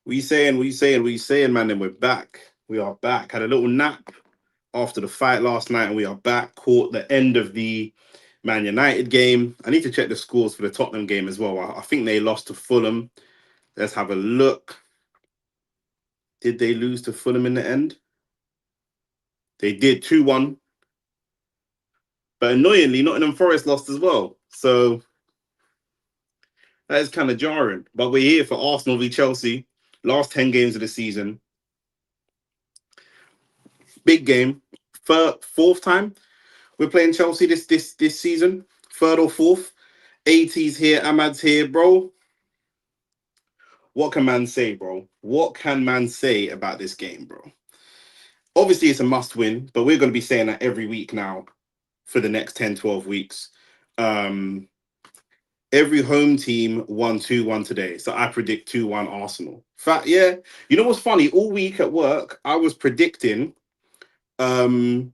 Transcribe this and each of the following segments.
We saying, man, then we're back. We are back. Had a little nap after the fight last night, and we are back. Caught the end of the Man United game. I need to check the scores for the Tottenham game as well. I think they lost to Fulham. Let's have a look. Did they lose to Fulham in the end? They did 2-1. But annoyingly, Nottingham Forest lost as well. So that is kind of jarring. But we're here for Arsenal v Chelsea. Last 10 games of the season. Big game. Fourth time we're playing Chelsea this season. Third or fourth. 80s here, Ahmad's here, bro. What can man say, bro? What can man say about this game, bro? Obviously, it's a must win, but we're going to be saying that every week now for the next 10, 12 weeks. Um, every home team won 2-1 today. So I predict 2-1 Arsenal. Fact, yeah. You know what's funny? All week at work, I was predicting um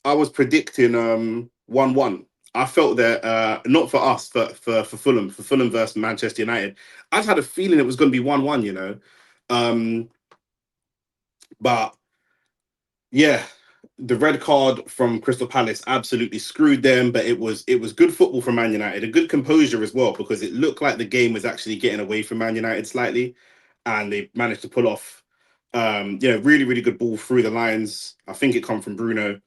1-1. I felt that not for us, but for Fulham versus Manchester United. I just had a feeling it was going to be 1-1, you know. Um, but yeah, the red card from Crystal Palace absolutely screwed them. But it was good football from Man United, a good composure as well, because it looked like the game was actually getting away from Man United slightly, and they managed to pull off, really really good ball through the lines. I think it come from Bruno.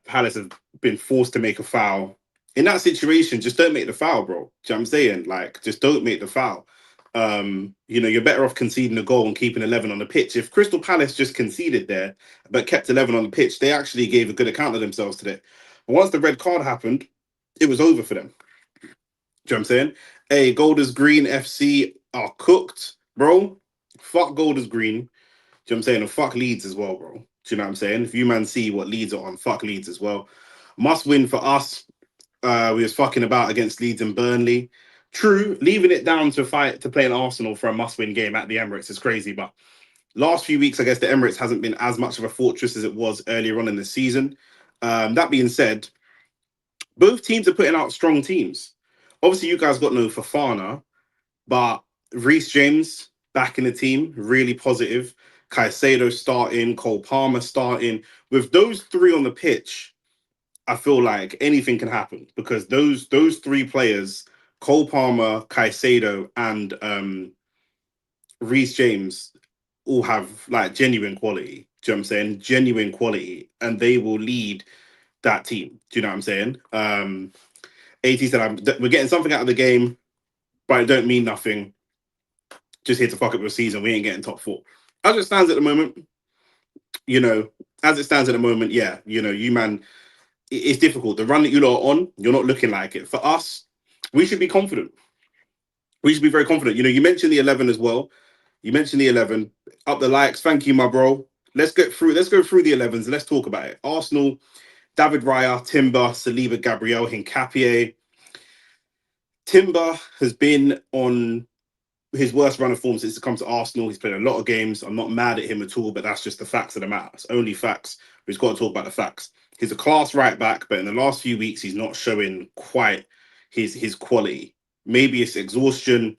Palace have been forced to make a foul. In that situation, just don't make the foul, bro. Do you know what I'm saying? Like, just don't make the foul. You're better off conceding a goal and keeping 11 on the pitch. If Crystal Palace just conceded there, but kept 11 on the pitch, they actually gave a good account of themselves today. But once the red card happened, it was over for them. Do you know what I'm saying? Hey, Golders Green FC are cooked, bro. Fuck Golders Green. Do you know what I'm saying? And fuck Leeds as well, bro. Do you know what I'm saying? If you man see what Leeds are on, fuck Leeds as well. Must win for us. We was fucking about against Leeds and Burnley. True, leaving it down to fight to play an Arsenal for a must-win game at the Emirates is crazy. But last few weeks, I guess the Emirates hasn't been as much of a fortress as it was earlier on in the season. That being said, both teams are putting out strong teams. Obviously, you guys got no Fafana, but Reece James back in the team, really positive. Caicedo starting, Cole Palmer starting. With those three on the pitch, I feel like anything can happen, because those three players, Cole Palmer, Caicedo, and Reece James, all have like genuine quality. Do you know what I'm saying? Genuine quality, and they will lead that team. Do you know what I'm saying? 80 said, we're getting something out of the game, but it don't mean nothing. Just here to fuck up your season. We ain't getting top four. As it stands at the moment, you know, yeah, you man, it's difficult. The run that you lot are on, you're not looking like it. For us, we should be confident. We should be very confident. You mentioned the 11 as well. You mentioned the 11. Up the likes. Thank you, my bro. Let's go through the 11s and let's talk about it. Arsenal, David Raya, Timber, Saliba, Gabriel, Hincapié. Timber has been on his worst run of form since he come to Arsenal. He's played a lot of games. I'm not mad at him at all, but that's just the facts of the matter. It's only facts. We've got to talk about the facts. He's a class right back, but in the last few weeks, he's not showing quite his quality. Maybe it's exhaustion.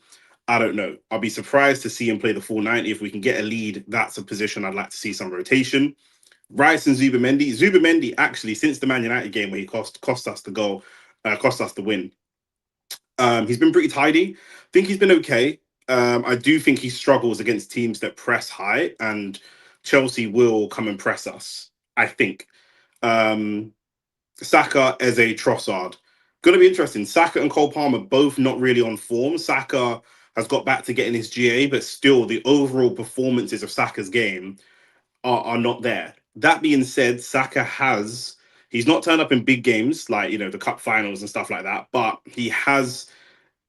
I don't know. I'll be surprised to see him play the full 90. If we can get a lead, that's a position I'd like to see some rotation. Rice and Zubimendi. Zubimendi, actually, since the Man United game where he cost us the goal, cost us the win, he's been pretty tidy. I think he's been okay. I do think he struggles against teams that press high, and Chelsea will come and press us, I think. Um, Saka as a Trossard. Going to be interesting. Saka and Cole Palmer both not really on form. Saka has got back to getting his GA, but still the overall performances of Saka's game are not there. That being said, he's not turned up in big games like the cup finals and stuff like that, but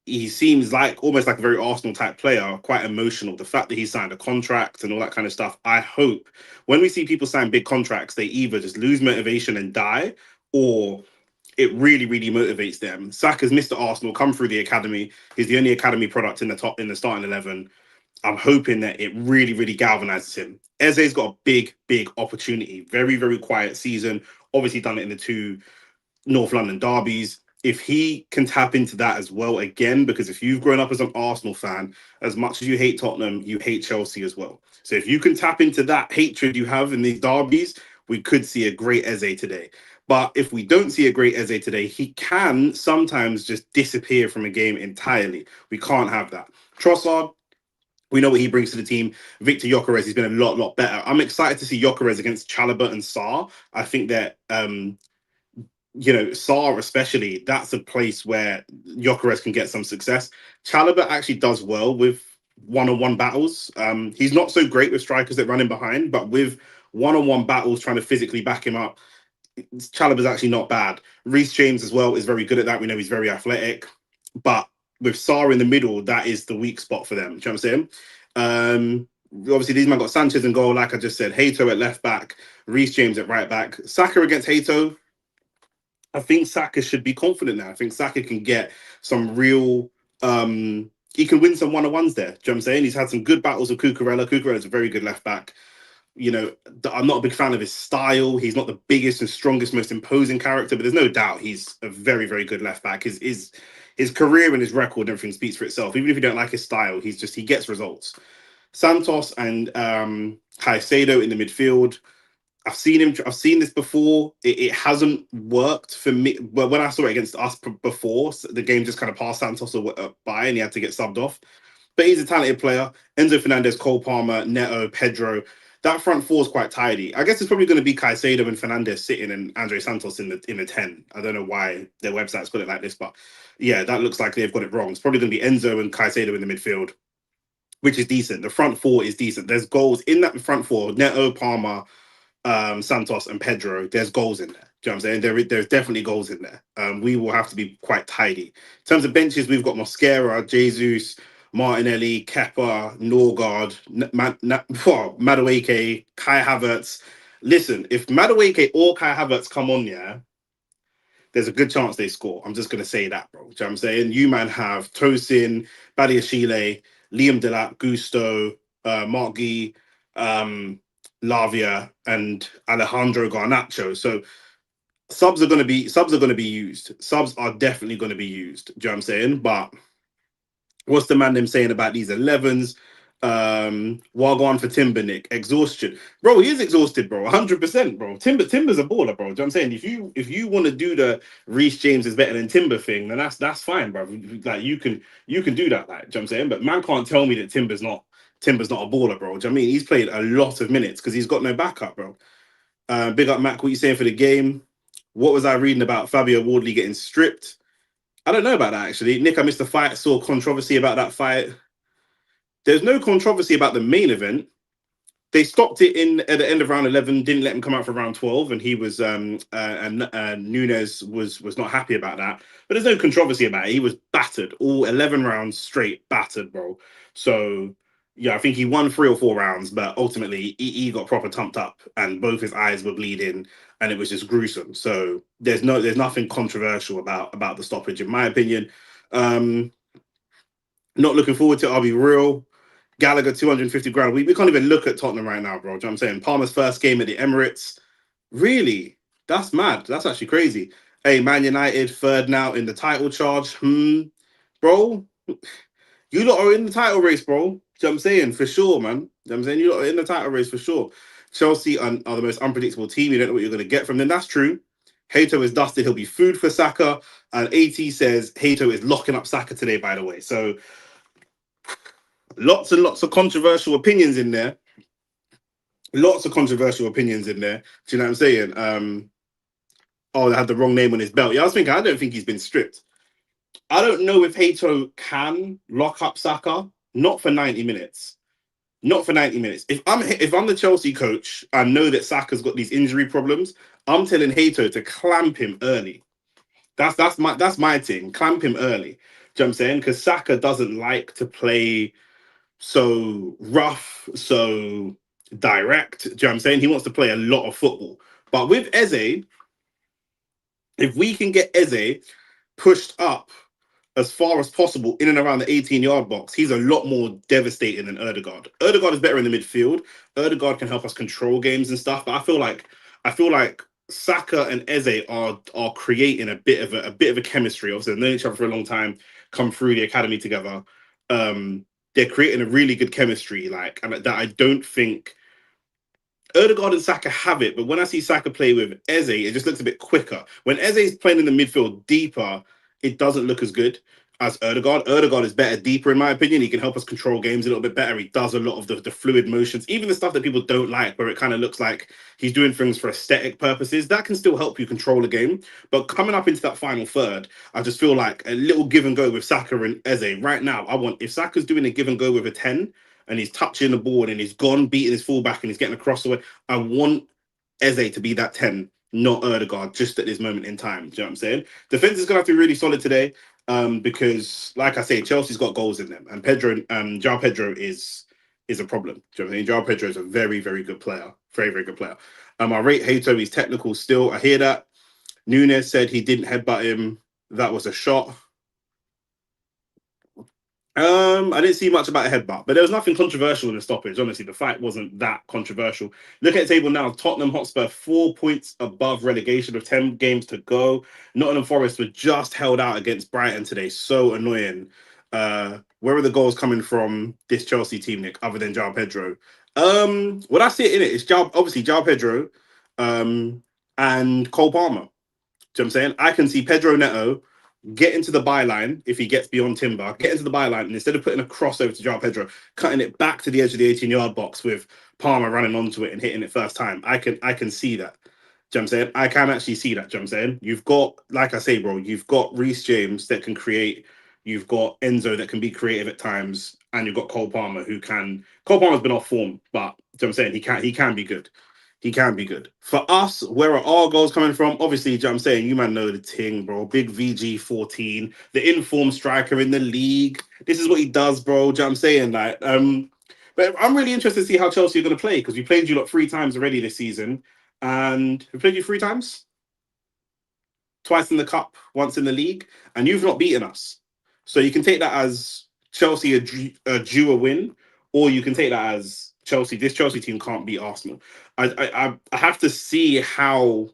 he seems like almost like a very Arsenal type player, quite emotional. The fact that he signed a contract and all that kind of stuff. I hope when we see people sign big contracts, they either just lose motivation and die, or it really, really motivates them. Saka's Mr. Arsenal, come through the academy. He's the only academy product in the starting 11. I'm hoping that it really, really galvanizes him. Eze's got a big, big opportunity. Very, very quiet season. Obviously done it in the two North London derbies. if he can tap into that as well again, because if you've grown up as an Arsenal fan, as much as you hate Tottenham, you hate Chelsea as well. So if you can tap into that hatred you have in these derbies, we could see a great Eze today. But if we don't see a great Eze today, he can sometimes just disappear from a game entirely. We can't have that. Trossard, we know what he brings to the team. Victor Gyökeres has been a lot better. I'm excited to see Gyökeres against Chalobah and Sarr. I think that Sarr especially, that's a place where Gyökeres can get some success. Chalobah actually does well with one-on-one battles. He's not so great with strikers that run in behind, but with one-on-one battles, trying to physically back him up, Chalobah's actually not bad. Reece James as well is very good at that. We know he's very athletic, but with Sarr in the middle, that is the weak spot for them. Do you know what I'm saying? Obviously, these men got Sanchez in goal, like I just said. Hato at left back, Reece James at right back. Saka against Hato, I think Saka should be confident now. I think Saka can get some real. He can win some one-on-ones there. Do you know what I'm saying? He's had some good battles with Cucurella. Cucurella's a very good left back. I'm not a big fan of his style. He's not the biggest and strongest, most imposing character, but there's no doubt he's a very, very good left back. His career and his record and everything speaks for itself. Even if you don't like his style, he gets results. Santos and Caicedo in the midfield. I've seen this before. It hasn't worked for me. But when I saw it against us before, the game just kind of passed Santos by and he had to get subbed off. But he's a talented player. Enzo Fernandez, Cole Palmer, Neto, Pedro. That front four is quite tidy. I guess it's probably going to be Caicedo and Fernandez sitting and Andre Santos in the 10. I don't know why their website's put it like this, but yeah, that looks like they've got it wrong. It's probably going to be Enzo and Caicedo in the midfield, which is decent. The front four is decent. There's goals in that front four. Neto, Palmer, Santos and Pedro, there's goals in there. Do you know what I'm saying? There's definitely goals in there. We will have to be quite tidy. In terms of benches, we've got Mosquera, Jesus, Martinelli, Kepa, Norgard, Madueke, Kai Havertz. Listen, if Madueke or Kai Havertz come on, yeah, there's a good chance they score. I'm just going to say that, bro. Do you know what I'm saying? You man have Tosin, Badiashile, Liam Delap, Gusto, Mark Guy, Lavia, and Alejandro Garnacho. So subs are going to be used. Subs are definitely going to be used. Do you know what I'm saying? But what's the man them saying about these 11s? Wagwan for Timber, Nick. Exhaustion. Bro, he is exhausted, bro. 100%, bro. Timber's a baller, bro. Do you know what I'm saying? If you want to do the Reece James is better than Timber thing, then that's fine, bro. Like you can do that, like, do you know what I'm saying? But man can't tell me that Timber's not a baller, bro. Do you know what I mean? He's played a lot of minutes because he's got no backup, bro. Big up Mac, what you saying for the game? What was I reading about Fabio Wardley getting stripped? I don't know about that, actually. Nick, I missed the fight. Saw controversy about that fight. There's no controversy about the main event. They stopped it at the end of round 11, didn't let him come out for round 12, and he was Nunes was not happy about that. But there's no controversy about it. He was battered all 11 rounds straight, battered, bro. So yeah, I think he won 3 or 4 rounds, but ultimately he got proper tumped up, and both his eyes were bleeding, and it was just gruesome. So there's nothing controversial about the stoppage, in my opinion. Not looking forward to it. I'll be real. Gallagher 250 grand. We can't even look at Tottenham right now, bro. Do you know what I'm saying? Palmer's first game at the Emirates. Really? That's mad. That's actually crazy. Hey, Man United third now in the title charge. Bro, you lot are in the title race, bro. Do you know what I'm saying? For sure, man. You know what I'm saying? You lot are in the title race for sure. Chelsea are the most unpredictable team. You don't know what you're going to get from them. That's true. Hato is dusted. He'll be food for Saka. And AT says Hato is locking up Saka today, by the way. So lots and lots of controversial opinions in there. Lots of controversial opinions in there. Do you know what I'm saying? They had the wrong name on his belt. Yeah, I was thinking, I don't think he's been stripped. I don't know if Hato can lock up Saka. Not for 90 minutes. Not for 90 minutes. If I'm the Chelsea coach, I know that Saka's got these injury problems. I'm telling Hato to clamp him early. That's my thing. Clamp him early. Do you know what I'm saying? Because Saka doesn't like to play so rough, so direct. Do you know what I'm saying? He wants to play a lot of football. But with Eze, if we can get Eze pushed up as far as possible in and around the 18-yard box, he's a lot more devastating than Ødegaard. Ødegaard is better in the midfield. Ødegaard can help us control games and stuff. But I feel like Saka and Eze are creating a bit of a chemistry. Obviously, they've known each other for a long time, come through the academy together. They're creating a really good chemistry, like, and that I don't think Odegaard and Saka have it, but when I see Saka play with Eze, it just looks a bit quicker. When Eze is playing in the midfield deeper, it doesn't look as good as Odegaard. Odegaard is better deeper, in my opinion. He can help us control games a little bit better. He does a lot of the fluid motions, even the stuff that people don't like, where it kind of looks like he's doing things for aesthetic purposes. That can still help you control a game. But coming up into that final third, I just feel like a little give and go with Saka and Eze. Right now, if Saka's doing a give and go with a 10, and he's touching the board and he's gone beating his fullback and he's getting across the way. I want Eze to be that 10, not Erdegaard, just at this moment in time. Do you know what I'm saying? Defense is going to have to be really solid today because, like I say, Chelsea's got goals in them. And João Pedro is a problem. Do you know what I mean? João Pedro is a very, very good player. Very, very good player. I rate Hato. He's technical still. I hear that. Nunes said he didn't headbutt him. That was a shot. I didn't see much about a headbutt, but there was nothing controversial in the stoppage. Honestly, the fight wasn't that controversial. Look at the table now. Tottenham Hotspur 4 points above relegation with 10 games to go. Nottingham Forest were just held out against Brighton today. So annoying. Where are the goals coming from this Chelsea team, Nick, other than João Pedro? What I see it in it is obviously João Pedro, and Cole Palmer. Do you know what I'm saying? I can see Pedro Neto get into the byline if he gets beyond Timber, get into the byline, and instead of putting a crossover to João Pedro, cutting it back to the edge of the 18-yard box with Palmer running onto it and hitting it first time. I can see that. Do you know what I'm saying? I can actually see that. Do you know what I'm saying? You've got, like I say, bro, you've got Reece James that can create, you've got Enzo that can be creative at times, and you've got Cole Palmer who can. Cole Palmer's been off form, but do you know what I'm saying? He can be good. He can be good. For us, where are our goals coming from? Obviously, you know what I'm saying, you man know the ting, bro. Big VG14, the informed striker in the league. This is what he does, bro. Do you know what I'm saying? Like, but I'm really interested to see how Chelsea are going to play because we played you lot 3 times already this season. And we played you 3 times? Twice in the cup, once in the league. And you've not beaten us. So you can take that as Chelsea due a win, or you can take that as Chelsea. This Chelsea team can't beat Arsenal. I have to see how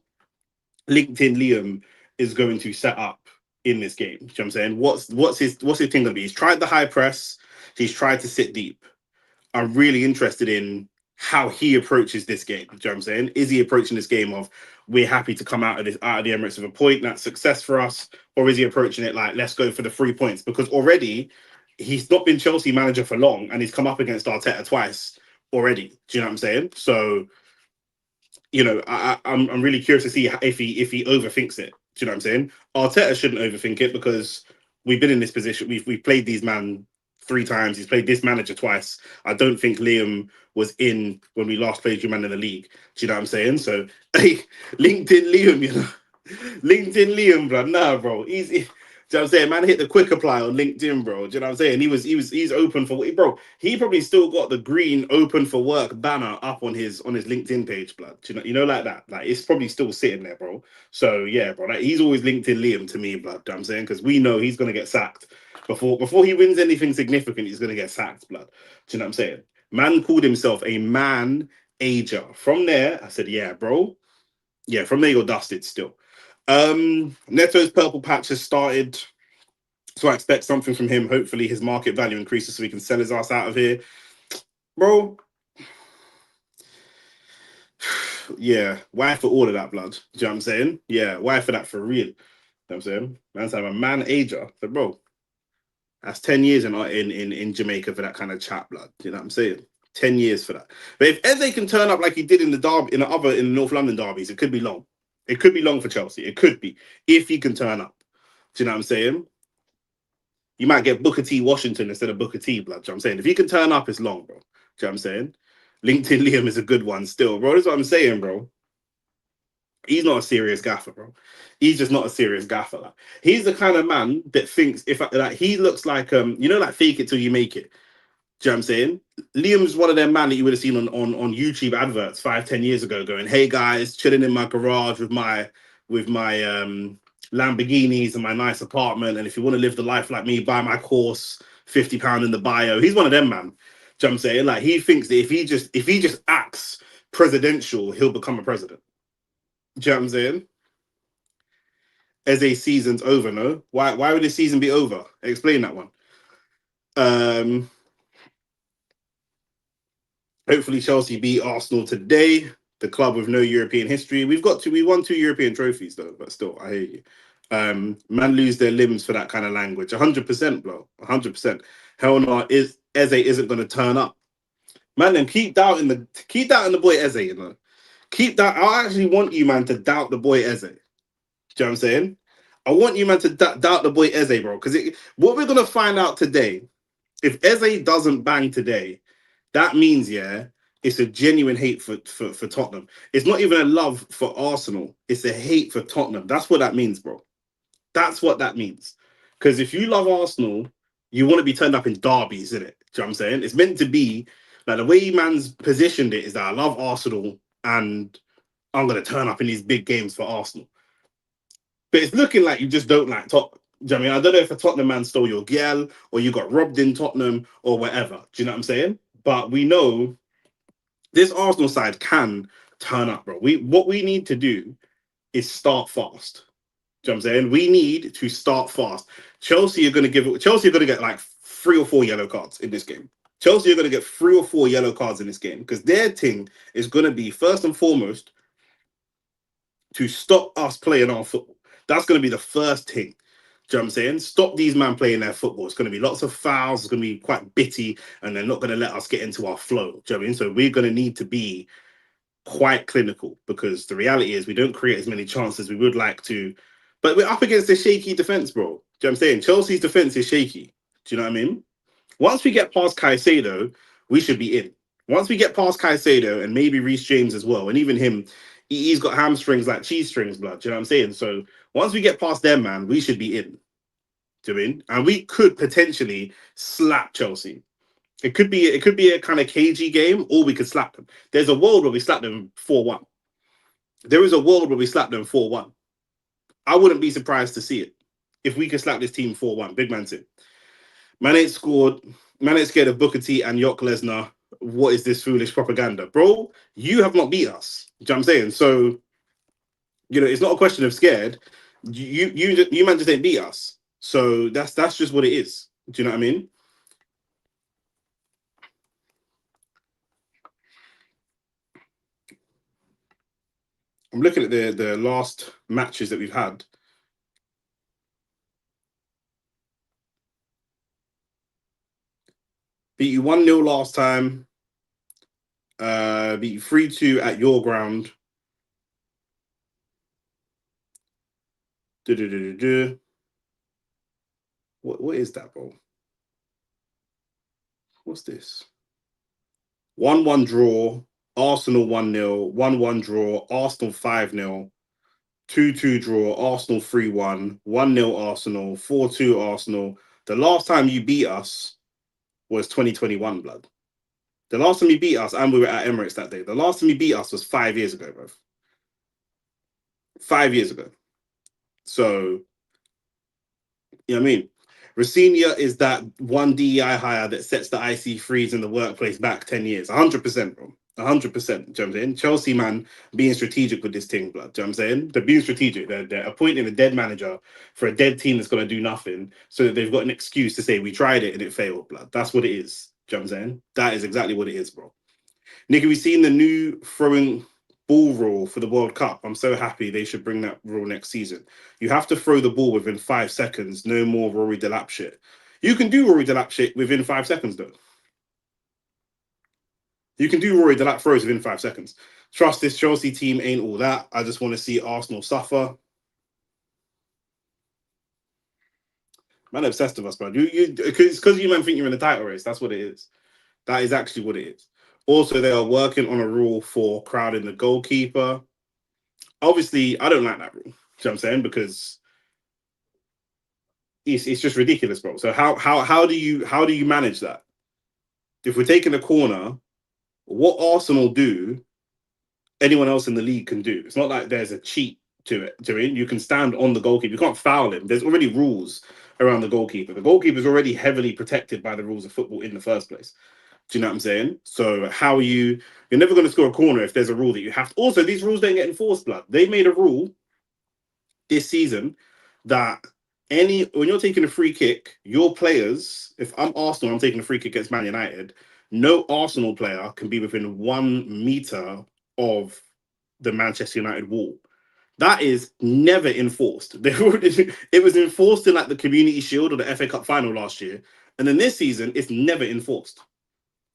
LinkedIn Liam is going to set up in this game. You know what I'm saying? What's his thing gonna be? He's tried the high press. He's tried to sit deep. I'm really interested in how he approaches this game. Do you know what I'm saying? Is he approaching this game of we're happy to come out of the Emirates with a point, that's success for us, or is he approaching it like let's go for the 3 points? Because already he's not been Chelsea manager for long, and he's come up against Arteta twice already. Do you know what I'm saying? So I'm really curious to see if he overthinks it. Do you know what I'm saying? Arteta shouldn't overthink it because we've been in this position. We've played these man 3 times. He's played this manager twice. I don't think Liam was in when we last played you man in the league. Do you know what I'm saying? So, hey, LinkedIn Liam, LinkedIn Liam, bro. Nah, bro. Easy. Do you know what I'm saying? Man hit the quick apply on LinkedIn, bro. Do you know what I'm saying? He's open for, bro. He probably still got the green open for work banner up on his LinkedIn page, blood. Do you know like that? Like it's probably still sitting there, bro. So yeah, bro. Like, he's always LinkedIn Liam to me, blood. Do you know what I'm saying? Because we know he's gonna get sacked before he wins anything significant. He's gonna get sacked, blood. Do you know what I'm saying? Man called himself a man ager. From there, I said, yeah, bro. Yeah, from there you're dusted still. Neto's purple patch has started, so I expect something from him. Hopefully his market value increases so we can sell his ass out of here. Bro, yeah, why for all of that, blood? Do you know what I'm saying? Yeah, why for that for real? You know what I'm saying? Man's have a man ager. So, bro, that's 10 years in Jamaica for that kind of chat, blood. You know what I'm saying? 10 years for that. But if Eze can turn up like he did in the derby, in the North London derbies, it could be long. It could be long for Chelsea. It could be if he can turn up. Do you know what I'm saying? You might get Booker T Washington instead of Booker T, blood. Do you know what I'm saying? If he can turn up, it's long, bro. Do you know what I'm saying? LinkedIn Liam is a good one still, bro. That's what I'm saying, bro. He's not a serious gaffer, bro. He's just not a serious gaffer. Like, he's the kind of man that thinks if like he looks like like fake it till you make it. Do you know what I'm saying? Liam's one of them man that you would have seen on YouTube adverts 5-10 years ago going, hey guys, chilling in my garage with my Lamborghinis and my nice apartment. And if you want to live the life like me, buy my course, £50 in the bio. He's one of them, man. Do you know what I'm saying? Like he thinks that if he just acts presidential, he'll become a president. Do you know what I'm saying? Eze's season's over, no? Why would the season be over? Explain that one. Um, Hopefully Chelsea beat Arsenal today. The club with no European history. We won 2 European trophies though, but still, I hear you. Man lose their limbs for that kind of language. 100%, bro. 100%. Hell no, Eze isn't gonna turn up. Man, then keep doubting the boy Eze, you know. Keep that. I actually want you, man, to doubt the boy Eze. Do you know what I'm saying? I want you, man, to doubt the boy Eze, bro. Because what we're gonna find out today, if Eze doesn't bang today, that means, yeah, it's a genuine hate for Tottenham. It's not even a love for Arsenal. It's a hate for Tottenham. That's what that means, bro. That's what that means. Because if you love Arsenal, you want to be turned up in derbies, isn't it? Do you know what I'm saying? It's meant to be like the way man's positioned it is that I love Arsenal and I'm going to turn up in these big games for Arsenal. But it's looking like you just don't like Tottenham. Do you know what I mean? I don't know if a Tottenham man stole your girl or you got robbed in Tottenham or whatever. Do you know what I'm saying? But we know this Arsenal side can turn up, bro. What we need to do is start fast. Do you know what I'm saying? We need to start fast. Chelsea are going to get like 3 or 4 yellow cards in this game. Chelsea are going to get 3 or 4 yellow cards in this game because their thing is going to be first and foremost to stop us playing our football. That's going to be the first thing. Do you know what I'm saying? Stop these men playing their football. It's going to be lots of fouls. It's going to be quite bitty, and they're not going to let us get into our flow. Do you know what I mean? So we're going to need to be quite clinical because the reality is we don't create as many chances as we would like to. But we're up against a shaky defense, bro. Do you know what I'm saying? Chelsea's defense is shaky. Do you know what I mean? Once we get past Caicedo, we should be in. Once we get past Caicedo and maybe Reece James as well, and even him, he's got hamstrings like cheese strings, blood. Do you know what I'm saying? So once we get past them, man, we should be in. Do you know what I mean? And we could potentially slap Chelsea. It could be a kind of cagey game, or we could slap them. There's a world where we slap them 4-1. There is a world where we slap them 4-1. I wouldn't be surprised to see it if we could slap this team 4-1. Big man too. Man ain't scored. Man ain't scared of Booker T and York Lesnar. What is this foolish propaganda? Bro, you have not beat us. Do you know what I'm saying? So, it's not a question of scared. You man just ain't beat us. So that's just what it is. Do you know what I mean? I'm looking at the last matches that we've had. Beat you 1-0 last time. Beat you 3-2 at your ground. What is that, bro? What's this? 1-1 draw. Arsenal 1-0. 1-1 draw. Arsenal 5-0. 2-2 draw. Arsenal 3-1. 1-0 Arsenal. 4-2 Arsenal. The last time you beat us was 2021, blood. The last time you beat us, and we were at Emirates that day. The last time you beat us was 5 years ago, bro. 5 years ago. So, you know what I mean? Racina is that one DEI hire that sets the IC3s in the workplace back 10 years. 100%, bro. 100%. Do you know what I'm saying? Chelsea, man, being strategic with this thing, blood. Do you know what I'm saying? They're being strategic. They're appointing a dead manager for a dead team that's going to do nothing so that they've got an excuse to say, we tried it and it failed, blood. That's what it is. Do you know what I'm saying? That is exactly what it is, bro. Nick, have we seen the new throwing ball rule for the World Cup? I'm so happy they should bring that rule next season. You have to throw the ball within 5 seconds. No more Rory Delap shit. You can do Rory Delap shit within 5 seconds, though. You can do Rory Delap throws within 5 seconds. Trust this Chelsea team ain't all that. I just want to see Arsenal suffer. Man, obsessed with us, bro. It's because you man think you're in the title race. That's what it is. That is actually what it is. Also, they are working on a rule for crowding the goalkeeper. Obviously, I don't like that rule. You know what I'm saying? Because it's just ridiculous, bro. So how do you manage that? If we're taking a corner, what Arsenal do, anyone else in the league can do. It's not like there's a cheat to it. Do you can stand on the goalkeeper? You can't foul him. There's already rules around the goalkeeper. The goalkeeper is already heavily protected by the rules of football in the first place. Do you know what I'm saying? So how are you? You're never going to score a corner if there's a rule that you have to. Also, these rules don't get enforced, blood. They made a rule this season that when you're taking a free kick, your players, if I'm Arsenal, I'm taking a free kick against Man United, no Arsenal player can be within 1 meter of the Manchester United wall. That is never enforced. It was enforced in like the Community Shield or the FA Cup final last year, and then this season it's never enforced.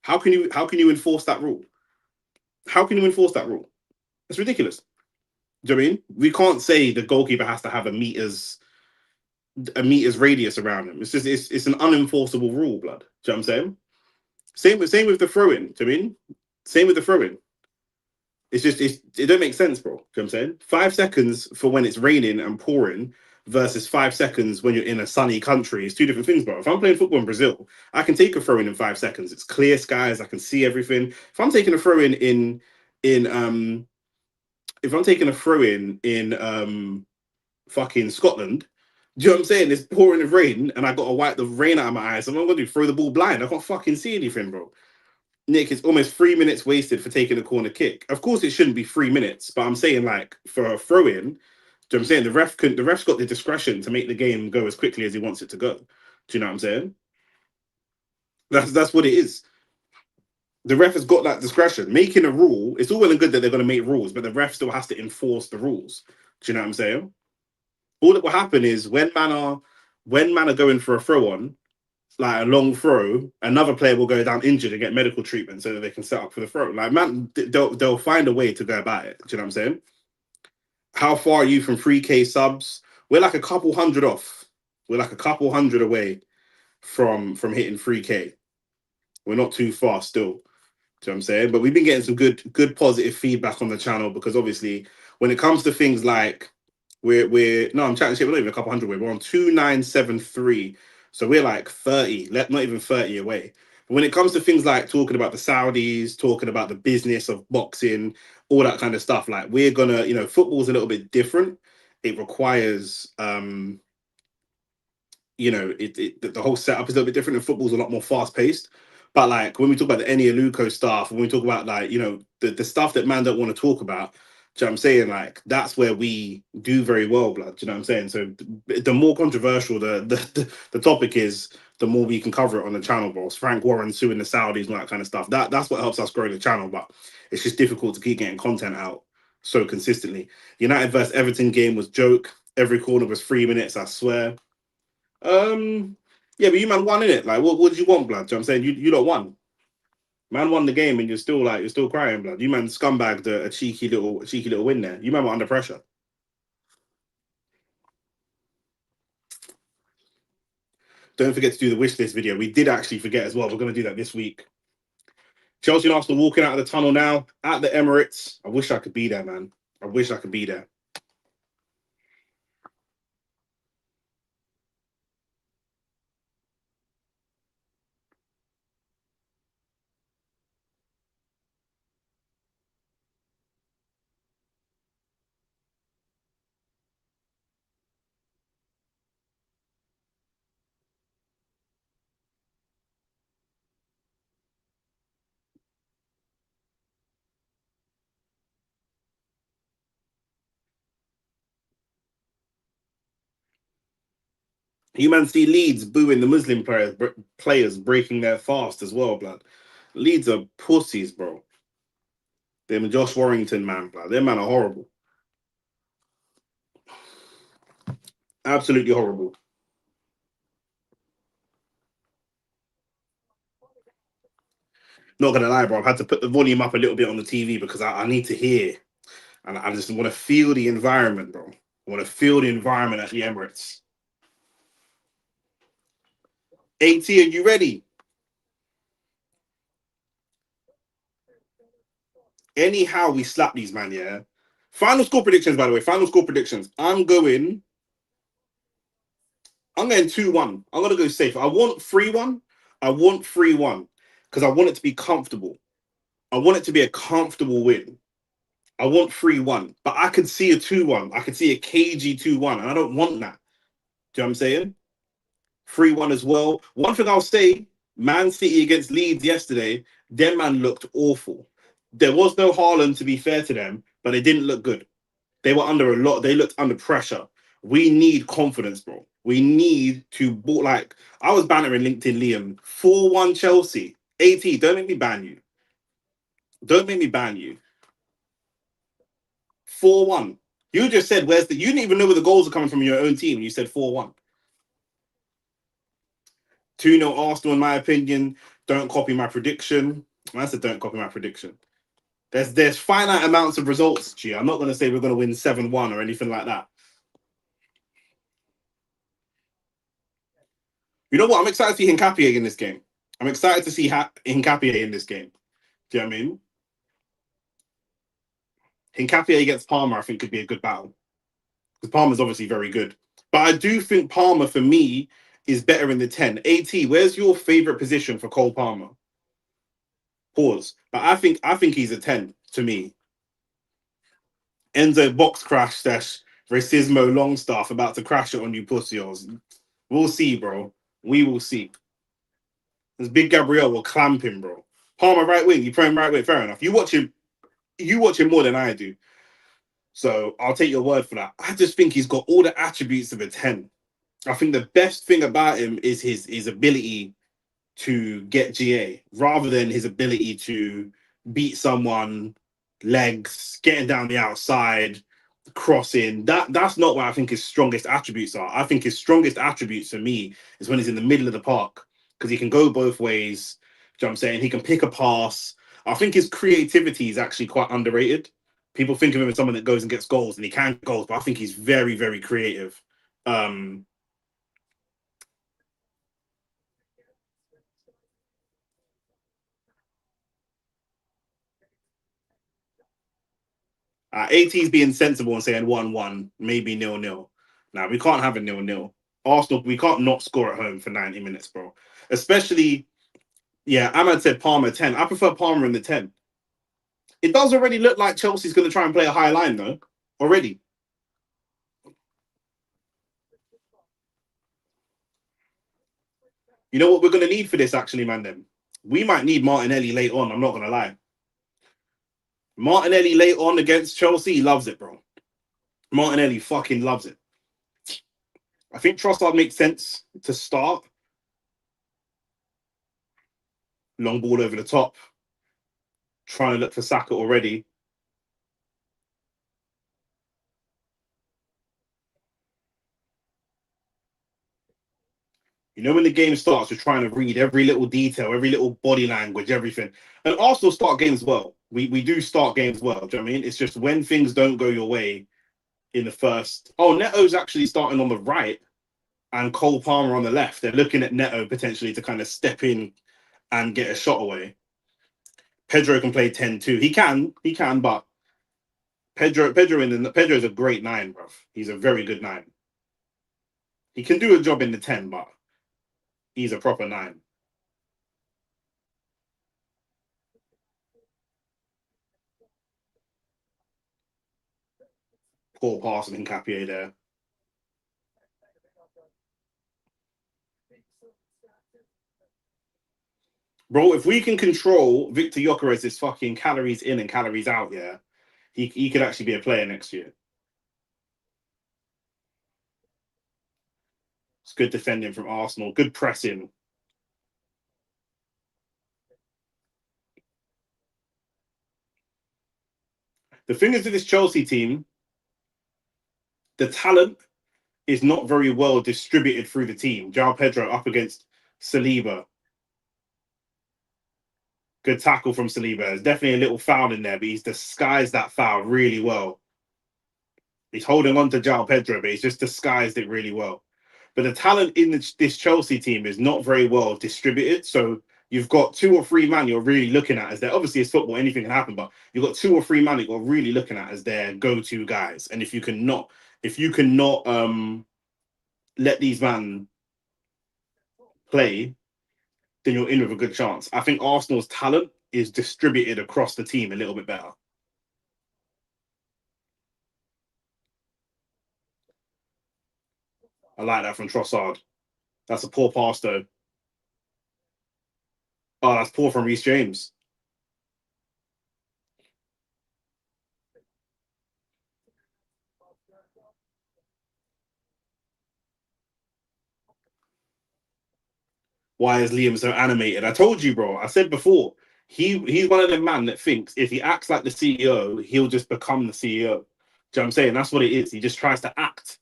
How can you enforce that rule? How can you enforce that rule? It's ridiculous. Do you know what I mean? We can't say the goalkeeper has to have a meter's radius around him. It's just it's an unenforceable rule, blood. Do you know what I'm saying? Same with the throw in. Do you know what I mean? Same with the throw in. It don't make sense, bro. Do you know what I'm saying? 5 seconds for when it's raining and pouring versus 5 seconds when you're in a sunny country is two different things, bro. If I'm playing football in Brazil, I can take a throw in 5 seconds. It's clear skies. I can see everything. If I'm taking a throw in if I'm taking a throw in fucking Scotland, do you know what I'm saying? It's pouring with rain and I got to wipe the rain out of my eyes. So I'm going to do? Throw the ball blind. I can't fucking see anything, bro. Nick, it's almost 3 minutes wasted for taking a corner kick. Of course, it shouldn't be 3 minutes, but I'm saying like for a throw in, do you know what I'm saying? The ref's got the discretion to make the game go as quickly as he wants it to go. Do you know what I'm saying? That's what it is. The ref has got that discretion. Making a rule, it's all well and good that they're going to make rules, but the ref still has to enforce the rules. Do you know what I'm saying? All that will happen is when man are going for a throw on, like a long throw, another player will go down injured and get medical treatment so that they can set up for the throw. Like, man, they'll find a way to go about it. Do you know what I'm saying? How far are you from 3K subs? We're like a couple hundred off. We're like a couple hundred away from hitting 3K. We're not too far still. Do you know what I'm saying? But we've been getting some good positive feedback on the channel because obviously when it comes to things like we're no, I'm chatting shit, we're not even a couple hundred away. We're on 2973. So we're like 30, not even 30 away. But when it comes to things like talking about the Saudis, talking about the business of boxing, all that kind of stuff, like we're gonna, football's a little bit different. It requires the whole setup is a little bit different and football's a lot more fast paced. But like when we talk about the Eni Aluko stuff, when we talk about like, the stuff that man don't want to talk about, do you know what I'm saying? Like that's where we do very well, blood. Do you know what I'm saying? So the more controversial the topic is, the more we can cover it on the channel, bro. Frank Warren suing the Saudis and all that kind of stuff. That's what helps us grow the channel, but it's just difficult to keep getting content out so consistently. United versus Everton game was joke. Every corner was 3 minutes, I swear. Yeah, but you man won in it. Like, what did you want, blood? Do you know what I'm saying? You lot won. Man won the game, and you're still crying, blood. You man scumbagged a cheeky little win there. You man were under pressure. Don't forget to do the wish list video. We did actually forget as well. We're gonna do that this week. Chelsea and Arsenal walking out of the tunnel now at the Emirates. I wish I could be there, man. I wish I could be there. You man see Leeds booing the Muslim players breaking their fast as well, blood. Leeds are pussies, bro. Them Josh Warrington, man, blood. Them man are horrible. Absolutely horrible. Not gonna lie, bro. I've had to put the volume up a little bit on the TV because I need to hear, and I just want to feel the environment, bro. I want to feel the environment at the Emirates. AT, are you ready? Anyhow, we slap these man, yeah. Final score predictions, by the way. Final score predictions. I'm going 2-1. I'm gonna go safe. I want 3-1. I want 3-1 because I want it to be comfortable. I want it to be a comfortable win. I want 3-1, but I could see a 2-1. I could see a cagey 2-1, and I don't want that. Do you know what I'm saying? 3-1 as well. One thing I'll say, Man City against Leeds yesterday, their man looked awful. There was no Haaland, to be fair to them, but they didn't look good. They were under a lot. They looked under pressure. We need confidence, bro. We need to like. I was bantering LinkedIn Liam 4-1 Chelsea. AT, don't make me ban you. Don't make me ban you. 4-1. You just said where's the? You didn't even know where the goals are coming from your own team. You said 4-1. 2-0 Arsenal, in my opinion. Don't copy my prediction. I said don't copy my prediction. There's finite amounts of results, G. I'm not going to say we're going to win 7-1 or anything like that. You know what? I'm excited to see Hincapié in this game. I'm excited to see Hincapié in this game. Do you know what I mean? Hincapié against Palmer, I think, could be a good battle. Because Palmer's obviously very good. But I do think Palmer, for me, is better in the 10. AT, where's your favourite position for Cole Palmer? Pause. But I think he's a 10 to me. Enzo box crash dash racismo long staff about to crash it on you pussios. We'll see, bro. We will see. This big Gabriel will clamp him, bro. Palmer right wing, you play him right wing, fair enough. You watch him more than I do. So I'll take your word for that. I just think he's got all the attributes of a 10. I think the best thing about him is his ability to get GA rather than his ability to beat someone, legs, getting down the outside, crossing. That's not what I think his strongest attributes are. I think his strongest attributes for me is when he's in the middle of the park because he can go both ways. Do you know what I'm saying? He can pick a pass. I think his creativity is actually quite underrated. People think of him as someone that goes and gets goals, and he can get goals, but I think he's very, very creative. Um, 80's being sensible and saying 1-1, maybe 0-0. Now, we can't have a 0-0. Arsenal, we can't not score at home for 90 minutes, bro. Especially, yeah, Ahmad said Palmer 10. I prefer Palmer in the 10. It does already look like Chelsea's going to try and play a high line, though, already. You know what we're going to need for this, actually, man, then? We might need Martinelli late on, I'm not going to lie. Martinelli late on against Chelsea, he loves it, bro. Martinelli fucking loves it. I think Trossard makes sense to start. Long ball over the top. Trying to look for Saka already. You know, when the game starts, you're trying to read every little detail, every little body language, everything. And Arsenal start games well. We do start games well. Do you know what I mean? It's just when things don't go your way in the first. Oh, Neto's actually starting on the right and Cole Palmer on the left. They're looking at Neto potentially to kind of step in and get a shot away. Pedro can play 10 too. He can, but Pedro's a great 9, bro. He's a very good 9. He can do a job in the 10, but he's a proper 9. Poor pass and Hincapié there. Bro, if we can control Victor Gyökeres's fucking calories in and calories out, yeah, he could actually be a player next year. It's good defending from Arsenal, good pressing. The thing is with this Chelsea team, the talent is not very well distributed through the team. João Pedro up against Saliba. Good tackle from Saliba. There's definitely a little foul in there, but he's disguised that foul really well. He's holding on to João Pedro, but he's just disguised it really well. But the talent in this Chelsea team is not very well distributed. So you've got 2 or 3 man you're really looking at as their, obviously it's football, anything can happen, but you've got 2 or 3 man you're really looking at as their go-to guys. And if you cannot let these men play, then you're in with a good chance. I think Arsenal's talent is distributed across the team a little bit better. I like that from Trossard. That's a poor pass though. Oh, that's poor from Reece James. Why is Liam so animated? I told you, bro. I said before, he's one of the man that thinks if he acts like the CEO, he'll just become the CEO. Do you know what I'm saying? That's what it is. He just tries to act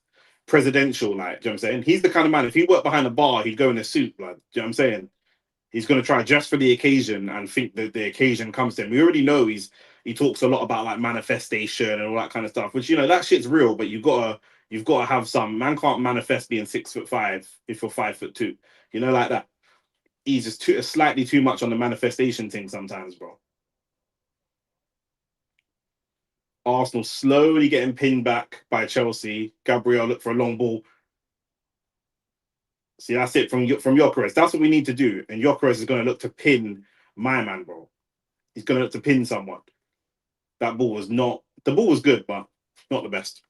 presidential, like, do you know what I'm saying? He's the kind of man, if he worked behind a bar, he'd go in a suit, like, do you know what I'm saying? He's going to try just for the occasion and think that the occasion comes to him. We already know he talks a lot about like manifestation and all that kind of stuff, which, you know, that shit's real, but you've got to have some. Man can't manifest being 6'5" if you're 5'2", you know, like that. He's just slightly too much on the manifestation thing sometimes, bro. Arsenal slowly getting pinned back by Chelsea. Gabriel look for a long ball. See, that's it from Gyökeres. That's what we need to do. And Gyökeres is going to look to pin my man, bro. He's going to look to pin someone. That ball was not. The ball was good, but not the best.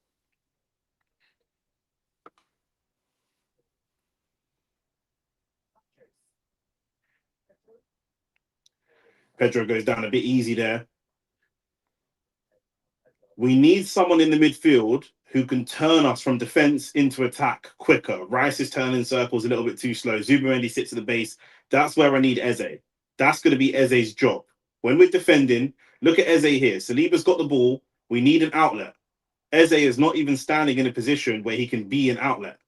Pedro goes down a bit easy there. We need someone in the midfield who can turn us from defense into attack quicker. Rice is turning circles a little bit too slow. Zubimendi sits at the base. That's where I need Eze. That's going to be Eze's job. When we're defending, look at Eze here. Saliba's got the ball. We need an outlet. Eze is not even standing in a position where he can be an outlet.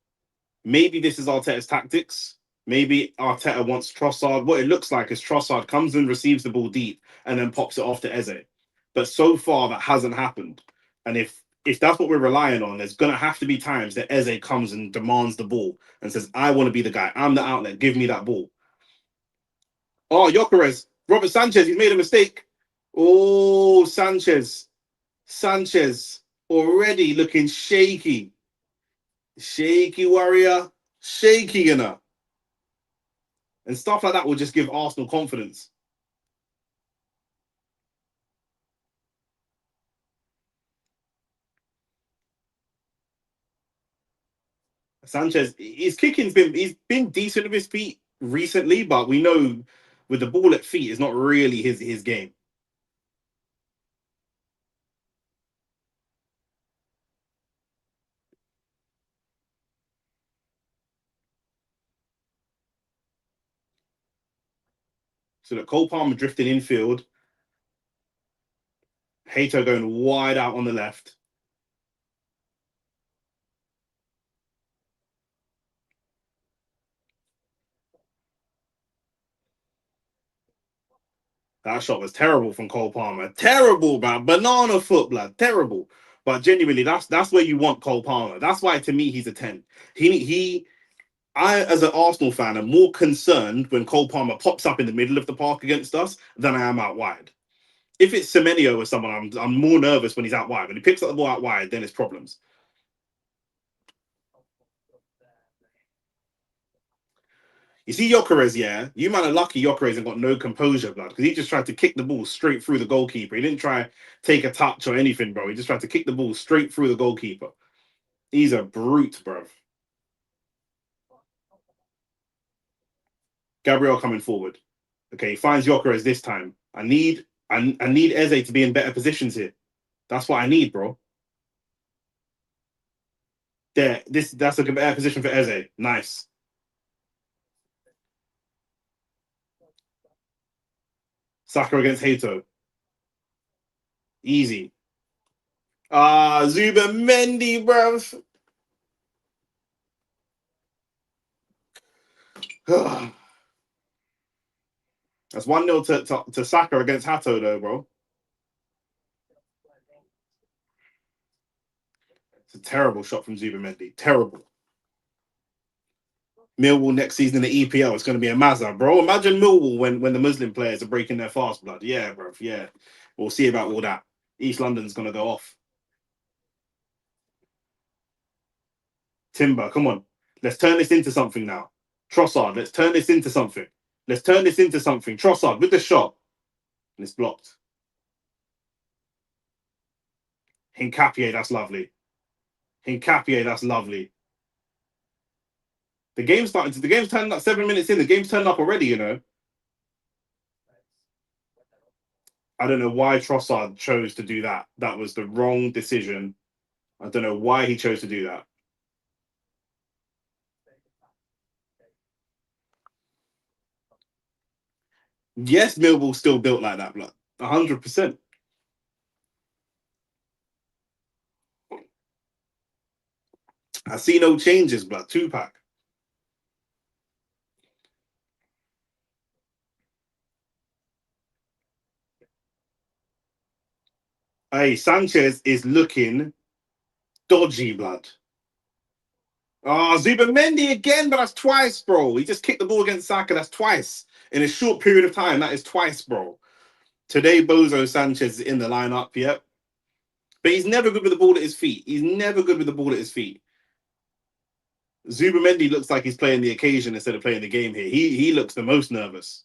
Maybe this is Arteta's tactics. Maybe Arteta wants Trossard. What it looks like is Trossard comes and receives the ball deep and then pops it off to Eze. But so far that hasn't happened. And if that's what we're relying on, there's gonna have to be times that Eze comes and demands the ball and says, "I want to be the guy. I'm the outlet. Give me that ball." Oh, Gyökeres, Robert Sanchez, he's made a mistake. Oh, Sanchez already looking shaky. Shaky warrior, shaky, you know. And stuff like that will just give Arsenal confidence. Sanchez, his kicking's been decent with his feet recently, but we know with the ball at feet is not really his game. So that Cole Palmer drifting infield, Hato going wide out on the left. That shot was terrible from Cole Palmer. Terrible, man. Banana foot, blood. Terrible. But genuinely, that's where you want Cole Palmer. That's why to me he's a 10. I, as an Arsenal fan, am more concerned when Cole Palmer pops up in the middle of the park against us than I am out wide. If it's Semenyo or someone, I'm more nervous when he's out wide. When he picks up the ball out wide, then it's problems. You see Gyökeres, yeah? You man are lucky Gyökeres and got no composure, blood, because he just tried to kick the ball straight through the goalkeeper. He didn't try take a touch or anything, bro. He just tried to kick the ball straight through the goalkeeper. He's a brute, bro. Gabriel coming forward. Okay, he finds Gyökeres this time. I need Eze to be in better positions here. That's what I need, bro. There, that's a better position for Eze. Nice. Saka against Hato. Easy. Zuba Mendy, bro. That's 1-0 to Saka against Hato, though, bro. It's a terrible shot from Zuba Mendy. Terrible. Millwall next season in the EPL. It's going to be a mazza, bro. Imagine Millwall when the Muslim players are breaking their fast, blood. Yeah, bro. Yeah. We'll see about all that. East London's going to go off. Timber, come on. Let's turn this into something now. Trossard, let's turn this into something. Let's turn this into something. Trossard with the shot. And it's blocked. Hincapié, that's lovely. Hincapié, that's lovely. The game's turning up 7 minutes in. The game's turned up already, you know. I don't know why Trossard chose to do that. That was the wrong decision. I don't know why he chose to do that. Yes, Millwall's still built like that, blood. 100%. I see no changes, blood. Tupac. Hey, Sanchez is looking dodgy, blood. Ah, Zubamendi again, but that's twice, bro. He just kicked the ball against Saka. That's twice in a short period of time. That is twice, bro. Today, Bozo Sanchez is in the lineup. Yep, but he's never good with the ball at his feet. He's never good with the ball at his feet. Zubamendi looks like he's playing the occasion instead of playing the game here. He looks the most nervous.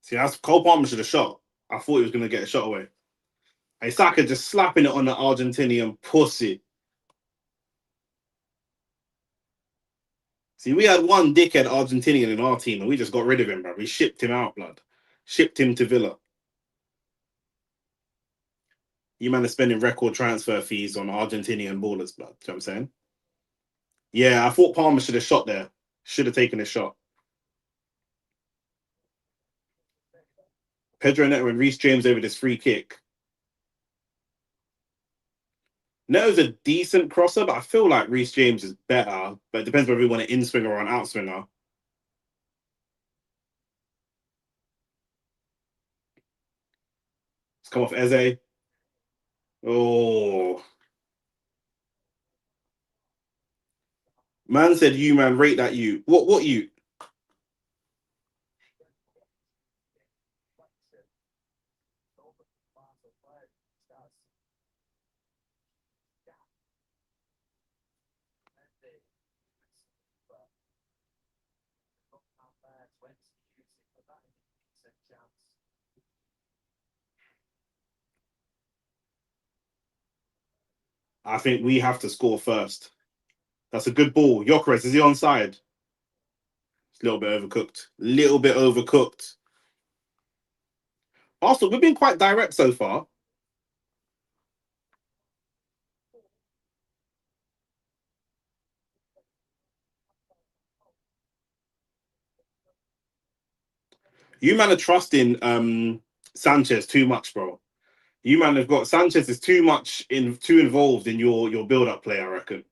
See, that's Cole Palmer should have shot. I thought he was going to get a shot away. Hey, Saka just slapping it on the Argentinian pussy. See, we had one dickhead Argentinian in our team, and we just got rid of him, bro. We shipped him out, blood. Shipped him to Villa. You man are spending record transfer fees on Argentinian ballers, blood. You know what I'm saying? Yeah, I thought Palmer should have shot there. Should have taken a shot. Pedro Neto and Reece James over this free kick. Neto's a decent crosser, but I feel like Reece James is better. But it depends whether we want an in swinger or an out swinger. Let's come off Eze. Oh. Man said you, man, rate that you. What you? I think we have to score first. That's a good ball. Gyökeres, is he onside? It's a little bit overcooked. Little bit overcooked. Also, we've been quite direct so far. You man are trusting Sanchez too much, bro. You man have got Sanchez is too involved in your build up play, I reckon.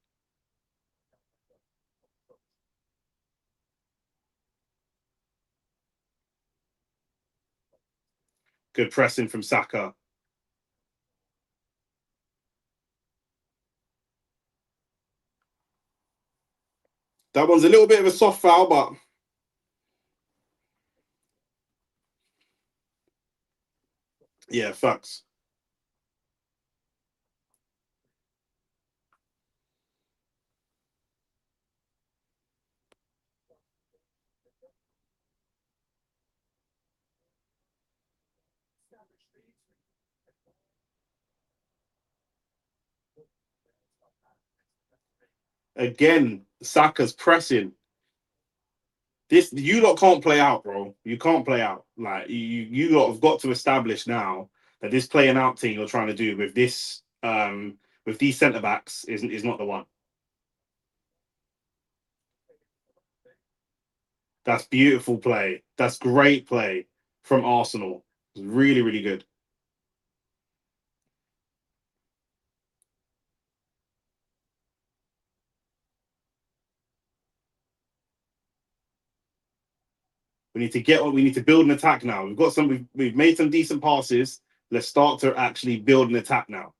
Good pressing from Saka. That one's a little bit of a soft foul, but yeah, facts. Again, Saka's pressing. This you lot can't play out, bro. You can't play out. Like you lot have got to establish now that this playing out thing you're trying to do with these centre backs is not the one. That's beautiful play. That's great play from Arsenal. It's really, really good. We need to build an attack now. We've made some decent passes. Let's start to actually build an attack now.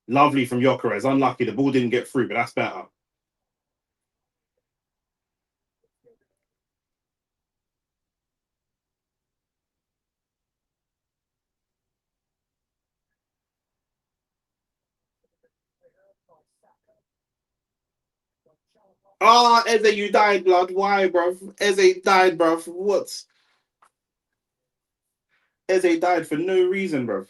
Lovely from Gyökeres. Unlucky the ball didn't get through, but that's better. Ah, Eze, you died, blood. Why, bruv? Eze died, bruv. What? Eze died for no reason, bruv.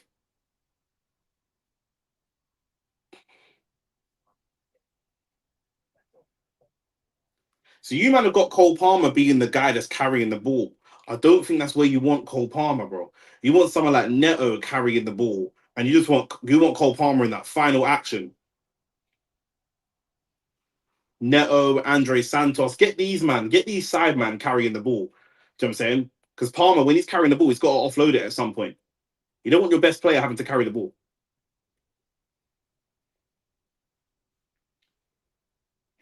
So you might have got Cole Palmer being the guy that's carrying the ball. I don't think that's where you want Cole Palmer, bro. You want someone like Neto carrying the ball, and you want Cole Palmer in that final action. Neto, Andre Santos, get these side man carrying the ball. Do you know what I'm saying? Because Palmer, when he's carrying the ball, he's got to offload it at some point. You don't want your best player having to carry the ball.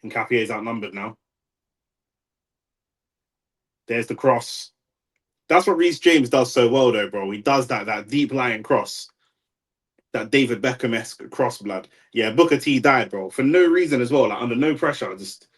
And Capier's outnumbered now. There's the cross. That's what Reece James does so well, though, bro. He does that deep lying cross, that David Beckham esque cross, blood. Yeah, Booker T died, bro, for no reason as well. Like under no pressure, just.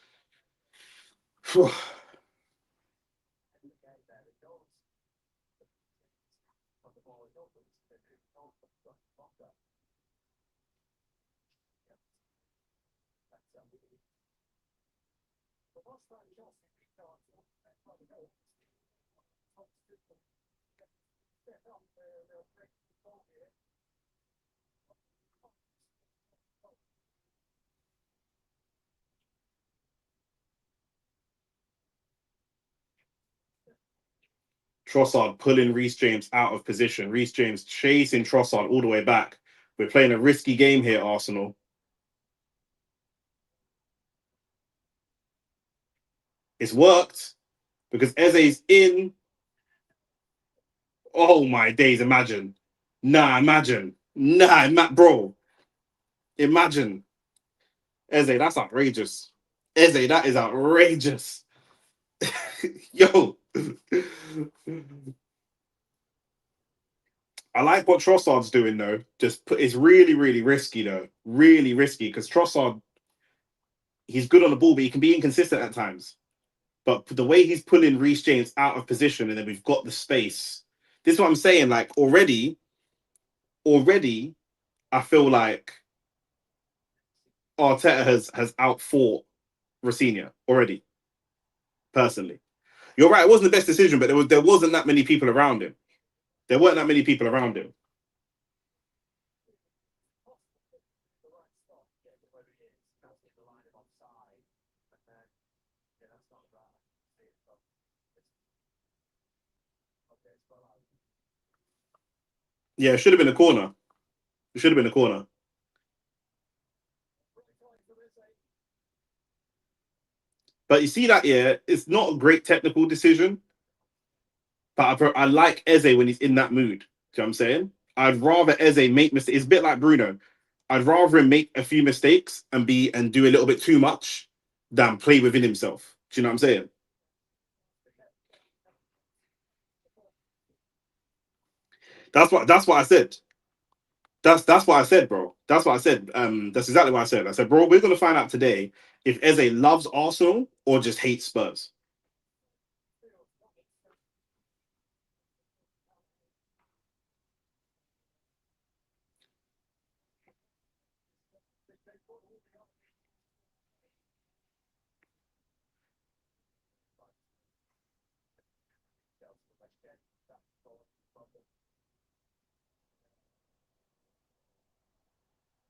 Trossard pulling Reece James out of position. Reece James chasing Trossard all the way back. We're playing a risky game here, Arsenal. It's worked because Eze's in. Oh my days! Imagine, imagine, bro, imagine Eze. That's outrageous. Eze, that is outrageous. Yo, I like what Trossard's doing though. It's really, really risky though. Really risky because Trossard, he's good on the ball, but he can be inconsistent at times. But the way he's pulling Reece James out of position, and then we've got the space. This is what I'm saying. Like already, I feel like Arteta has outfought Rafinha already. Personally, you're right. It wasn't the best decision, but there wasn't that many people around him. There weren't that many people around him. Yeah, it should have been a corner. It should have been a corner. But you see that, yeah, it's not a great technical decision. But I like Eze when he's in that mood. Do you know what I'm saying? I'd rather Eze make mistakes. It's a bit like Bruno. I'd rather him make a few mistakes and do a little bit too much than play within himself. Do you know what I'm saying? That's what I said. That's what I said, bro. That's what I said. That's exactly what I said. I said, bro, we're gonna find out today if Eze loves Arsenal or just hates Spurs.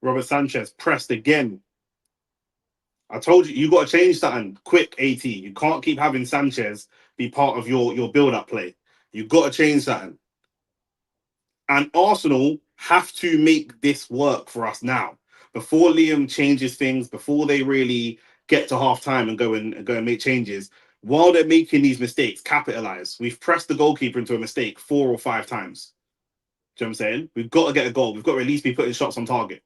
Robert Sanchez pressed again. I told you, you got to change something quick. At you can't keep having Sanchez be part of your build up play. You got to change something. And Arsenal have to make this work for us now before Liam changes things. Before they really get to half time and go and make changes. While they're making these mistakes, capitalize. We've pressed the goalkeeper into a mistake 4 or 5 times. Do you know what I'm saying? We've got to get a goal. We've got to at least be putting shots on target.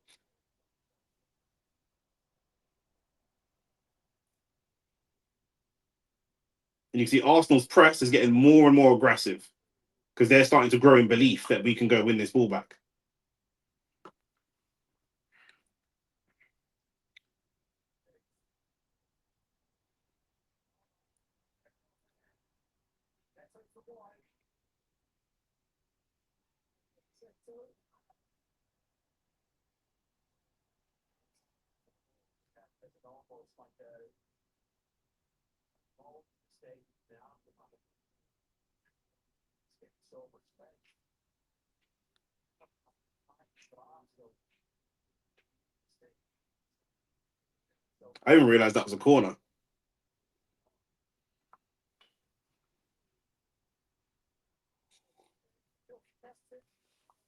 And you see Arsenal's press is getting more and more aggressive because they're starting to grow in belief that we can go win this ball back. I didn't realize that was a corner.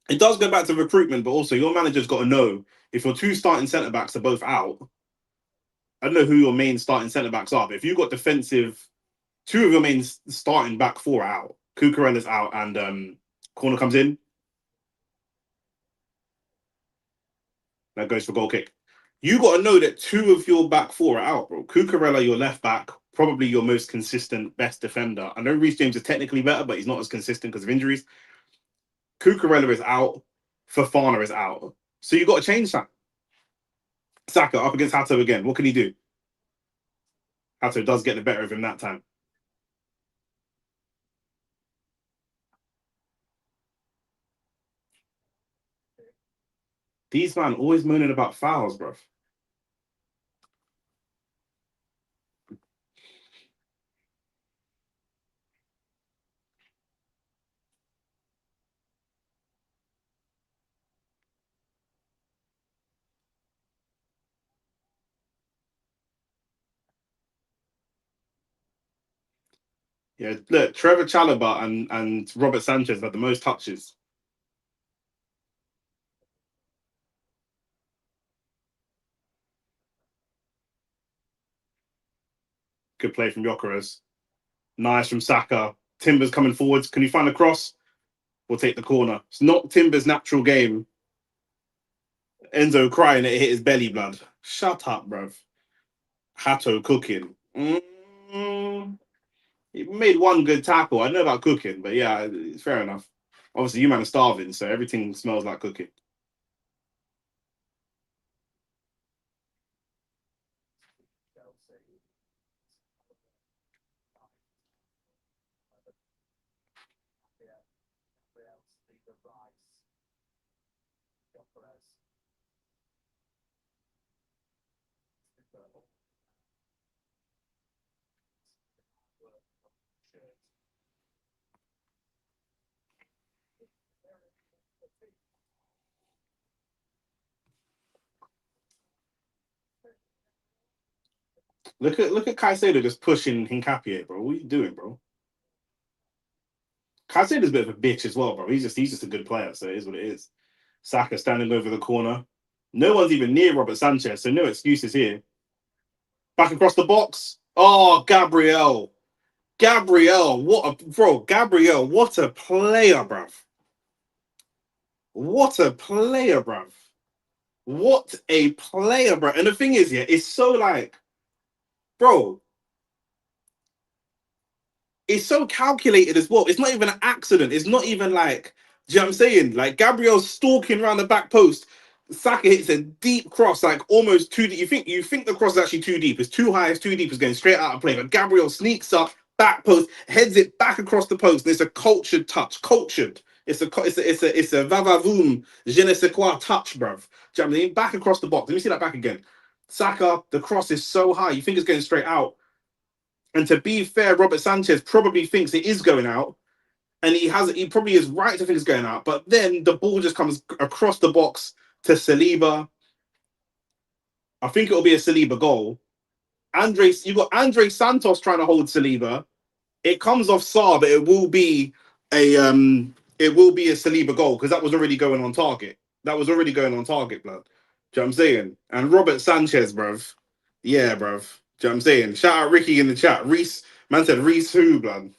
It does go back to recruitment, but also your manager's got to know if your two starting centre backs are both out. I don't know who your main starting centre backs are, but if you've got defensive, two of your main starting back four are out. Cucurella's out, and corner comes in. That goes for goal kick. You got to know that two of your back four are out, bro. Cucurella, your left back, probably your most consistent, best defender. I know Reece James is technically better, but he's not as consistent because of injuries. Cucurella is out. Fofana is out. So you got to change that. Saka up against Hato again. What can he do? Hato does get the better of him that time. These man always moaning about fouls, bro. Yeah, look, Trevor Chalobah and Robert Sanchez had the most touches. Good play from Gyökeres. Nice from Saka. Timber's coming forwards. Can you find a cross? We'll take the corner. It's not Timber's natural game. Enzo crying that it hit his belly, blood. Shut up, bruv. Hato cooking. He made one good tackle. I know about cooking, but yeah, it's fair enough. Obviously, you man are starving, so everything smells like cooking. Look at Caicedo just pushing Hincapié, bro. What are you doing, bro? Caicedo's a bit of a bitch as well, bro. He's just a good player, so it is what it is. Saka standing over the corner. No one's even near Robert Sanchez, so no excuses here. Back across the box. Oh, Gabriel. Gabriel, what a bro. Gabriel, what a player, bruv. What a player, bruv. What a player, bro. And the thing is, yeah, it's so like, bro, it's so calculated as well. It's not even an accident. It's not even like, do you know what I'm saying? Like Gabriel's stalking around the back post. Saka hits a deep cross, like almost too deep. You think the cross is actually too deep. It's too high, it's too deep, it's going straight out of play. But Gabriel sneaks up, back post, heads it back across the post. And it's a cultured touch. Cultured. It's a vavavoom, je ne sais quoi touch, bruv. Do you know what I mean? Back across the box. Let me see that back again. Saka, the cross is so high. You think it's going straight out. And to be fair, Robert Sanchez probably thinks it is going out, and he probably is right to think it's going out. But then the ball just comes across the box to Saliba. I think it'll be a Saliba goal. You got Andre Santos trying to hold Saliba. It comes off Saar, but it will be a Saliba goal because that was already going on target. That was already going on target, blood. Do you know what I'm saying? And Robert Sanchez, bruv. Yeah, bruv. Do you know what I'm saying? Shout out Ricky in the chat. Reese, man said Reese who, blood.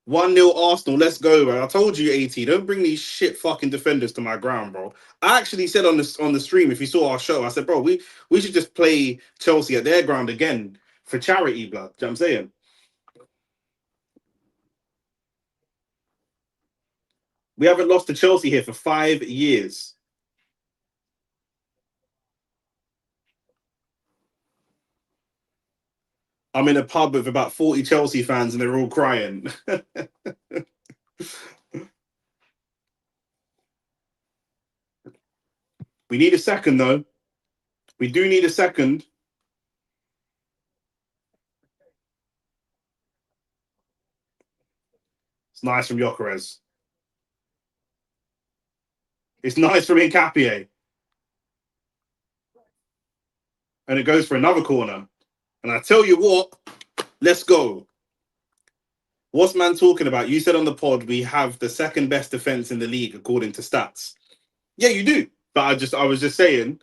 1-0 Arsenal, let's go, bro. I told you, AT, don't bring these shit fucking defenders to my ground, bro. I actually said on the stream, if you saw our show, I said, bro, we should just play Chelsea at their ground again for charity, blood. Do you know what I'm saying? We haven't lost to Chelsea here for 5 years. I'm in a pub with about 40 Chelsea fans and they're all crying. We need a second, though. We do need a second. nice from Gyökeres. It's nice from Nkapie. And it goes for another corner. And I tell you what, let's go. What's man talking about? You said on the pod we have the second best defense in the league according to stats. Yeah, you do. But I was just saying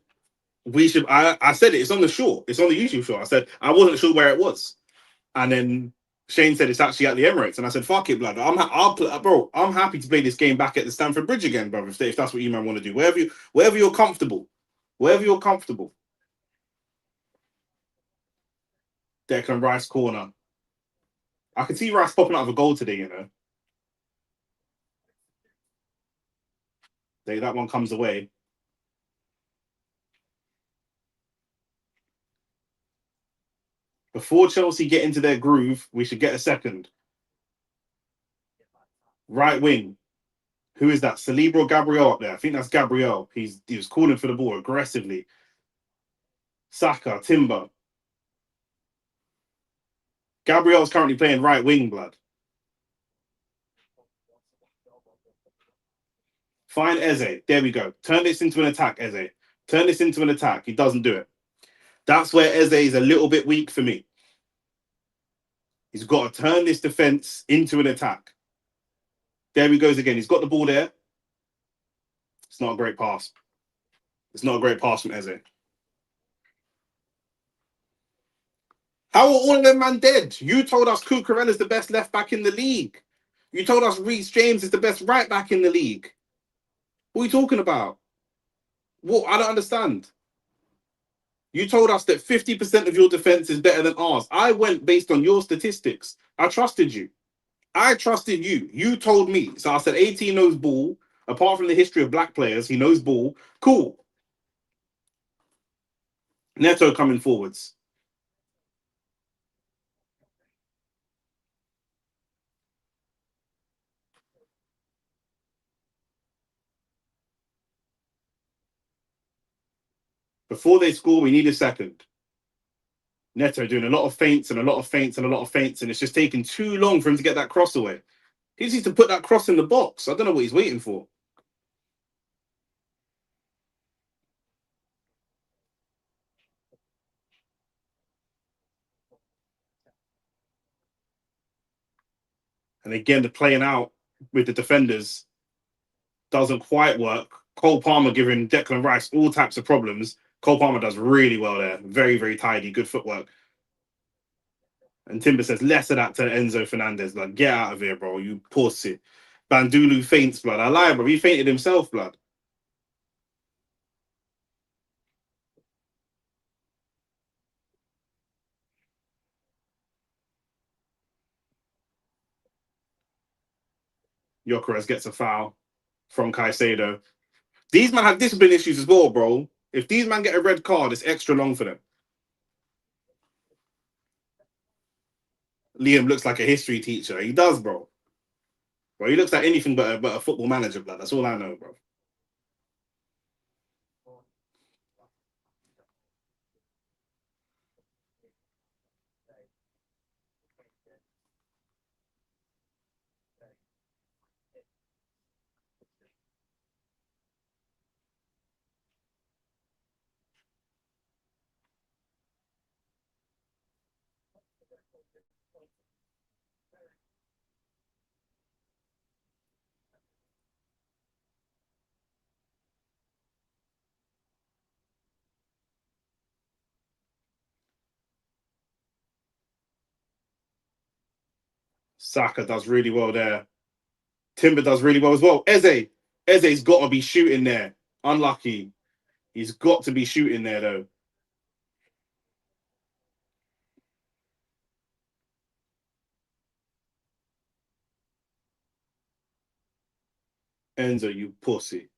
we should. I said it. It's on the shore. It's on the YouTube shore. I said I wasn't sure where it was, and then Shane said it's actually at the Emirates, and I said fuck it, blood. I'm happy to play this game back at the Stamford Bridge again, brother. If that's what you man want to do, wherever you're comfortable, wherever you're comfortable. Declan Rice corner. I can see Rice popping out of a goal today. You know, that one comes away. Before Chelsea get into their groove, we should get a second. Right wing. Who is that? Saliba or Gabriel up there? I think that's Gabriel. He was calling for the ball aggressively. Saka, Timber. Gabriel's currently playing right wing, blood. Find Eze. There we go. Turn this into an attack, Eze. Turn this into an attack. He doesn't do it. That's where Eze is a little bit weak for me. He's got to turn this defense into an attack. There he goes again. He's got the ball there. It's not a great pass. It's not a great pass from Eze. How are all of them man dead? You told us Cucurella is the best left back in the league. You told us Reece James is the best right back in the league. What are you talking about? What? I don't understand. You told us that 50% of your defense is better than ours. I went based on your statistics. I trusted you. I trusted you. You told me. So I said 18 knows ball. Apart from the history of black players, he knows ball. Cool. Neto coming forwards. Before they score, we need a second. Neto doing a lot of feints and a lot of feints and a lot of feints, and it's just taking too long for him to get that cross away. He just needs to put that cross in the box. I don't know what he's waiting for. And again, the playing out with the defenders doesn't quite work. Cole Palmer giving Declan Rice all types of problems. Cole Palmer does really well there. Very, very tidy. Good footwork. And Timber says less of that to Enzo Fernandez. Like, get out of here, bro. You pussy. Bandulu faints, blood. I lie, bro. He fainted himself, blood. Gyökeres gets a foul from Caicedo. These men have discipline issues as well, bro. If these men get a red card, it's extra long for them. Liam looks like a history teacher. He does, bro. Bro, he looks like anything but a football manager, blood. That's all I know, bro. Saka does really well there. Timber does really well as well. Eze's got to be shooting there. Unlucky. He's got to be shooting there, though. Enzo, you pussy.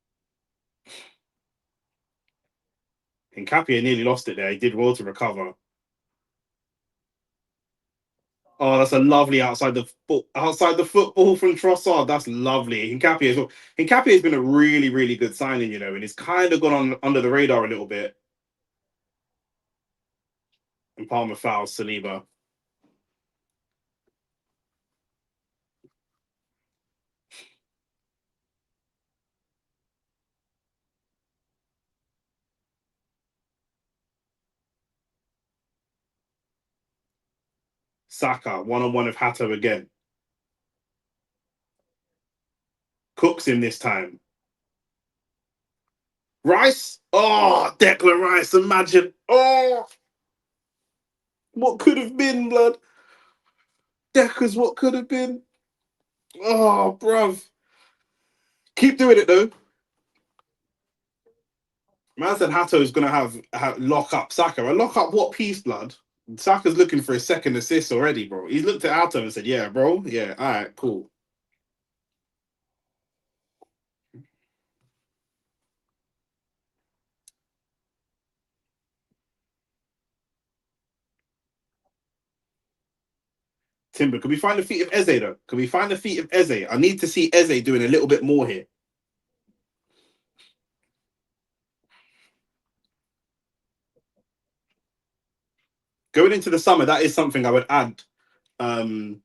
Nkapie nearly lost it there. He did well to recover. Oh, that's a lovely outside the football from Trossard. That's lovely. Nkapie as well. Nkapie has been a really, really good signing, you know, and he's kind of gone on under the radar a little bit. And Palmer fouls Saliba. Saka, one-on-one with Hato again. Cooks him this time. Rice? Oh, Declan Rice, imagine. Oh, what could have been, blood? Deckers, what could have been? Oh, bruv. Keep doing it, though. Man said Hato's going to have lock up Saka. And lock up what piece, blood? Saka's looking for his second assist already, bro. He's looked at Hato and said, yeah, bro. Yeah, all right, cool. Timber, can we find the feet of Eze, though? Can we find the feet of Eze? I need to see Eze doing a little bit more here. Going into the summer, that is something I would add to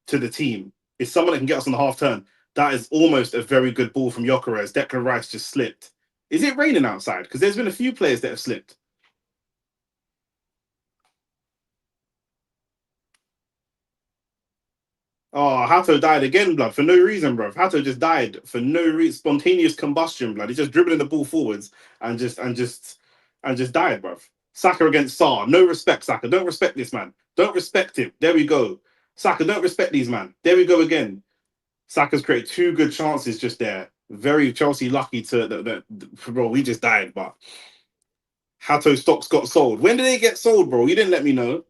the team. Is someone that can get us on the half turn. That is almost a very good ball from Gyökeres. Declan Rice just slipped. Is it raining outside? Because there's been a few players that have slipped. Oh, Hato died again, blood, for no reason, bro. Hato just died for no reason. Spontaneous combustion, blood. He's just dribbling the ball forwards and just died, bro. Saka against Saar. No respect, Saka. Don't respect this man. Don't respect him. There we go. Saka, don't respect these man. There we go again. Saka's created two good chances just there. Very Chelsea lucky to bro. We just died, but Hato stocks got sold. When did they get sold, bro? You didn't let me know.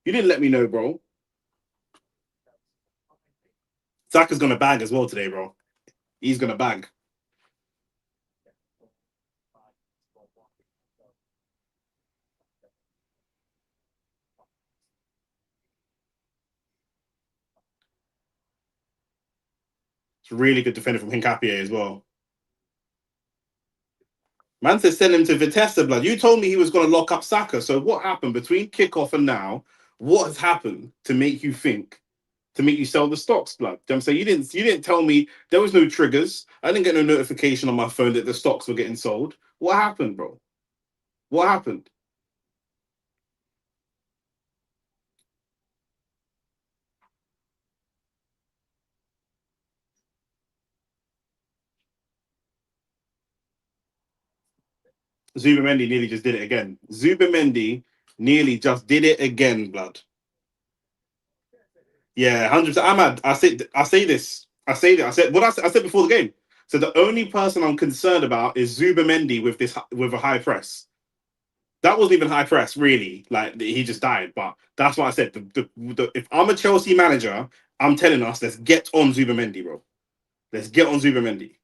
You didn't let me know, bro. Saka's gonna bag as well today, bro. He's gonna bag. It's really good defender from Hincapie as well. Man said send him to Vitesse, blood. You told me he was going to lock up Saka. So what happened between kickoff and now? What has happened to make you think, to make you sell the stocks, blood? I'm saying you didn't tell me there was no triggers. I didn't get no notification on my phone that the stocks were getting sold. What happened, bro? What happened? Zubamendi nearly just did it again. Zubamendi nearly just did it again, blood. Yeah, 100%. Ahmad, I say this. I say that. I said what I said before the game. So the only person I'm concerned about is Zubamendi with a high press. That wasn't even high press, really. Like he just died. But that's what I said. If I'm a Chelsea manager, I'm telling us let's get on Zubamendi, bro. Let's get on Zubamendi,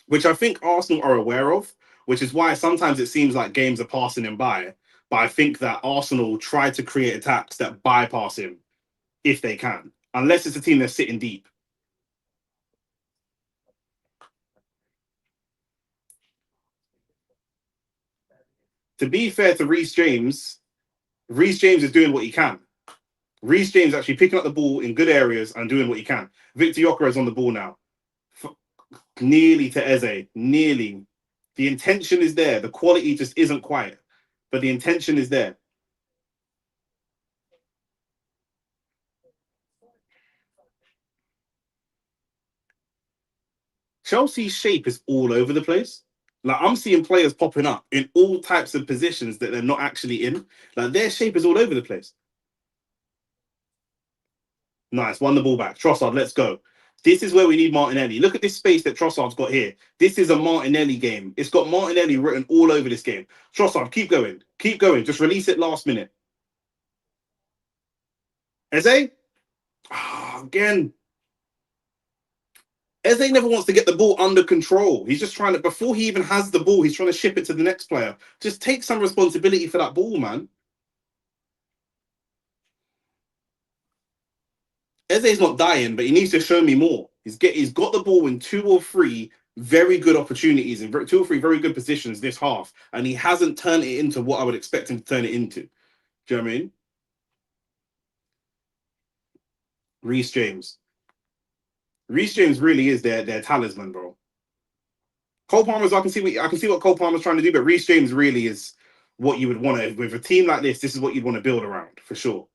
which I think Arsenal are aware of. Which is why sometimes it seems like games are passing him by. But I think that Arsenal try to create attacks that bypass him if they can, unless it's a team that's sitting deep. To be fair to Reece James is doing what he can. Reece James actually picking up the ball in good areas and doing what he can. Victor Gyökeres on the ball now. Nearly to Eze. Nearly. The intention is there. The quality just isn't quite. But the intention is there. Chelsea's shape is all over the place. Like I'm seeing players popping up in all types of positions that they're not actually in. Like their shape is all over the place. Nice, won the ball back. Trossard, let's go. This is where we need Martinelli. Look at this space that Trossard's got here. This is a Martinelli game. It's got Martinelli written all over this game. Trossard, keep going. Keep going. Just release it last minute. Eze? Again. Eze never wants to get the ball under control. He's just trying to, before he even has the ball, he's trying to ship it to the next player. Just take some responsibility for that ball, man. Eze's not dying, but he needs to show me more. He's got the ball in two or three very good opportunities in two or three very good positions this half, and he hasn't turned it into what I would expect him to turn it into. Do you know what I mean? Reece James. Reece James really is their talisman, bro. Cole Palmer's I can see what Cole Palmer's trying to do, but Reece James really is. what you would want to, with a team like this is what you'd want to build around for sure.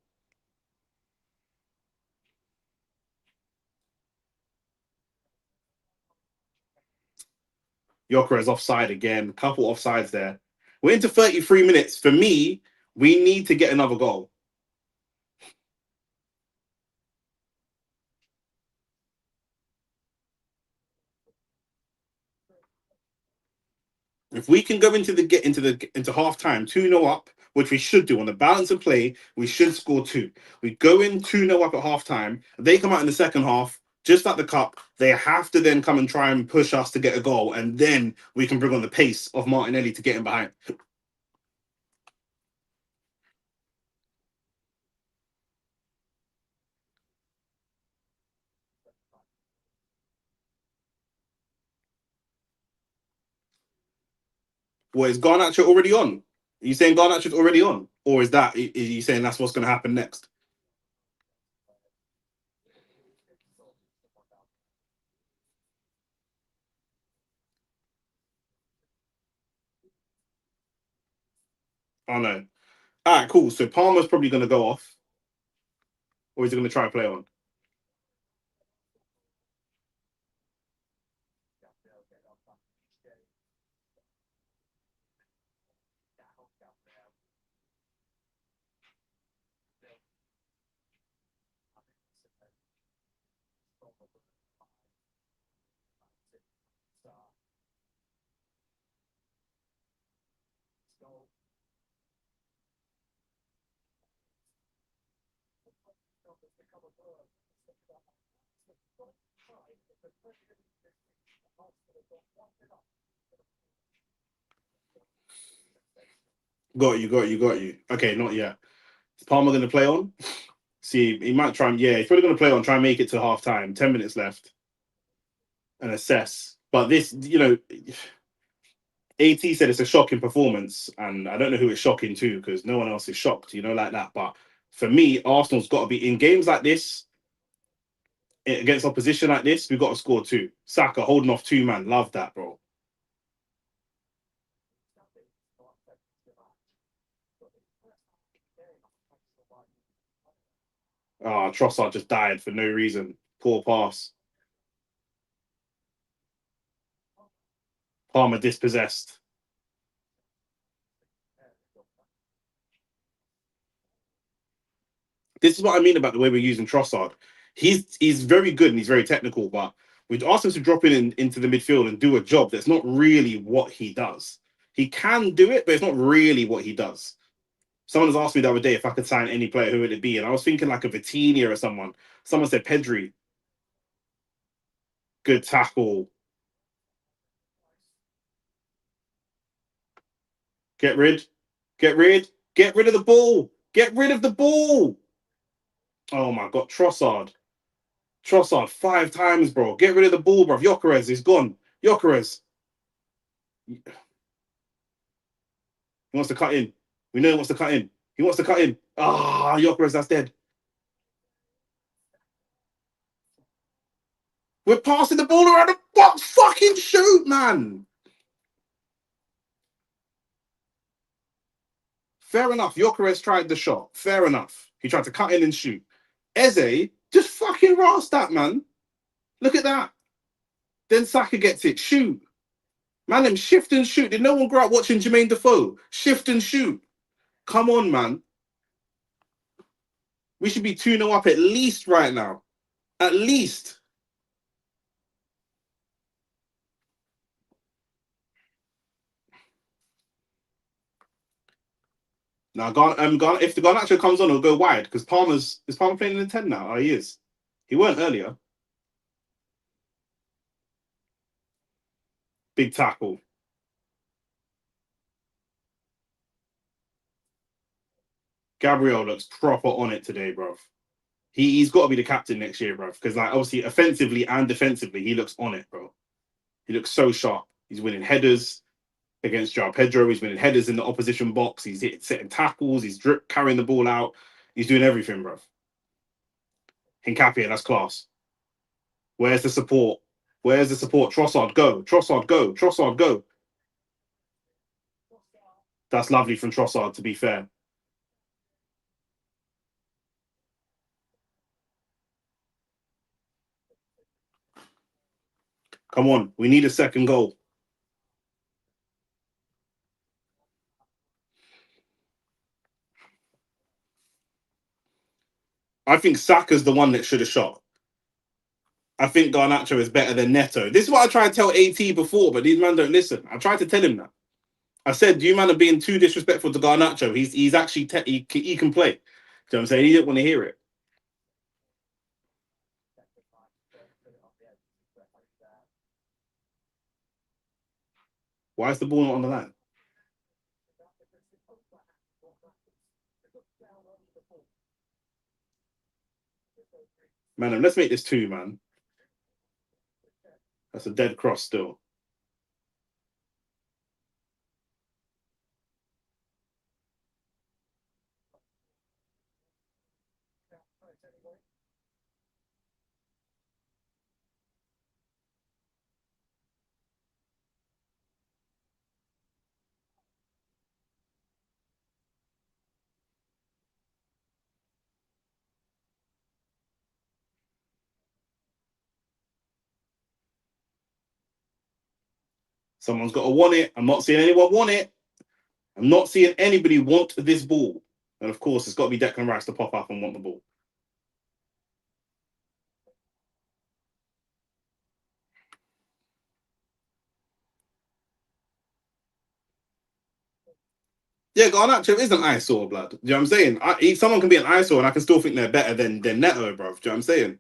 Gyökeres offside again, couple offsides there. We're into 33 minutes. For me, we need to get another goal. If we can go into half time 2-0 up, which we should do on the balance of play, we should score two. We go in 2-0 up at half time. They come out in the second half, just like the cup. They have to then come and try and push us to get a goal, and then we can bring on the pace of Martinelli to get him behind. Well, is Garnacho already on? Are you saying Garnacho's already on? Or are you saying that's what's going to happen next? Oh, no. All right, cool. So Palmer's probably going to go off, or is he going to try and play on? Got you. Okay, not yet. Is Palmer going to play on? See, he might try and, yeah, he's probably going to play on, try and make it to half time, 10 minutes left, and assess. But this, AT said it's a shocking performance, and I don't know who it's shocking to because no one else is shocked, like that. But for me, Arsenal's got to be in games like this, against opposition like this, we've got to score two. Saka holding off two man, love that, bro. Trossard just died for no reason. Poor pass. Palmer dispossessed. This is what I mean about the way we're using Trossard. He's very good and he's very technical, but we'd ask him to drop into the midfield and do a job that's not really what he does. He can do it, but it's not really what he does. Someone has asked me the other day if I could sign any player, who would it be? And I was thinking like a Vitinha or someone. Someone said Pedri. Good tackle. Get rid. Get rid. Get rid of the ball. Get rid of the ball. Oh my God, Trossard. Trossard 5 times, bro. Get rid of the ball, bro. Gyökeres is gone. Gyökeres. He wants to cut in. We know he wants to cut in. He wants to cut in. Gyökeres, that's dead. We're passing the ball around the box. Fucking shoot, man. Fair enough. Gyökeres tried the shot. Fair enough. He tried to cut in and shoot. Eze, just fucking rast that, man. Look at that. Then Saka gets it. Shoot. Man, them shift and shoot. Did no one grow up watching Jermaine Defoe? Shift and shoot. Come on, man. We should be 2-0 up at least right now. At least. Now, if the Garnacho comes on, it'll go wide because is Palmer playing in the 10 now? Oh, he is. He weren't earlier. Big tackle. Gabriel looks proper on it today, bro. He's got to be the captain next year, bro. Because like obviously offensively and defensively, he looks on it, bro. He looks so sharp. He's winning headers against Joao Pedro. He's winning headers in the opposition box. He's setting tackles. He's carrying the ball out. He's doing everything, bro. Hincapie, that's class. Where's the support? Where's the support? Trossard, go. Trossard, go. Trossard, go. That's lovely from Trossard, to be fair. Come on, we need a second goal. I think Saka's the one that should have shot. I think Garnacho is better than Neto. This is what I tried to tell AT before, but these men don't listen. I tried to tell him that. I said, you man are being too disrespectful to Garnacho. He's actually he can play. Do you know what I'm saying? He didn't want to hear it. Why is the ball not on the line? Man, let's make this two, man. That's a dead cross still. Someone's got to want it. I'm not seeing anyone want it. I'm not seeing anybody want this ball. And of course, it's got to be Declan Rice to pop up and want the ball. Yeah, Garnacho is an eyesore, blood. Do you know what I'm saying? Someone can be an eyesore and I can still think they're better than Neto, bro. Do you know what I'm saying?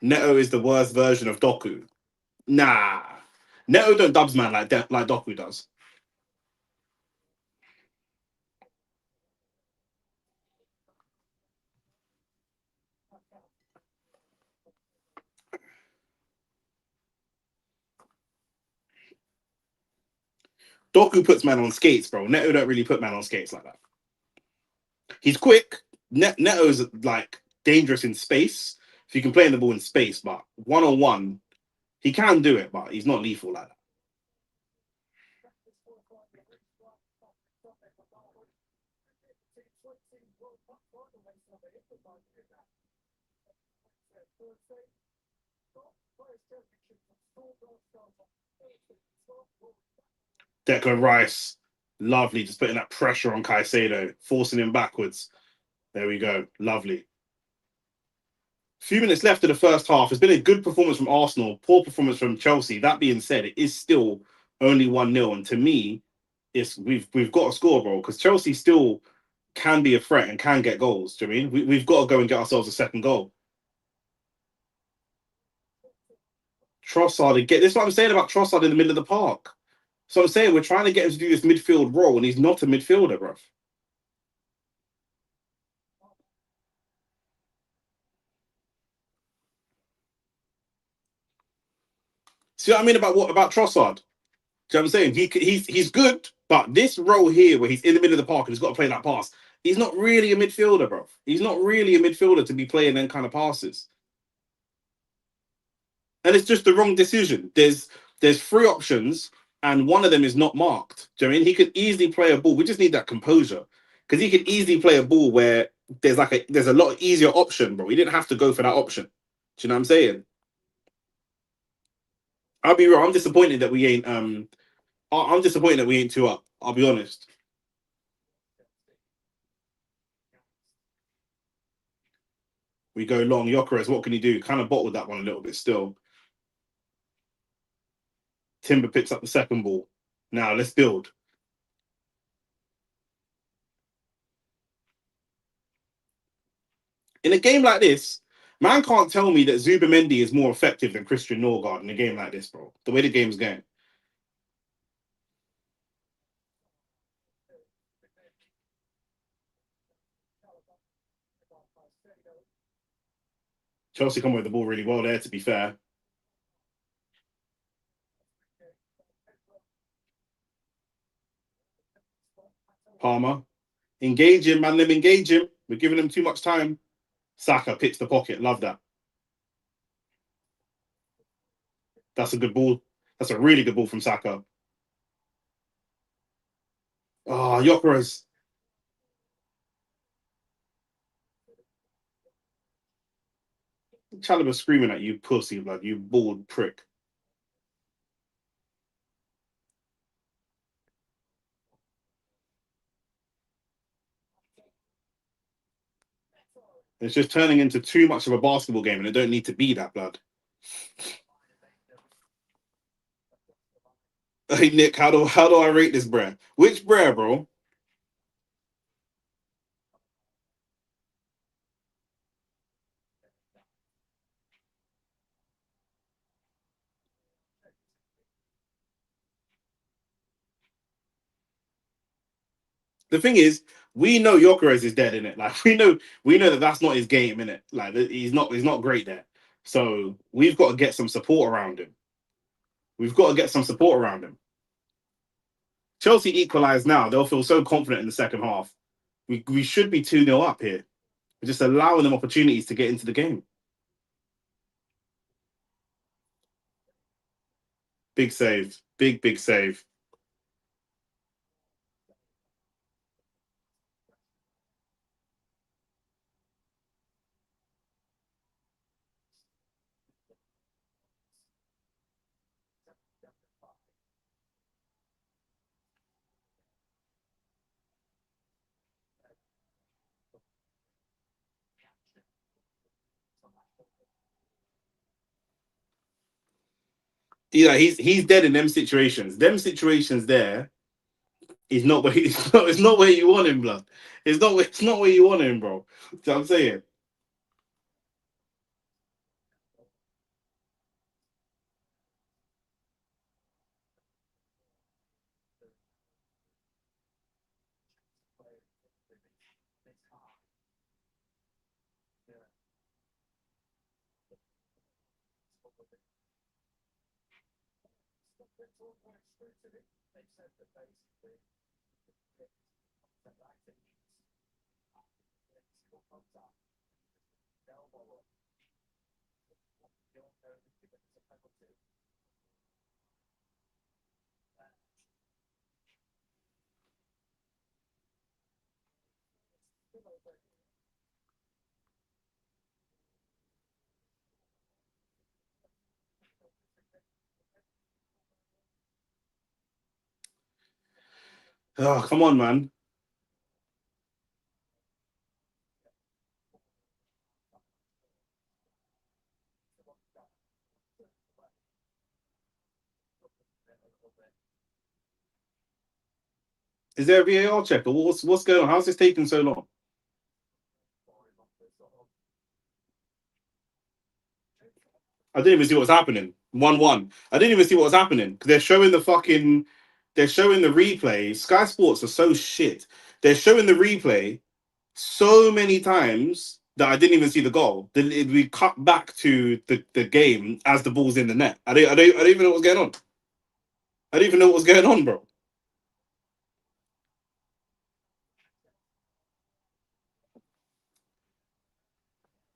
Neto is the worst version of Doku. Nah. Neto don't dubs man like Doku does. Doku puts man on skates, bro. Neto don't really put man on skates like that. He's quick. Neto's like dangerous in space. If you can play in the ball in space, but one on one, he can do it, but he's not lethal like that. Declan Rice, lovely, just putting that pressure on Caicedo, forcing him backwards. There we go, lovely. Few minutes left of the first half. It's been a good performance from Arsenal, poor performance from Chelsea. That being said, it is still only 1-0. And to me, we've got to score, bro, because Chelsea still can be a threat and can get goals. Do you know what I mean? We've got to go and get ourselves a second goal. Trossard, this is what I'm saying about Trossard in the middle of the park. So I'm saying we're trying to get him to do this midfield role, and he's not a midfielder, bro. See what I mean about Trossard? Do you know what I'm saying? He's good, but this role here where he's in the middle of the park and he's got to play that pass, he's not really a midfielder, bro. He's not really a midfielder to be playing them kind of passes. And it's just the wrong decision. There's three options, and one of them is not marked. Do you know what I mean? He could easily play a ball. We just need that composure. Because he could easily play a ball where there's a lot easier option, bro. He didn't have to go for that option. Do you know what I'm saying? I'll be real. I'm disappointed that we ain't I'm disappointed that we ain't two up. I'll be honest. We go long. Jokeres, what can he do? Kind of bottled that one a little bit still. Timber picks up the second ball. Now let's build. In a game like this, man can't tell me that Zubamendi is more effective than Christian Norgard in a game like this, bro. The way the game's going. Chelsea come with the ball really well there, to be fair. Palmer. Engage him, man. Them engage him. We're giving him too much time. Saka picks the pocket. Love that. That's a good ball. That's a really good ball from Saka. Oh, Gyökeres. Chalobah screaming at you, pussy, blood, you bald prick. It's just turning into too much of a basketball game, and it don't need to be that, blood. Hey Nick, how do I rate this brer? Which brer, bro? The thing is, we know Gyökeres is dead in it. Like we know that that's not his game in it. Like he's not great there. So we've got to get some support around him. We've got to get some support around him. Chelsea equalised now. They'll feel so confident in the second half. We should be 2-0 up here. We're just allowing them opportunities to get into the game. Big save. Big save. Yeah, he's dead in them situations. Them situations there is not where it's not where you want him, blood. It's not where you want him, bro. You know what I'm saying? Oh, come on, man. Is there a VAR check or what's going on? How's this taking so long? I didn't even see what's happening. 1-1. I didn't even see what was happening because they're showing the replay. Sky Sports are so shit. They're showing the replay so many times that I didn't even see the goal. Then we cut back to the game as the ball's in the net. I don't even know what's going on. I don't even know what was going on, bro.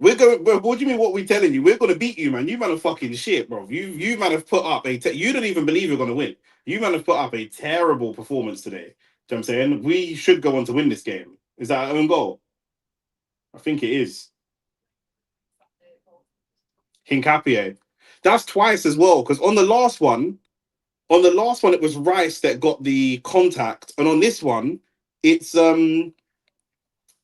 We're going, bro. What do you mean? What we telling you? We're gonna beat you, man. You man are fucking shit, bro. You man have put up you don't even believe you're gonna win. You man have put up a terrible performance today. Do you know what I'm saying? We should go on to win this game. Is that our own goal? I think it is. Hincapie. That's twice as well. Because on the last one, it was Rice that got the contact, and on this one, it's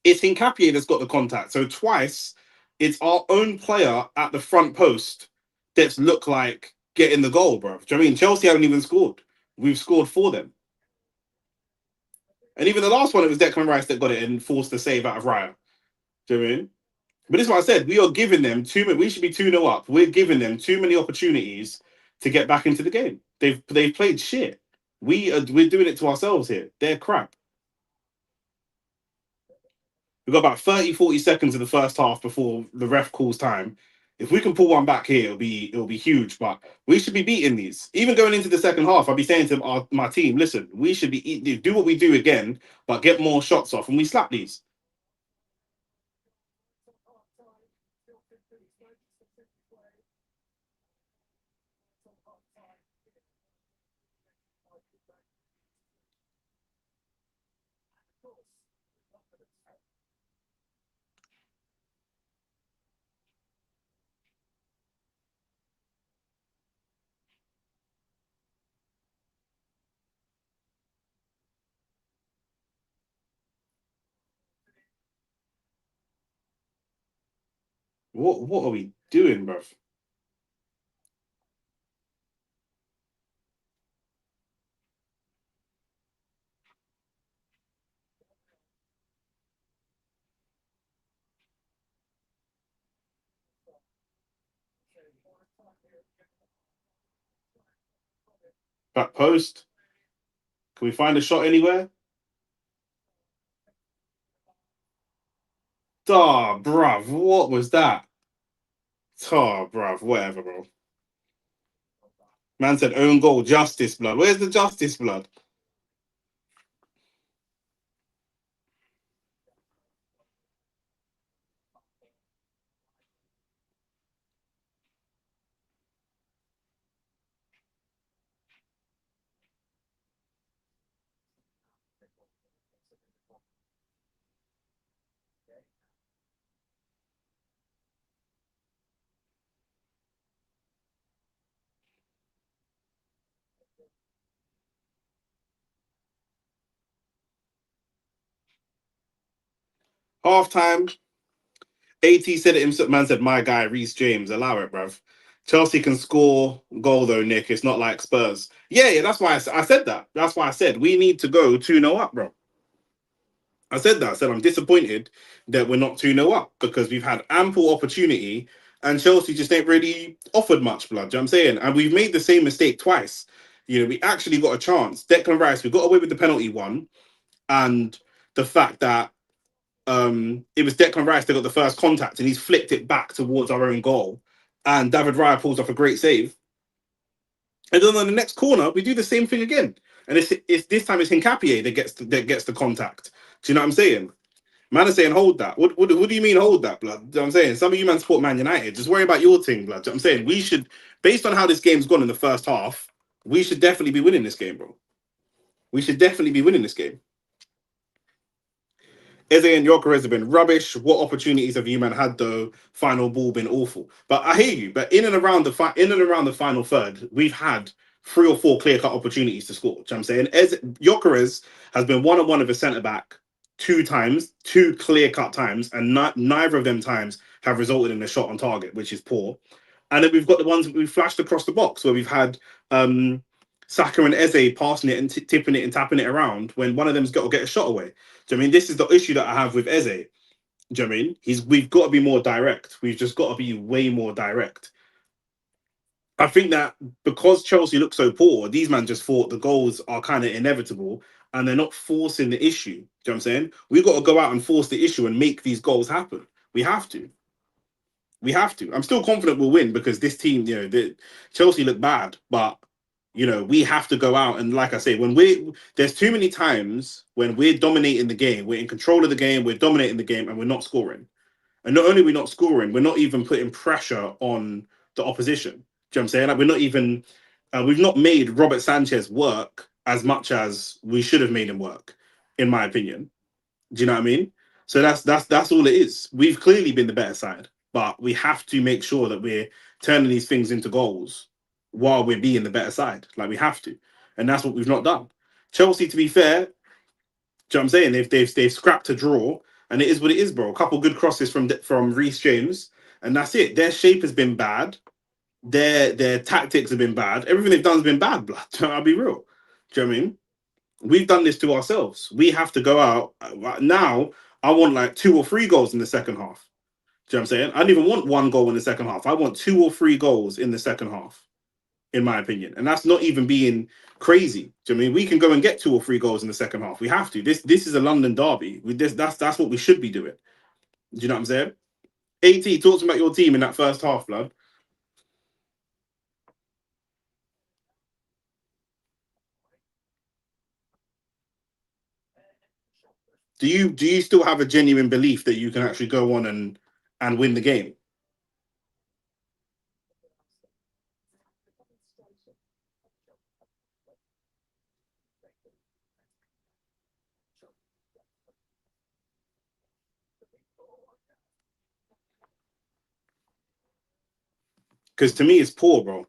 it's Hincapie that's got the contact. So twice, it's our own player at the front post that's looked like getting the goal, bro. Do you know what I mean? Chelsea haven't even scored. We've scored for them. And even the last one, it was Declan Rice that got it and forced the save out of Raya. Do you know what I mean? But this is what I said. We are giving them too many. We should be 2-0 up. We're giving them too many opportunities to get back into the game. They've played shit. We're doing it to ourselves here. They're crap. We've got about 30, 40 seconds in the first half before the ref calls time. If we can pull one back here, it'll be huge. But we should be beating these. Even going into the second half, I'll be saying to my team, listen, we should be do what we do again, but get more shots off, and we slap these. What are we doing, bruv? Back post. Can we find a shot anywhere? Oh, bruv, what was that? Oh, bruv, whatever, bro. Man said own goal, justice, blood. Where's the justice, blood? Half time. AT said it himself. Man said, my guy, Reece James. Allow it, bruv. Chelsea can score goal, though, Nick. It's not like Spurs. Yeah, that's why I said that. That's why I said we need to go 2-0 up, bro. I said that. I said I'm disappointed that we're not 2-0 up because we've had ample opportunity and Chelsea just ain't really offered much, blood. Do you know what I'm saying? And we've made the same mistake twice. You know, we actually got a chance. Declan Rice, we got away with the penalty one. And the fact that it was Declan Rice that got the first contact and he's flicked it back towards our own goal. And David Raya pulls off a great save. And then on the next corner, we do the same thing again. And it's this time it's Hincapié that gets the contact. Do you know what I'm saying? Man is saying hold that. What do you mean hold that, blood? You know what I'm saying? Some of you man support Man United. Just worry about your team, blood. You know what I'm saying? We should, based on how this game's gone in the first half, we should definitely be winning this game, bro. We should definitely be winning this game. Eze and Gyökeres have been rubbish. What opportunities have you man had though? Final ball been awful. But I hear you. But in and around the final third, we've had 3 or 4 clear cut opportunities to score. Do you know what I'm saying? Gyökeres has been one-on-one of a centre back 2 times, 2 clear cut times, and neither of them times have resulted in a shot on target, which is poor. And then we've got the ones that we've flashed across the box where we've had Saka and Eze passing it and tipping it and tapping it around when one of them's got to get a shot away. Do you know I mean this is the issue that I have with Eze? Do you know I mean? We've got to be more direct. We've just got to be way more direct. I think that because Chelsea look so poor, these men just thought the goals are kind of inevitable and they're not forcing the issue. Do you know what I'm saying? We've got to go out and force the issue and make these goals happen. We have to. We have to. I'm still confident we'll win because this team, Chelsea look bad, but we have to go out and, like I say, there's too many times when we're dominating the game, we're in control of the game, we're dominating the game, and we're not scoring. And not only are we not scoring, we're not even putting pressure on the opposition. Do you know what I'm saying? Like we're not even, we've not made Robert Sanchez work as much as we should have made him work, in my opinion. Do you know what I mean? So that's all it is. We've clearly been the better side, but we have to make sure that we're turning these things into goals while we're being the better side. Like we have to, and that's what we've not done. Chelsea, to be fair, do you know what I'm saying? They've scrapped a draw, and it is what it is, bro. A couple good crosses from Reece James, and that's it. Their shape has been bad. Their tactics have been bad. Everything they've done has been bad, blood. I'll be real. Do you know what I mean? We've done this to ourselves. We have to go out now. I want like 2 or 3 goals in the second half. Do you know what I'm saying? I don't even want 1 goal in the second half. I want 2 or 3 goals in the second half, in my opinion. And that's not even being crazy. Do you know what I mean? We can go and get 2 or 3 goals in the second half. We have to. This is a London derby. That's what we should be doing. Do you know what I'm saying? AT, talk to me about your team in that first half, blood. Do you still have a genuine belief that you can actually go on and win the game? Because to me, it's poor, bro.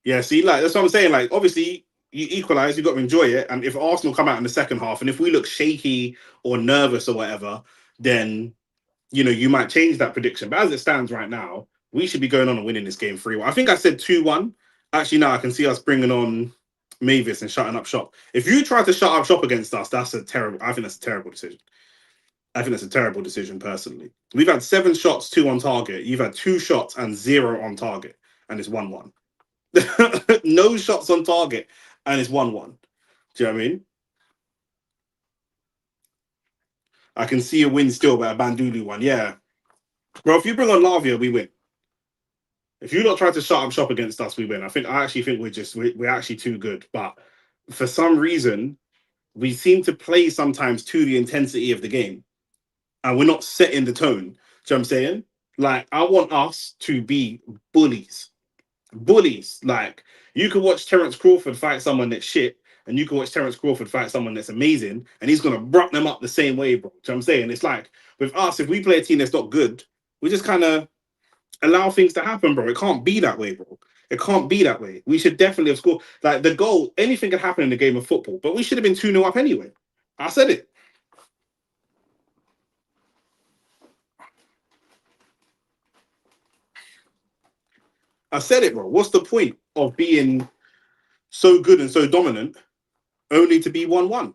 Yeah, see, like that's what I'm saying. Like, obviously, you equalize, you got to enjoy it. And if Arsenal come out in the second half, and if we look shaky or nervous or whatever, then you might change that prediction. But as it stands right now, we should be going on and winning this game 3-1. I think I said 2-1. Actually, now I can see us bringing on Mavis and shutting up shop. If you try to shut up shop against us, I think that's a terrible decision. I think that's a terrible decision, personally. We've had 7 shots, 2 on target. You've had 2 shots and 0 on target, and it's 1-1. No shots on target, and it's 1-1. Do you know what I mean? I can see a win still, but a Bandulu one. Yeah. Bro, if you bring on Lavia, we win. If you not try to shut up shop against us, we win. I actually think we're actually too good. But for some reason, we seem to play sometimes to the intensity of the game, and we're not setting the tone. Do you know what I'm saying? Like, I want us to be bullies. Bullies. Like, you can watch Terence Crawford fight someone that's shit, and you can watch Terence Crawford fight someone that's amazing, and he's gonna bruck them up the same way, bro. Do you know what I'm saying? It's like with us, if we play a team that's not good, we just kind of allow things to happen, bro. It can't be that way, bro. It can't be that way. We should definitely have scored. Like, the goal, anything can happen in the game of football, but we should have been 2-0 up anyway. I said it. I said it, bro. What's the point of being so good and so dominant only to be 1-1?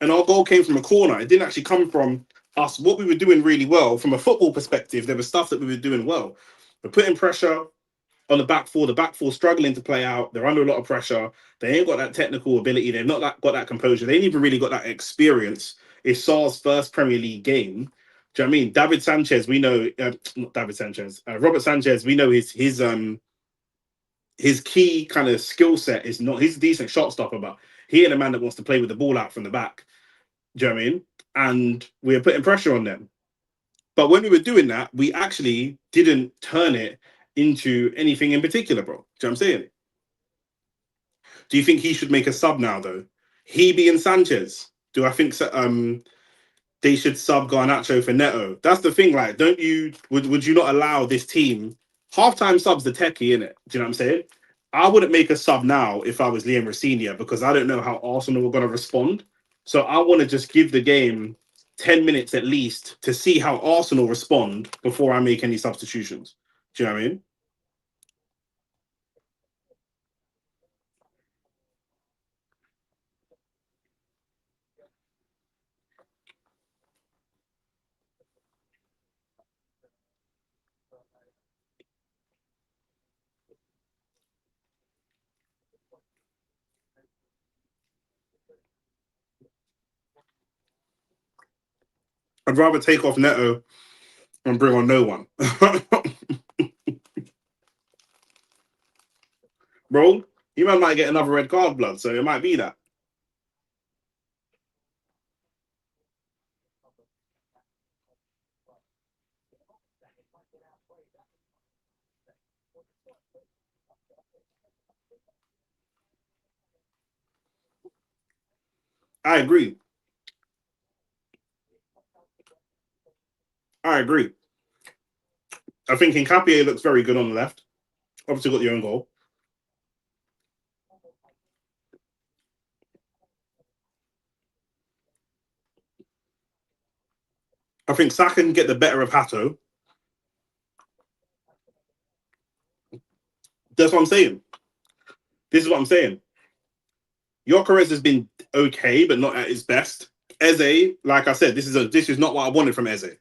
And our goal came from a corner. It didn't actually come from us. What we were doing really well from a football perspective, there was stuff that we were doing well. We're putting pressure on the back four. The back four struggling to play out. They're under a lot of pressure. They ain't got that technical ability. They've not got that composure. They ain't even really got that experience. It's Sar's first Premier League game. Do you know what I mean? David Sanchez, we know, not David Sanchez, Robert Sanchez, we know his key kind of skill set is not, he's a decent shot stopper, but he ain't a man that wants to play with the ball out from the back. Do you know what I mean? And we were putting pressure on them. But when we were doing that, we actually didn't turn it into anything in particular, bro. Do you know what I'm saying? Do you think he should make a sub now, though? He being Sanchez. Do I think they should sub Garnacho for Neto? That's the thing. Like, would you not allow this team halftime subs the techie in it? Do you know what I'm saying? I wouldn't make a sub now if I was Liam Rossignol, because I don't know how Arsenal were going to respond. So I want to just give the game 10 minutes at least to see how Arsenal respond before I make any substitutions. Do you know what I mean? I'd rather take off Neto and bring on no one. Bro, you man might get another red card, blood, so it might be that. I agree. I agree. I think Nkapie looks very good on the left. Obviously got the own goal. I think Saka can get the better of Hato. That's what I'm saying. This is what I'm saying. Gyökeres has been okay, but not at his best. Eze, like I said, this is not what I wanted from Eze.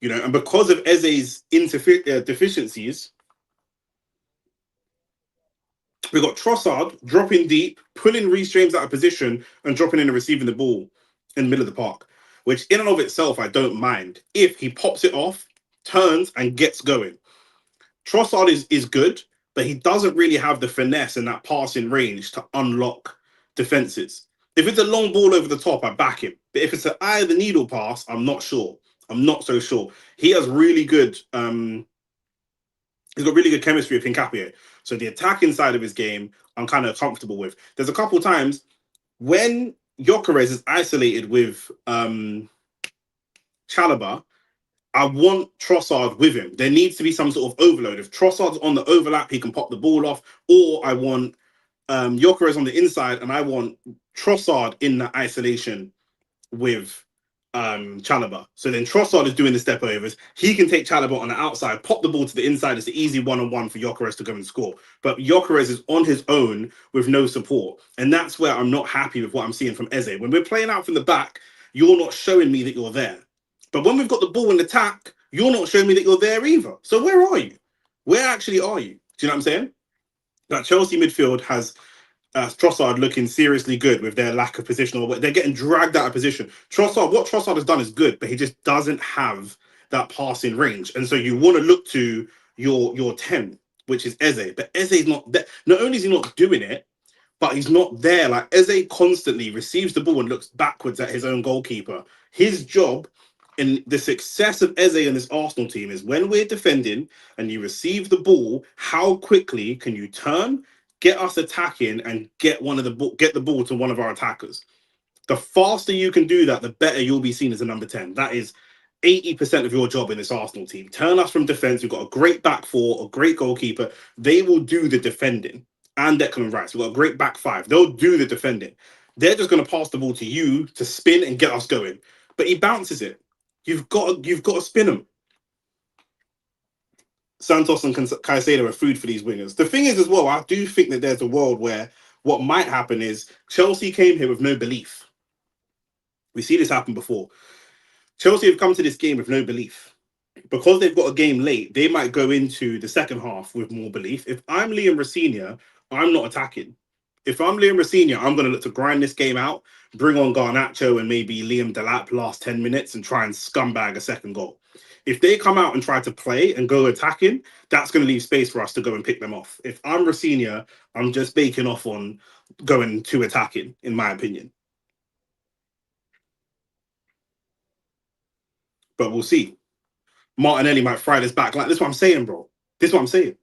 And because of Eze's deficiencies, we got Trossard dropping deep, pulling Reece James out of position, and dropping in and receiving the ball in the middle of the park, which in and of itself I don't mind if he pops it off, turns, and gets going. Trossard is good, but he doesn't really have the finesse and that passing range to unlock defenses. If it's a long ball over the top, I back him. But if it's an eye of the needle pass, I'm not sure. I'm not so sure. He has really good. He's got really good chemistry with Nkapie. So the attacking side of his game, I'm kind of comfortable with. There's a couple of times when Gyökeres is isolated with Chalobah, I want Trossard with him. There needs to be some sort of overload. If Trossard's on the overlap, he can pop the ball off. Or I want Gyökeres on the inside, and I want Trossard in that isolation with Chalobah. So then Trossard is doing the step overs. He can take Chalobah on the outside, pop the ball to the inside. It's the easy one-on-one for Gyökeres to go and score. But Gyökeres is on his own with no support. And that's where I'm not happy with what I'm seeing from Eze. When we're playing out from the back, you're not showing me that you're there. But when we've got the ball in attack, you're not showing me that you're there either. So where are you? Where actually are you? Do you know what I'm saying? That Chelsea midfield has Trossard looking seriously good with their lack of position, or they're getting dragged out of position. What Trossard has done is good, but he just doesn't have that passing range. And so you want to look to your 10, which is Eze. But Eze's not there. Not only is he not doing it, but he's not there. Like Eze constantly receives the ball and looks backwards at his own goalkeeper. His job in the success of Eze and this Arsenal team is when we're defending and you receive the ball, how quickly can you turn, get us attacking, and get the ball to one of our attackers? The faster you can do that, the better you'll be seen as a number 10. That is 80% of your job in this Arsenal team. Turn us from defense. We've got a great back four, a great goalkeeper. They will do the defending. And Declan Rice. We've got a great back five. They'll do the defending. They're just going to pass the ball to you to spin and get us going. But he bounces it. You've got to spin him. Santos and Caicedo are food for these wingers. The thing is, as well, I do think that there's a world where what might happen is Chelsea came here with no belief. We see this happen before. Chelsea have come to this game with no belief. Because they've got a game late, they might go into the second half with more belief. If I'm Liam Rosenior, I'm not attacking. If I'm Liam Rosenior, I'm going to look to grind this game out, bring on Garnacho and maybe Liam Delap last 10 minutes and try and scumbag a second goal. If they come out and try to play and go attacking, that's going to leave space for us to go and pick them off. If I'm Rosenior, I'm just baking off on going to attacking, in my opinion. But we'll see. Martinelli might fry this back. Like, this is what I'm saying, bro. This is what I'm saying.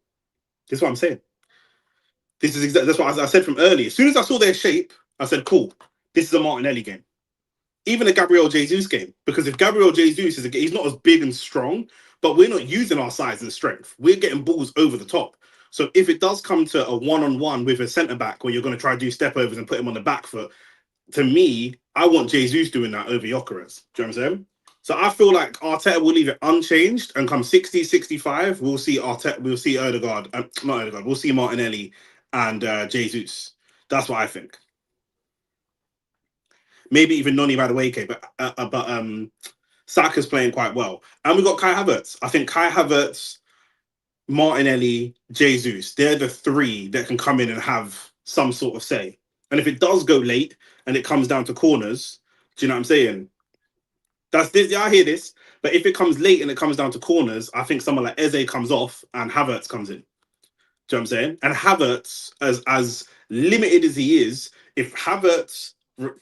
This is what I'm saying. This is exactly that's what I said from early. As soon as I saw their shape, I said, cool, this is a Martinelli game. Even a Gabriel Jesus game. Because if Gabriel Jesus he's not as big and strong, but we're not using our size and strength. We're getting balls over the top. So if it does come to a one-on-one with a centre-back where you're going to try to do step-overs and put him on the back foot, to me, I want Jesus doing that over Gyökeres. Do you know what I'm saying? So I feel like Arteta will leave it unchanged and come 60, 65, we'll see Odegaard, not Odegaard, we'll see Martinelli and Jesus. That's what I think. Maybe even Noni Madueke, but Saka's playing quite well. And we've got Kai Havertz. I think Kai Havertz, Martinelli, Jesus, they're the three that can come in and have some sort of say. And if it does go late and it comes down to corners, do you know what I'm saying? That's this. Yeah, I hear this. But if it comes late and it comes down to corners, I think someone like Eze comes off and Havertz comes in. Do you know what I'm saying? And Havertz, as limited as he is, if Havertz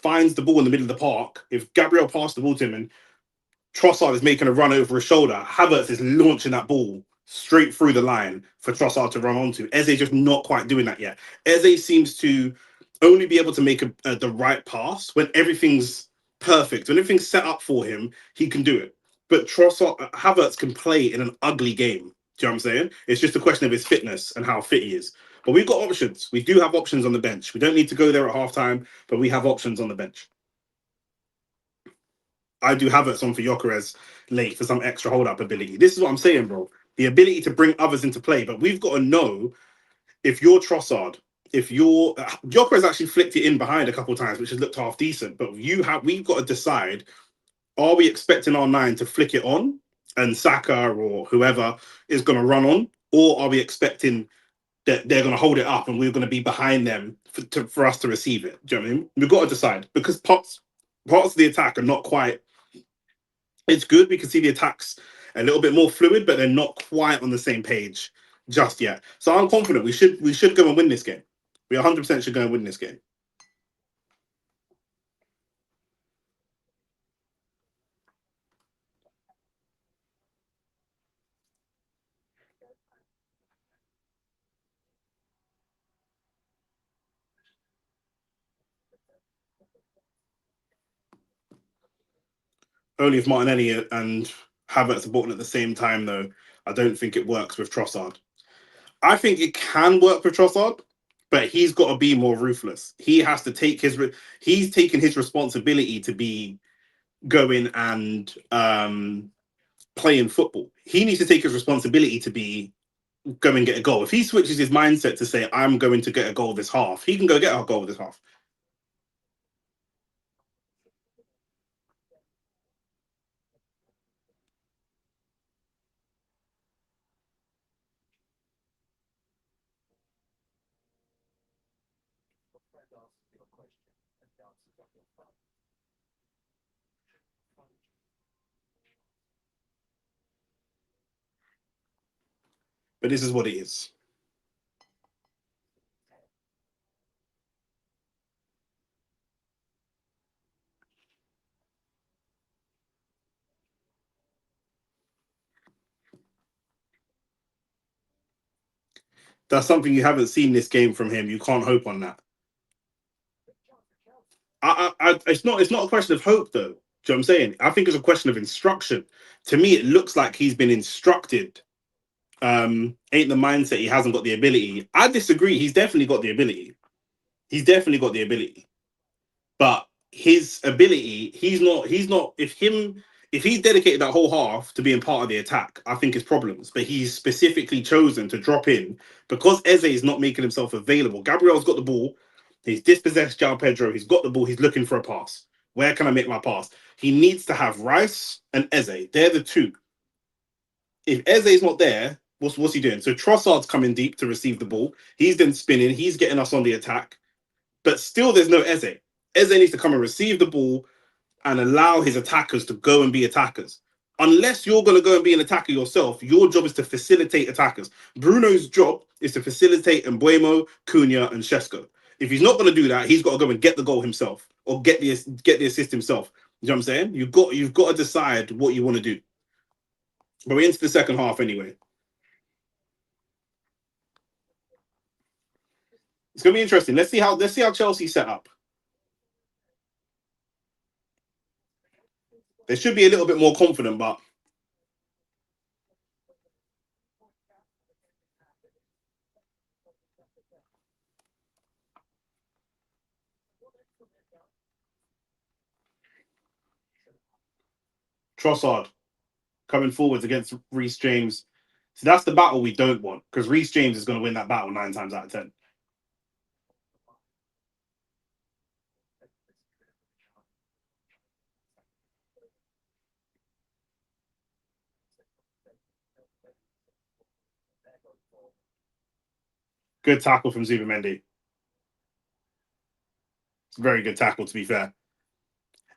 finds the ball in the middle of the park, if Gabriel passed the ball to him and Trossard is making a run over his shoulder, Havertz is launching that ball straight through the line for Trossard to run onto. Eze just not quite doing that yet. Eze seems to only be able to make the right pass when everything's perfect. When everything's set up for him, he can do it. But Havertz can play in an ugly game. Do you know what I'm saying? It's just a question of his fitness and how fit he is. But we've got options. We do have options on the bench. We don't need to go there at halftime, but we have options on the bench. I do Havertz on for Gyökeres late for some extra hold-up ability. This is what I'm saying, bro. The ability to bring others into play. But we've got to know if you're Trossard, if you're Gyökeres actually flicked it in behind a couple of times, which has looked half decent. But we've got to decide: are we expecting our 9 to flick it on and Saka or whoever is going to run on, or are we expecting that they're going to hold it up and we're going to be behind them for us to receive it? Do you know what I mean? We've got to decide because parts of the attack are not quite. It's good. We can see the attacks a little bit more fluid, but they're not quite on the same page just yet. So I'm confident we should go and win this game. We 100% should go and win this game. Only if Martinelli and Havertz are bought at the same time, though. I don't think it works with Trossard. I think it can work with Trossard, but he's got to be more ruthless. He has to take he's taken his responsibility to be going and playing football. He needs to take his responsibility to be go and get a goal. If he switches his mindset to say, I'm going to get a goal this half, he can go get a goal this half. But this is what it is. That's something you haven't seen this game from him. You can't hope on that. It's not a question of hope though. Do you know what I'm saying? I think it's a question of instruction. To me, it looks like he's been instructed. Ain't the mindset he hasn't got the ability. I disagree. He's definitely got the ability. He's definitely got the ability. But his ability, he's not if he's dedicated that whole half to being part of the attack, I think it's problems. But he's specifically chosen to drop in because Eze is not making himself available. Gabriel's got the ball, he's dispossessed João Pedro, he's got the ball, he's looking for a pass. Where can I make my pass? He needs to have Rice and Eze. They're the two. If Eze's not there, what's he doing? So Trossard's coming deep to receive the ball. He's then spinning, he's getting us on the attack. But still, there's no Eze. Eze needs to come and receive the ball and allow his attackers to go and be attackers. Unless you're going to go and be an attacker yourself, your job is to facilitate attackers. Bruno's job is to facilitate Mbuemo, Cunha, and Shesko. If he's not going to do that, he's got to go and get the goal himself or get the assist himself. You know what I'm saying? You've got to decide what you want to do. But we're into the second half anyway. It's going to be interesting. Let's see how Chelsea set up. They should be a little bit more confident, but Trossard coming forwards against Reece James. So that's the battle we don't want because Reece James is going to win that battle 9 times out of 10. Good tackle from Zubimendi. It's a very good tackle, to be fair.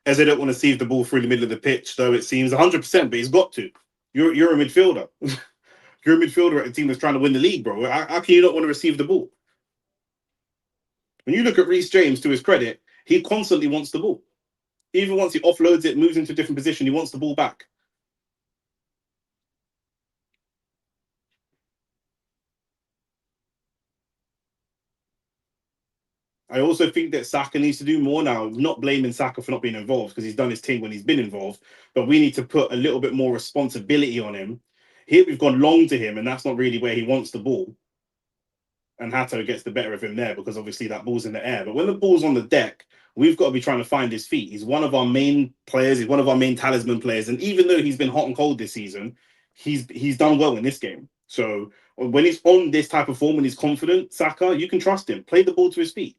As they don't want to see the ball through the middle of the pitch, though it seems 100%, but he's got to. You're a midfielder. You're a midfielder at a team that's trying to win the league, bro. How can you not want to receive the ball? When you look at Reece James, to his credit, he constantly wants the ball. Even once he offloads it, moves into a different position, he wants the ball back. I also think that Saka needs to do more now. Not blaming Saka for not being involved because he's done his team when he's been involved, but we need to put a little bit more responsibility on him. Here we've gone long to him, and that's not really where he wants the ball. And Hato gets the better of him there because obviously that ball's in the air. But when the ball's on the deck, we've got to be trying to find his feet. He's one of our main players. He's one of our main talisman players. And even though he's been hot and cold this season, he's done well in this game. So when he's on this type of form and he's confident, Saka, you can trust him. Play the ball to his feet.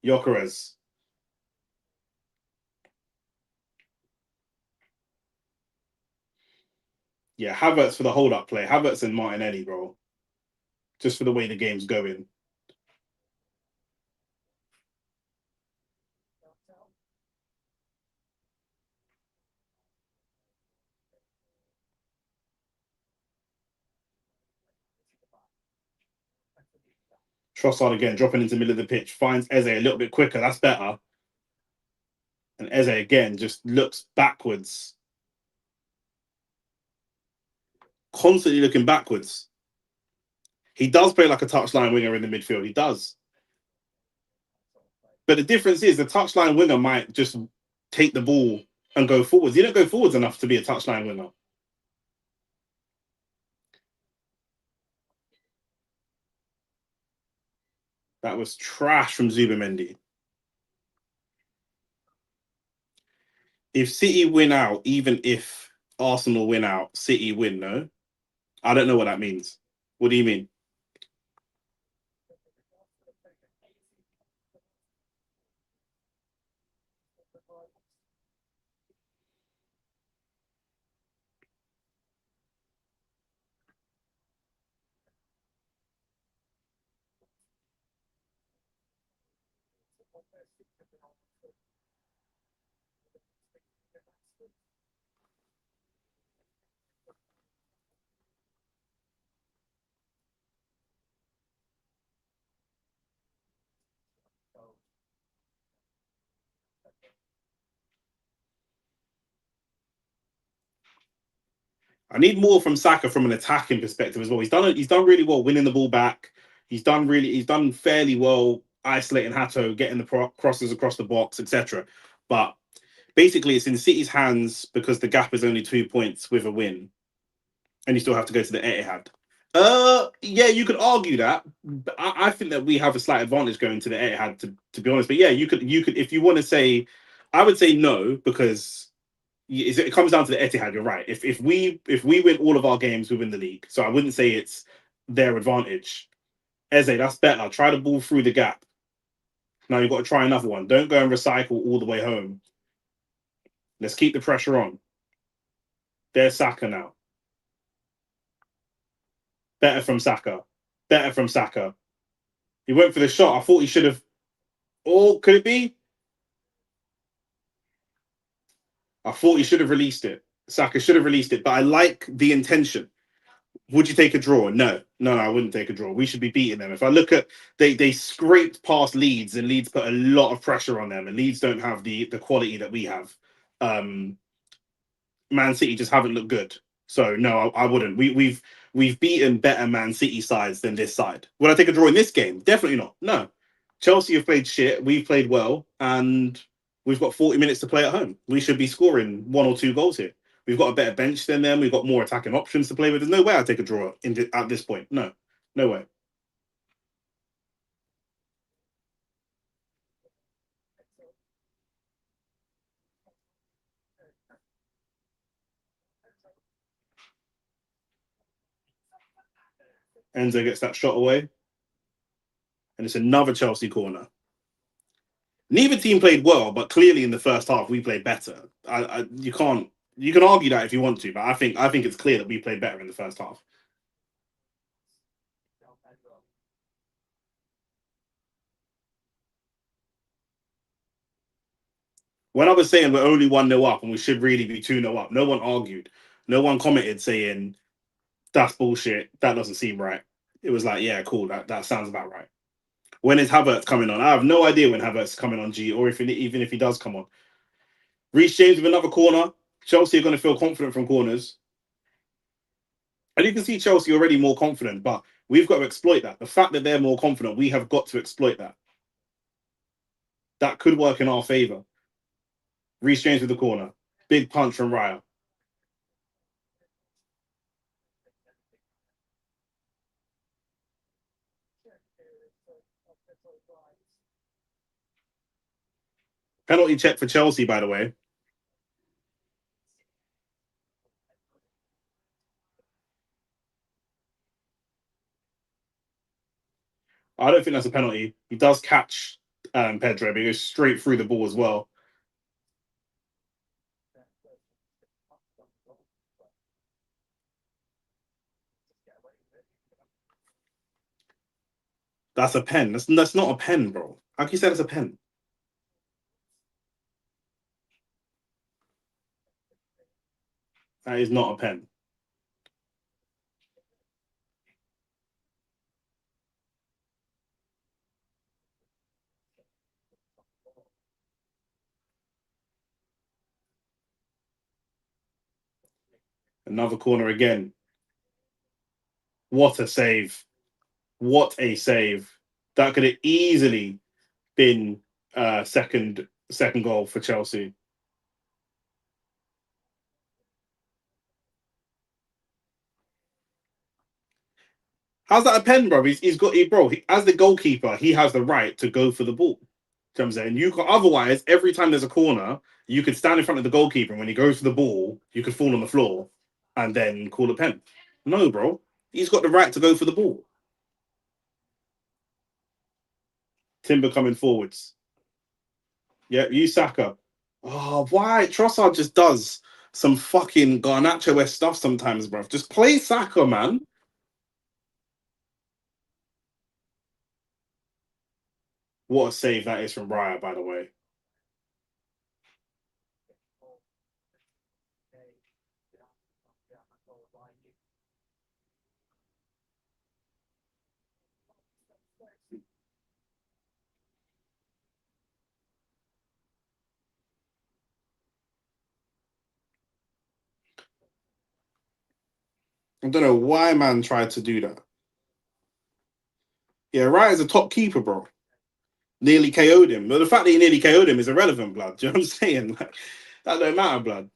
Gyökeres. Yeah, Havertz for the hold-up play. Havertz and Martinelli, bro. Just for the way the game's going. Trossard again, dropping into the middle of the pitch, finds Eze a little bit quicker. That's better. And Eze again just looks backwards. Constantly looking backwards. He does play like a touchline winger in the midfield. He does. But the difference is the touchline winger might just take the ball and go forwards. He don't go forwards enough to be a touchline winger. That was trash from Zubimendi. If City win out, even if Arsenal win out, City win, no? I don't know what that means. What do you mean? I need more from Saka from an attacking perspective as well. He's done really well winning the ball back. He's done fairly well isolating Hato, getting the crosses across the box, etc. But basically, it's in City's hands because the gap is only 2 points with a win, and you still have to go to the Etihad. Yeah, you could argue that. But I think that we have a slight advantage going to the Etihad, to be honest. But yeah, you could if you want to say, I would say no because it comes down to the Etihad. You're right. If we win all of our games, we win the league. So I wouldn't say it's their advantage. Eze, that's better. Try the ball through the gap. Now you've got to try another one. Don't go and recycle all the way home. Let's keep the pressure on. There's Saka now. Better from Saka. Better from Saka. He went for the shot. I thought he should have. Oh, could it be? I thought he should have released it. Saka should have released it, but I like the intention. Would you take a draw? No, I wouldn't take a draw. We should be beating them. If I look at they scraped past Leeds, and Leeds put a lot of pressure on them, and Leeds don't have the quality that we have. Man City just haven't looked good. So no, I wouldn't. We've beaten better Man City sides than this side. Would I take a draw in this game? Definitely not. No. Chelsea have played shit. We've played well, and we've got 40 minutes to play at home. We should be scoring 1 or 2 goals here. We've got a better bench than them. We've got more attacking options to play with. There's no way I'd take a draw at this point. No way. Enzo gets that shot away, and it's another Chelsea corner. Neither team played well, but clearly in the first half we played better. You can't. You can argue that if you want to, but I think it's clear that we played better in the first half. When I was saying we're only 1-0 up and we should really be 2-0 up, no one argued. No one commented saying that's bullshit. That doesn't seem right. It was like, yeah, cool. That sounds about right. When is Havertz coming on? I have no idea when Havertz is coming on, G, or even if he does come on. Reece James with another corner. Chelsea are going to feel confident from corners. And you can see Chelsea already more confident, but we've got to exploit that. The fact that they're more confident, we have got to exploit that. That could work in our favour. Reece James with the corner. Big punch from Raya. Penalty check for Chelsea, by the way. I don't think that's a penalty. He does catch Pedro, but he goes straight through the ball as well. That's a pen. That's not a pen, bro. How can you say that's a pen? That is not a pen. Another corner again. What a save. What a save. That could have easily been second goal for Chelsea. How's that a pen, bro? He's got, as the goalkeeper, he has the right to go for the ball. You know what I'm saying? You got, otherwise, every time there's a corner, you could stand in front of the goalkeeper, and when he goes for the ball, you could fall on the floor and then call a pen. No, bro. He's got the right to go for the ball. Timber coming forwards. Yeah, you Saka. Oh, why? Trossard just does some fucking Garnacho-esque stuff sometimes, bro. Just play Saka, man. What a save that is from Raya, by the way. I don't know why man tried to do that. Yeah, Raya's a top keeper, bro. Nearly KO'd him. But the fact that he nearly KO'd him is irrelevant, blood. Do you know what I'm saying? Like, that don't matter, blood.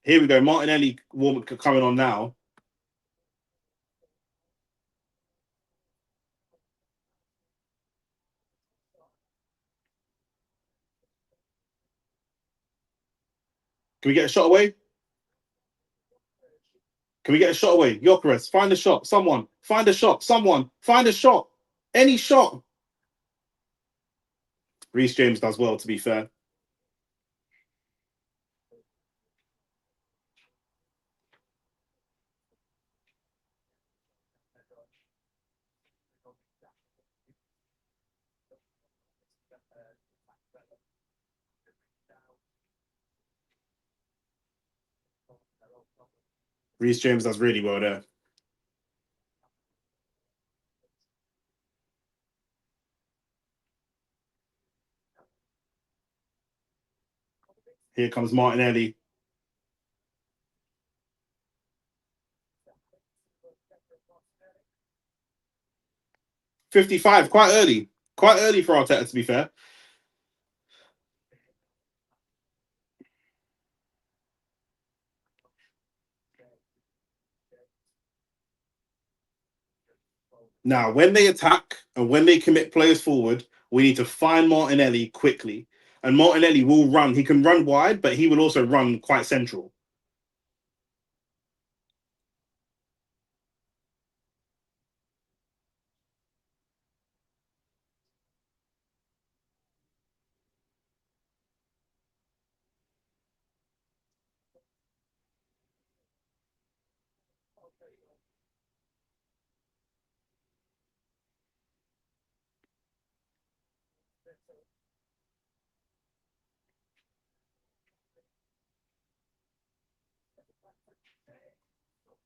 Here we go. Martinelli coming on now. Can we get a shot away? Can we get a shot away? Gyökeres, find a shot. Someone. Find a shot. Someone. Find a shot. Any shot. Reece James does well, to be fair. Reece James does really well there. Here comes Martinelli. 55, quite early. Quite early for Arteta, to be fair. Now, when they attack and when they commit players forward, we need to find Martinelli quickly. And Martinelli will run. He can run wide, but he will also run quite central.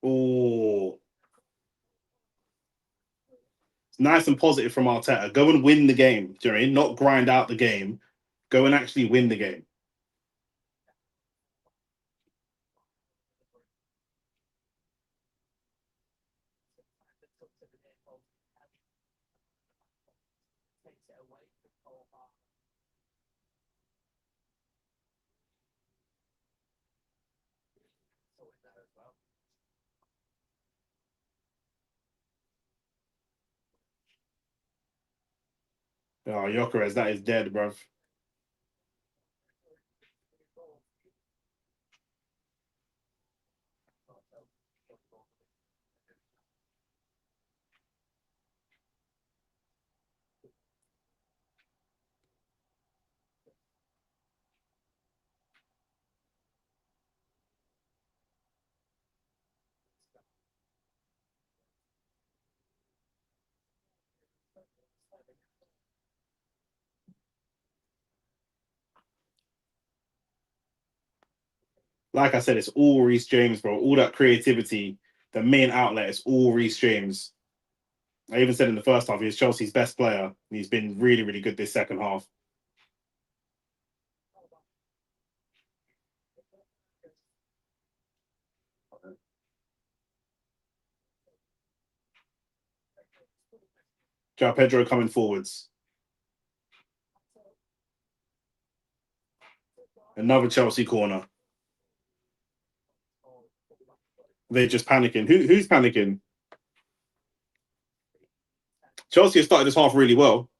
Oh, nice and positive from Arteta. Go and win the game, do you know what I mean? Not grind out the game. Go and actually win the game. Oh, Gyökeres, that is dead, bruv. Like I said, it's all Reece James, bro. All that creativity, the main outlet is all Reece James. I even said in the first half, he's Chelsea's best player. He's been really, really good this second half. Joao Pedro coming forwards. Another Chelsea corner. They're just panicking. Who's panicking? Chelsea have started this half really well.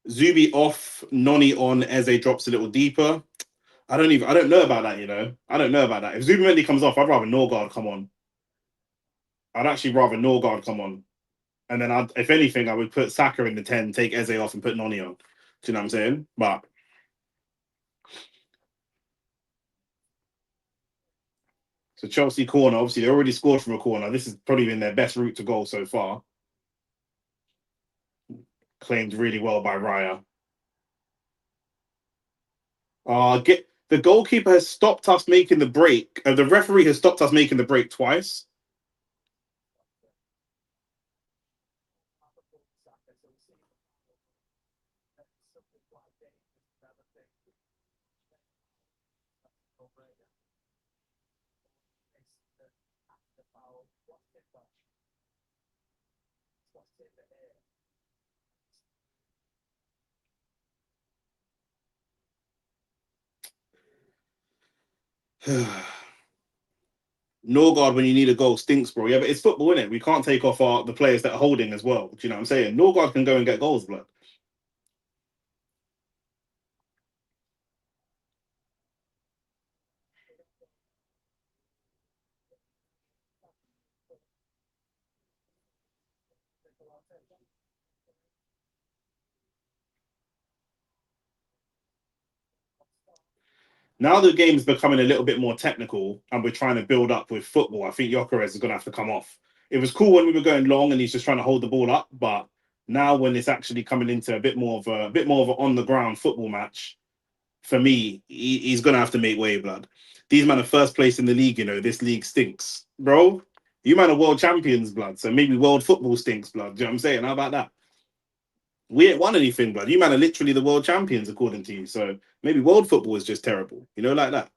Zubi off, Noni on, Eze drops a little deeper. I don't know about that, you know. I don't know about that. If Zubimendi comes off, I'd rather Norgard come on. I'd actually rather Norgard come on. And then, if anything, I would put Saka in the 10, take Eze off, and put Noni on. Do you know what I'm saying? But so Chelsea corner, obviously, they already scored from a corner. This has probably been their best route to goal so far. Claimed really well by Raya. Get the goalkeeper has stopped us making the break. The referee has stopped us making the break twice. Norgard, when you need a goal, stinks, bro. Yeah, but it's football, innit? We can't take off the players that are holding as well. Do you know what I'm saying? Norgard can go and get goals, blood. Now the game's becoming a little bit more technical and we're trying to build up with football. I think Gyökeres is going to have to come off. It was cool when we were going long and he's just trying to hold the ball up, but now when it's actually coming into a bit more of an on the ground football match, for me, he's going to have to make way, blood. These men are first place in the league, you know. This league stinks, bro. You man are world champions, blood. So maybe world football stinks, blood. Do you know what I'm saying? How about that? We ain't won anything, blood. You man are literally the world champions, according to you. So maybe world football is just terrible, you know, like that.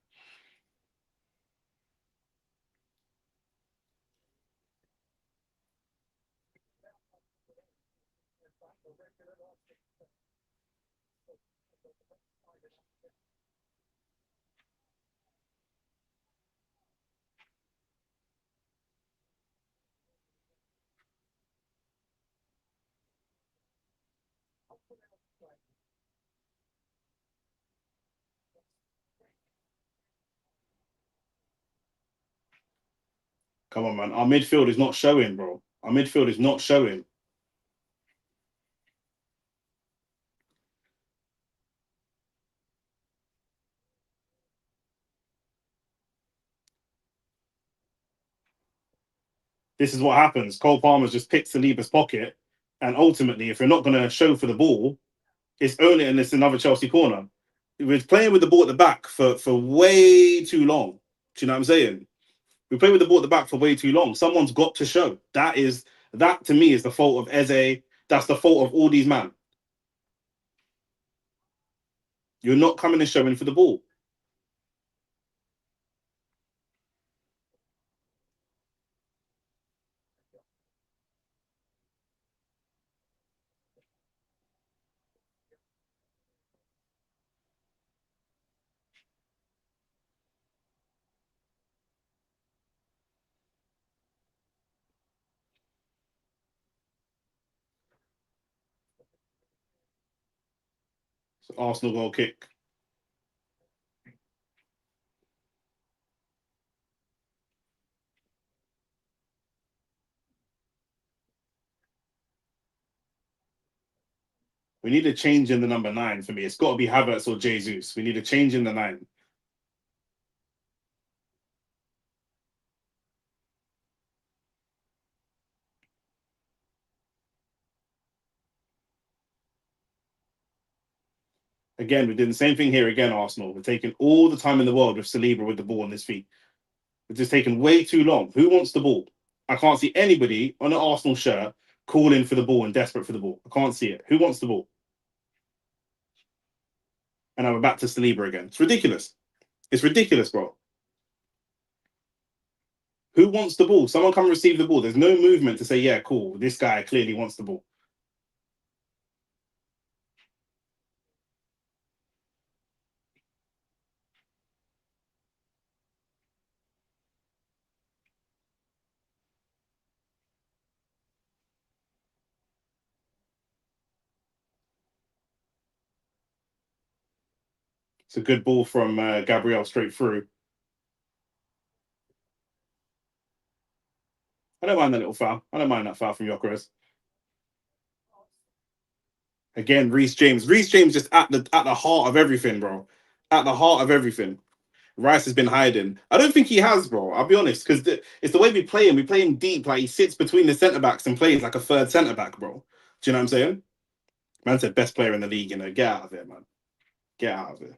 Come on, man. Our midfield is not showing, bro. Our midfield is not showing. This is what happens. Cole Palmer's just picked Saliba's pocket. And ultimately, if you're not going to show for the ball, it's only, and it's another Chelsea corner. We're playing with the ball at the back for way too long. Do you know what I'm saying? We play with the ball at the back for way too long. Someone's got to show. That to me is the fault of Eze. That's the fault of all these men. You're not coming and showing for the ball. So Arsenal goal kick. We need a change in the number 9 for me. It's got to be Havertz or Jesus. We need a change in the 9. Again, we're doing the same thing here again, Arsenal. We're taking all the time in the world with Saliba with the ball on his feet. We're just taking way too long. Who wants the ball? I can't see anybody on an Arsenal shirt calling for the ball and desperate for the ball. I can't see it. Who wants the ball? And I'm back to Saliba again. It's ridiculous. It's ridiculous, bro. Who wants the ball? Someone come receive the ball. There's no movement to say, yeah, cool. This guy clearly wants the ball. It's a good ball from Gabriel straight through. I don't mind that little foul. I don't mind that foul from Gyökeres. Again, Reece James. Reece James just at the heart of everything, bro. At the heart of everything. Rice has been hiding. I don't think he has, bro. I'll be honest, because it's the way we play him. We play him deep, like he sits between the centre backs and plays like a third centre back, bro. Do you know what I'm saying? Man said best player in the league. You know, get out of it, man. Get out of it.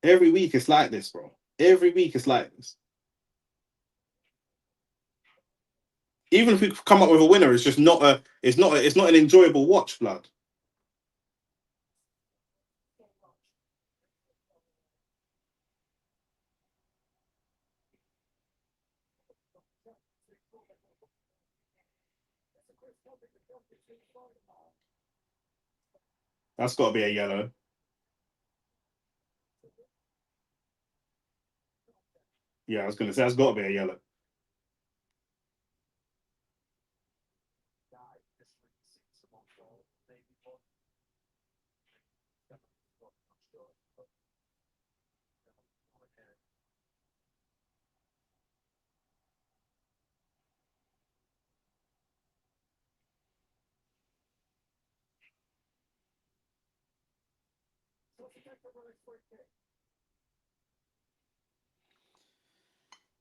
Every week it's like this, bro. Every week it's like this. Even if we come up with a winner, it's just not a. It's not an enjoyable watch, blood. That's got to be a yellow. Yeah, I was gonna say that's got to be a yellow.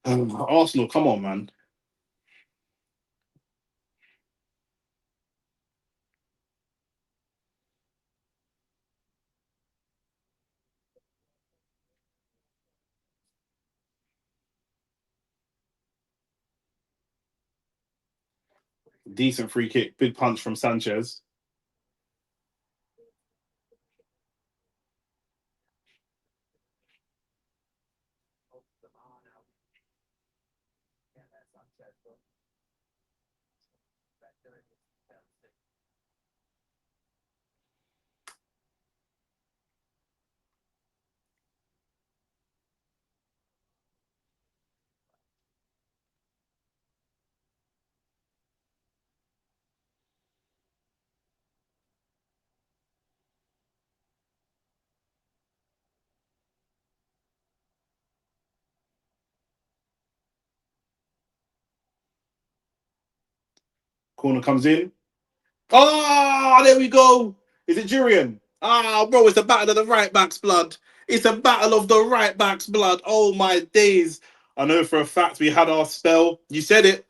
Arsenal, come on, man. Decent free kick, big punch from Sanchez. Corner comes in. Oh, there we go. Is it Jurian? Ah, bro, it's a battle of the right backs, blood. It's a battle of the right backs, blood. Oh my days. I know for a fact we had our spell. You said it.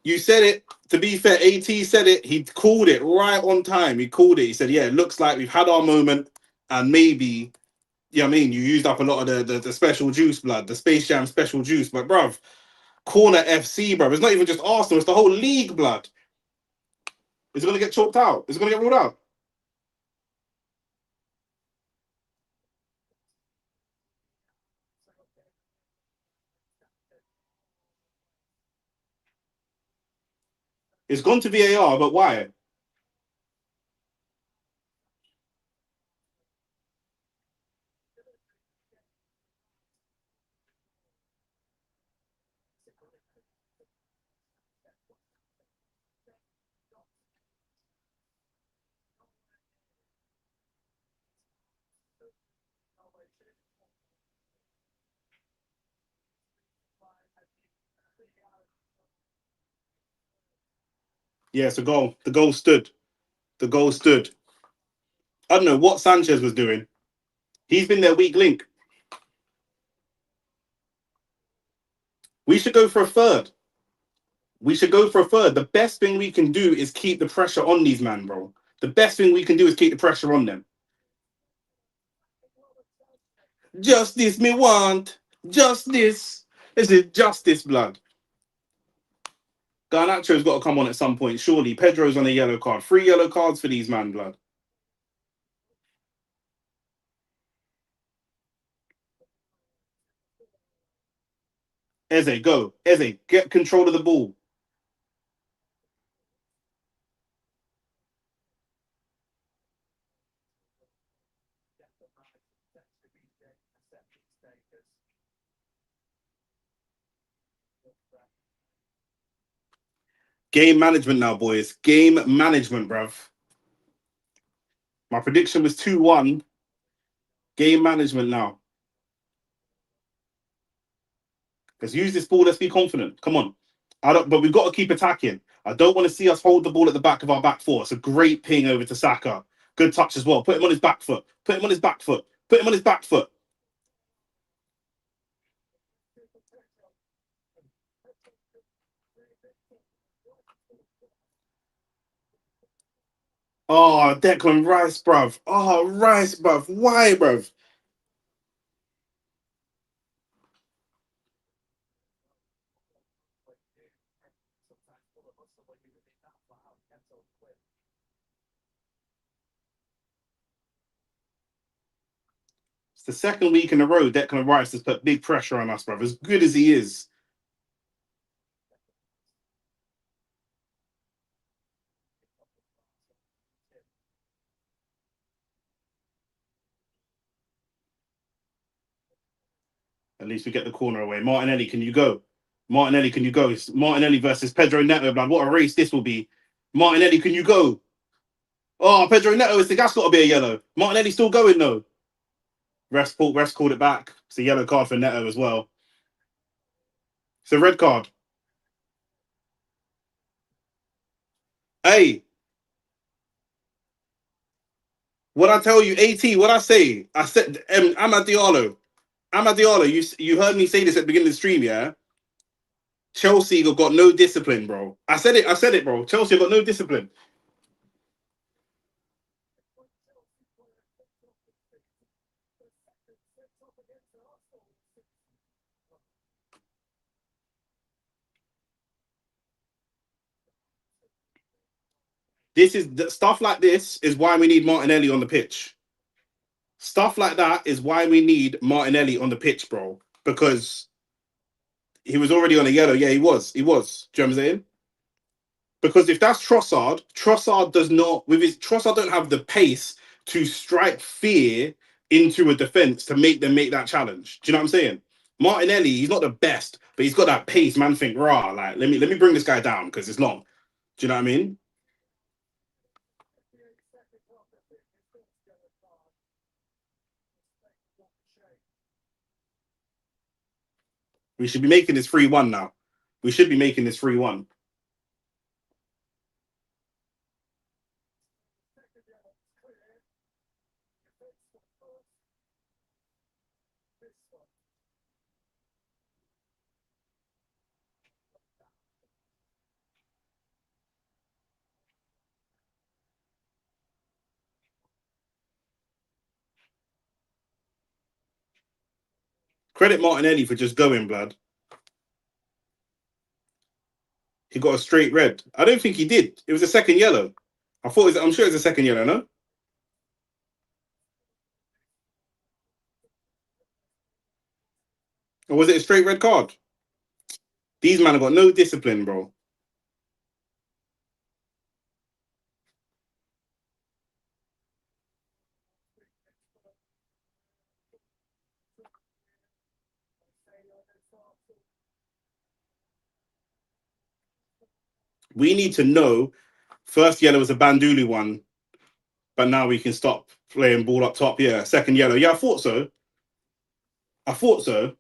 You said it. To be fair, AT said it. He called it right on time. He called it. He said, yeah, it looks like we've had our moment. And maybe, you know what I mean? You used up a lot of the special juice, blood, the Space Jam special juice. But, bruv, corner FC, bruv. It's not even just Arsenal. It's the whole league, blood. Is it going to get chalked out? Is it going to get ruled out? It's gone to VAR, but why? Yeah, it's a goal. The goal stood. The goal stood. I don't know what Sanchez was doing. He's been their weak link. We should go for a third. We should go for a third. The best thing we can do is keep the pressure on these men, bro. The best thing we can do is keep the pressure on them. Justice me want. Justice. This is justice, blood. Garnacho's got to come on at some point, surely. Pedro's on a yellow card. 3 yellow cards for these man, blood. Eze, go. Eze, get control of the ball. Game management now, boys. Game management, bruv. My prediction was 2-1. Game management now. Let's use this ball. Let's be confident. Come on. But we've got to keep attacking. I don't want to see us hold the ball at the back of our back four. It's a great ping over to Saka. Good touch as well. Put him on his back foot. Put him on his back foot. Put him on his back foot. Oh, Declan Rice, bruv. Oh, Rice, bruv. Why, bruv? It's the second week in a row Declan Rice has put big pressure on us, bruv. As good as he is. At least we get the corner away. Martinelli, can you go? Martinelli, can you go? It's Martinelli versus Pedro Neto, blood. What a race this will be. Martinelli, can you go? Oh, Pedro Neto, that's got to be a yellow. Martinelli still going though. Refs called it back. It's a yellow card for Neto as well. It's a red card. Hey, what I tell you, AT, what I say? I said, Amad Diallo. Amad Diallo, you heard me say this at the beginning of the stream, yeah? Chelsea got no discipline, bro. I said it, bro. Chelsea got no discipline. Stuff like this is why we need Martinelli on the pitch. Stuff like that is why we need Martinelli on the pitch, bro. Because he was already on a yellow. Yeah, he was. Do you know what I'm saying? Because if that's Trossard does not Trossard don't have the pace to strike fear into a defense to make them make that challenge. Do you know what I'm saying? Martinelli, he's not the best, but he's got that pace. Man, think raw. Like let me bring this guy down because it's long. Do you know what I mean? We should be making this 3-1 now. We should be making this 3-1. Credit Martinelli for just going, blood. He got a straight red. I don't think he did. It was a second yellow. I'm sure it's a second yellow, no? Or was it a straight red card? These men have got no discipline, bro. We need to know. First yellow was a Banduli one, but now we can stop playing ball up top. Yeah, second yellow. Yeah, I thought so. I thought so.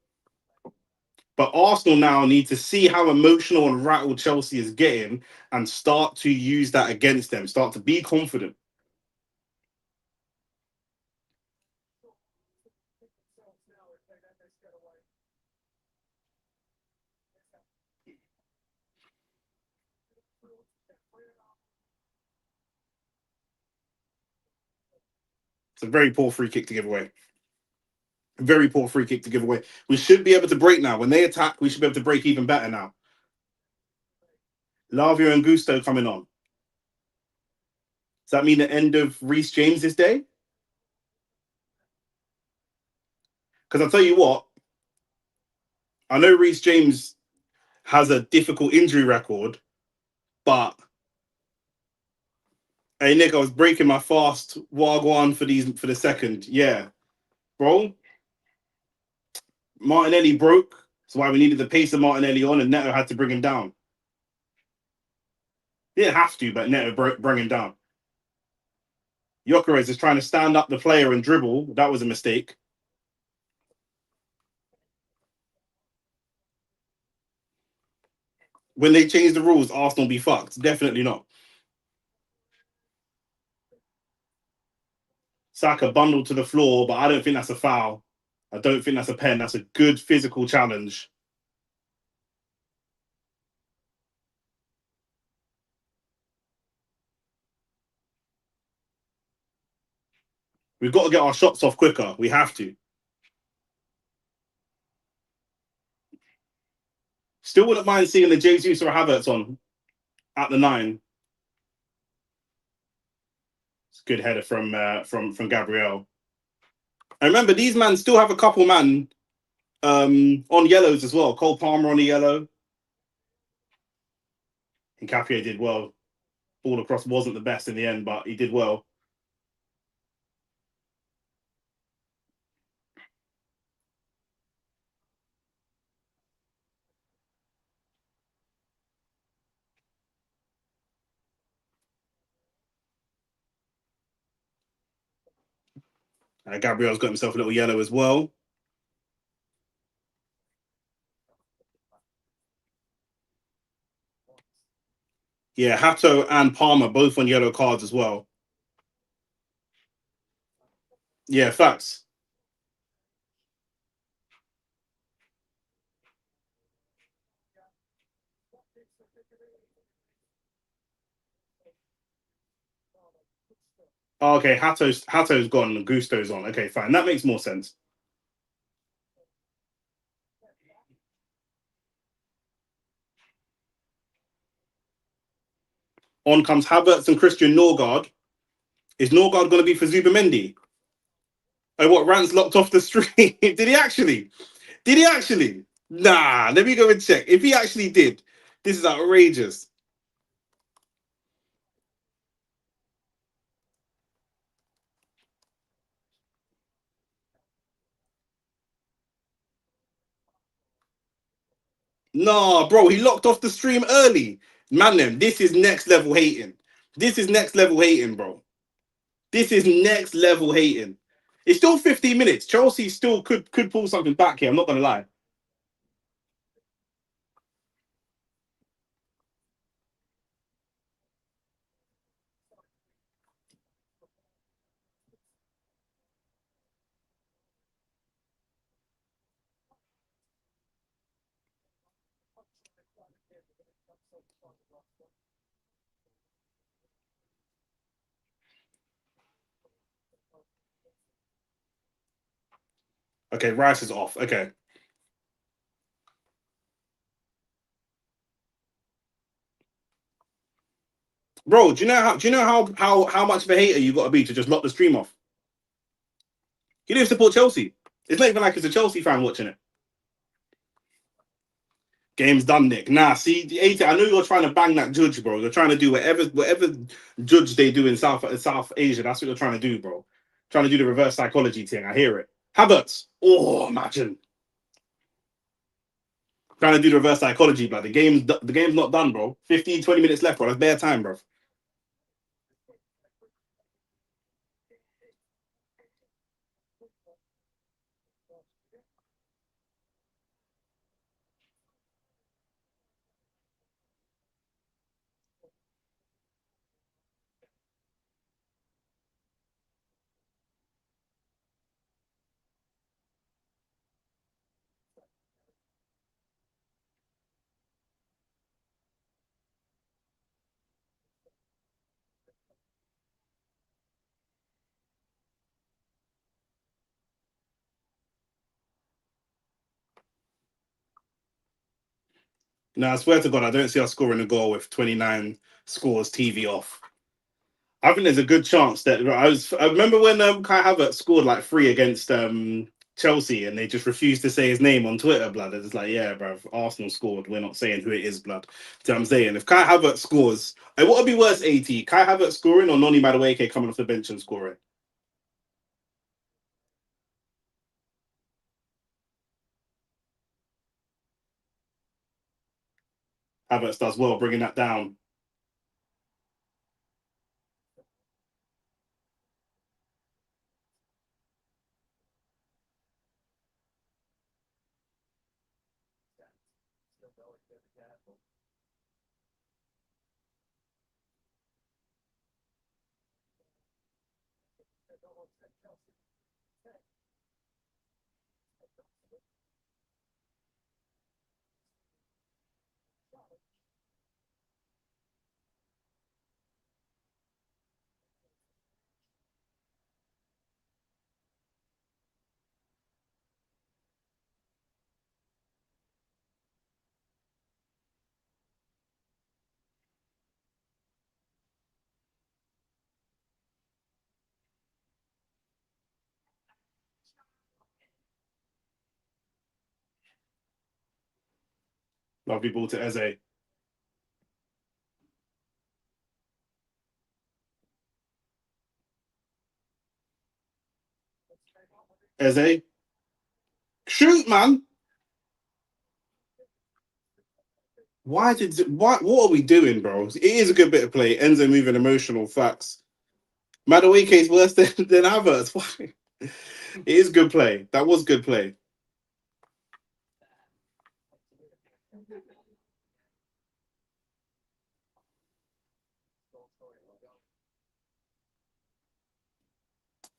But Arsenal now need to see how emotional and rattled Chelsea is getting and start to use that against them. Start to be confident. It's a very poor free kick to give away. Very poor free kick to give away. We should be able to break now. When they attack, we should be able to break even better now. Lavia and Gusto coming on. Does that mean the end of Reece James's day? Because I'll tell you what, I know Reece James has a difficult injury record, but hey Nick, I was breaking my fast Wagwan for the second. Yeah. Bro. Martinelli broke. That's why we needed the pace of Martinelli on, and Neto had to bring him down. He didn't have to, but Neto bring him down. Gyökeres is trying to stand up the player and dribble. That was a mistake. When they change the rules, Arsenal be fucked. Definitely not. Saka bundled to the floor, but I don't think that's a foul. I don't think that's a pen. That's a good physical challenge. We've got to get our shots off quicker. We have to. Still wouldn't mind seeing the Jesus or Havertz on at the 9. It's a good header from Gabriel. And remember, these men still have a couple man on yellows as well. Cole Palmer on a yellow. And Capia did well. Ball across wasn't the best in the end, but he did well. Gabriel's got himself a little yellow as well. Yeah, Hato and Palmer both on yellow cards as well. Yeah, facts. Oh, okay, Hato's gone and Gusto's on. Okay, fine. That makes more sense. On comes Havertz and Christian Norgard. Is Norgard going to be for Zubamendi? Oh, what? Rance locked off the stream. Did he actually? Did he actually? Nah, let me go and check. If he actually did, this is outrageous. Nah, bro, he locked off the stream early. Man, them, this is next level hating. This is next level hating, bro. This is next level hating. It's still 15 minutes. Chelsea still could pull something back here. I'm not gonna lie. Okay, Rice is off. Okay, bro. Do you know how much of a hater you got to be to just lock the stream off? You didn't support Chelsea. It's not even like it's a Chelsea fan watching it. Game's done, Nick. Nah, see, 80, I know you're trying to bang that judge, bro. You're trying to do whatever judge they do in South Asia. That's what you're trying to do, bro. Trying to do the reverse psychology thing. I hear it. Havertz. Oh, imagine. Trying to do the reverse psychology, but the game's not done, bro. 15, 20 minutes left, bro. That's bare time, bro. No, I swear to God, I don't see us scoring a goal with 29 scores TV off. I think there's a good chance that I remember when Kai Havertz scored like 3 against Chelsea and they just refused to say his name on Twitter, blood. It's like, yeah, bro, Arsenal scored. We're not saying who it is, blood. Do you know what I'm saying? If Kai Havertz scores, what would be worse, AT? Kai Havertz scoring or Noni Madueke coming off the bench and scoring? Havertz does well bringing that down. Lovely ball to Eze. Eze. Shoot, man. What are we doing, bro? It is a good bit of play. Enzo moving emotional, facts. Madueke is worse than Havertz. Why? It is good play. That was good play.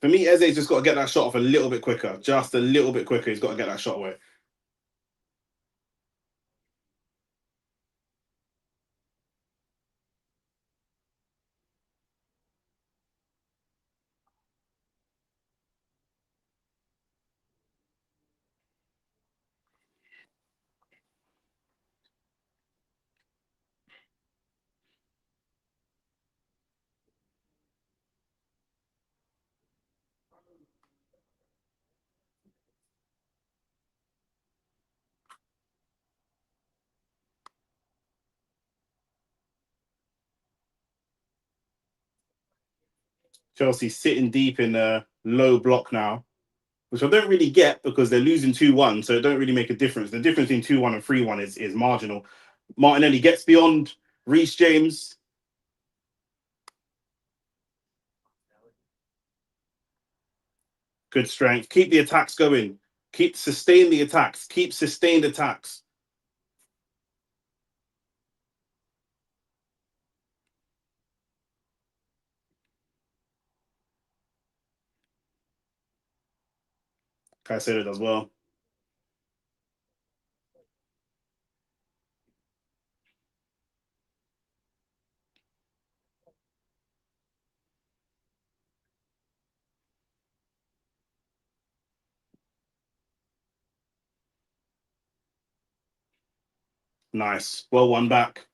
For me, Eze's just got to get that shot off a little bit quicker. Just a little bit quicker. He's got to get that shot away. Chelsea sitting deep in a low block now, which I don't really get because they're losing 2-1, so it don't really make a difference. The difference between 2-1 and 3-1 is marginal. Martinelli gets beyond Reece James. Good strength. Keep the attacks going. Sustain the attacks. Keep sustained attacks. Caicedo does well. Nice. Well won back.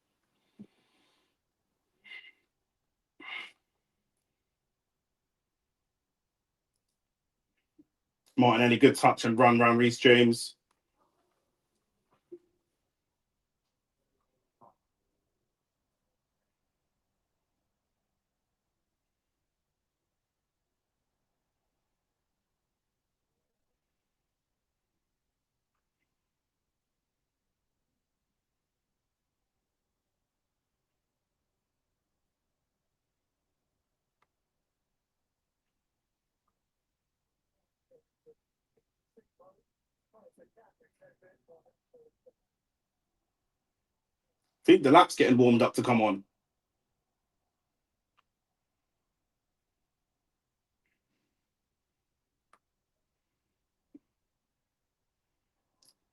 Martinelli, good touch and run around Reece James. I think the lap's getting warmed up to come on.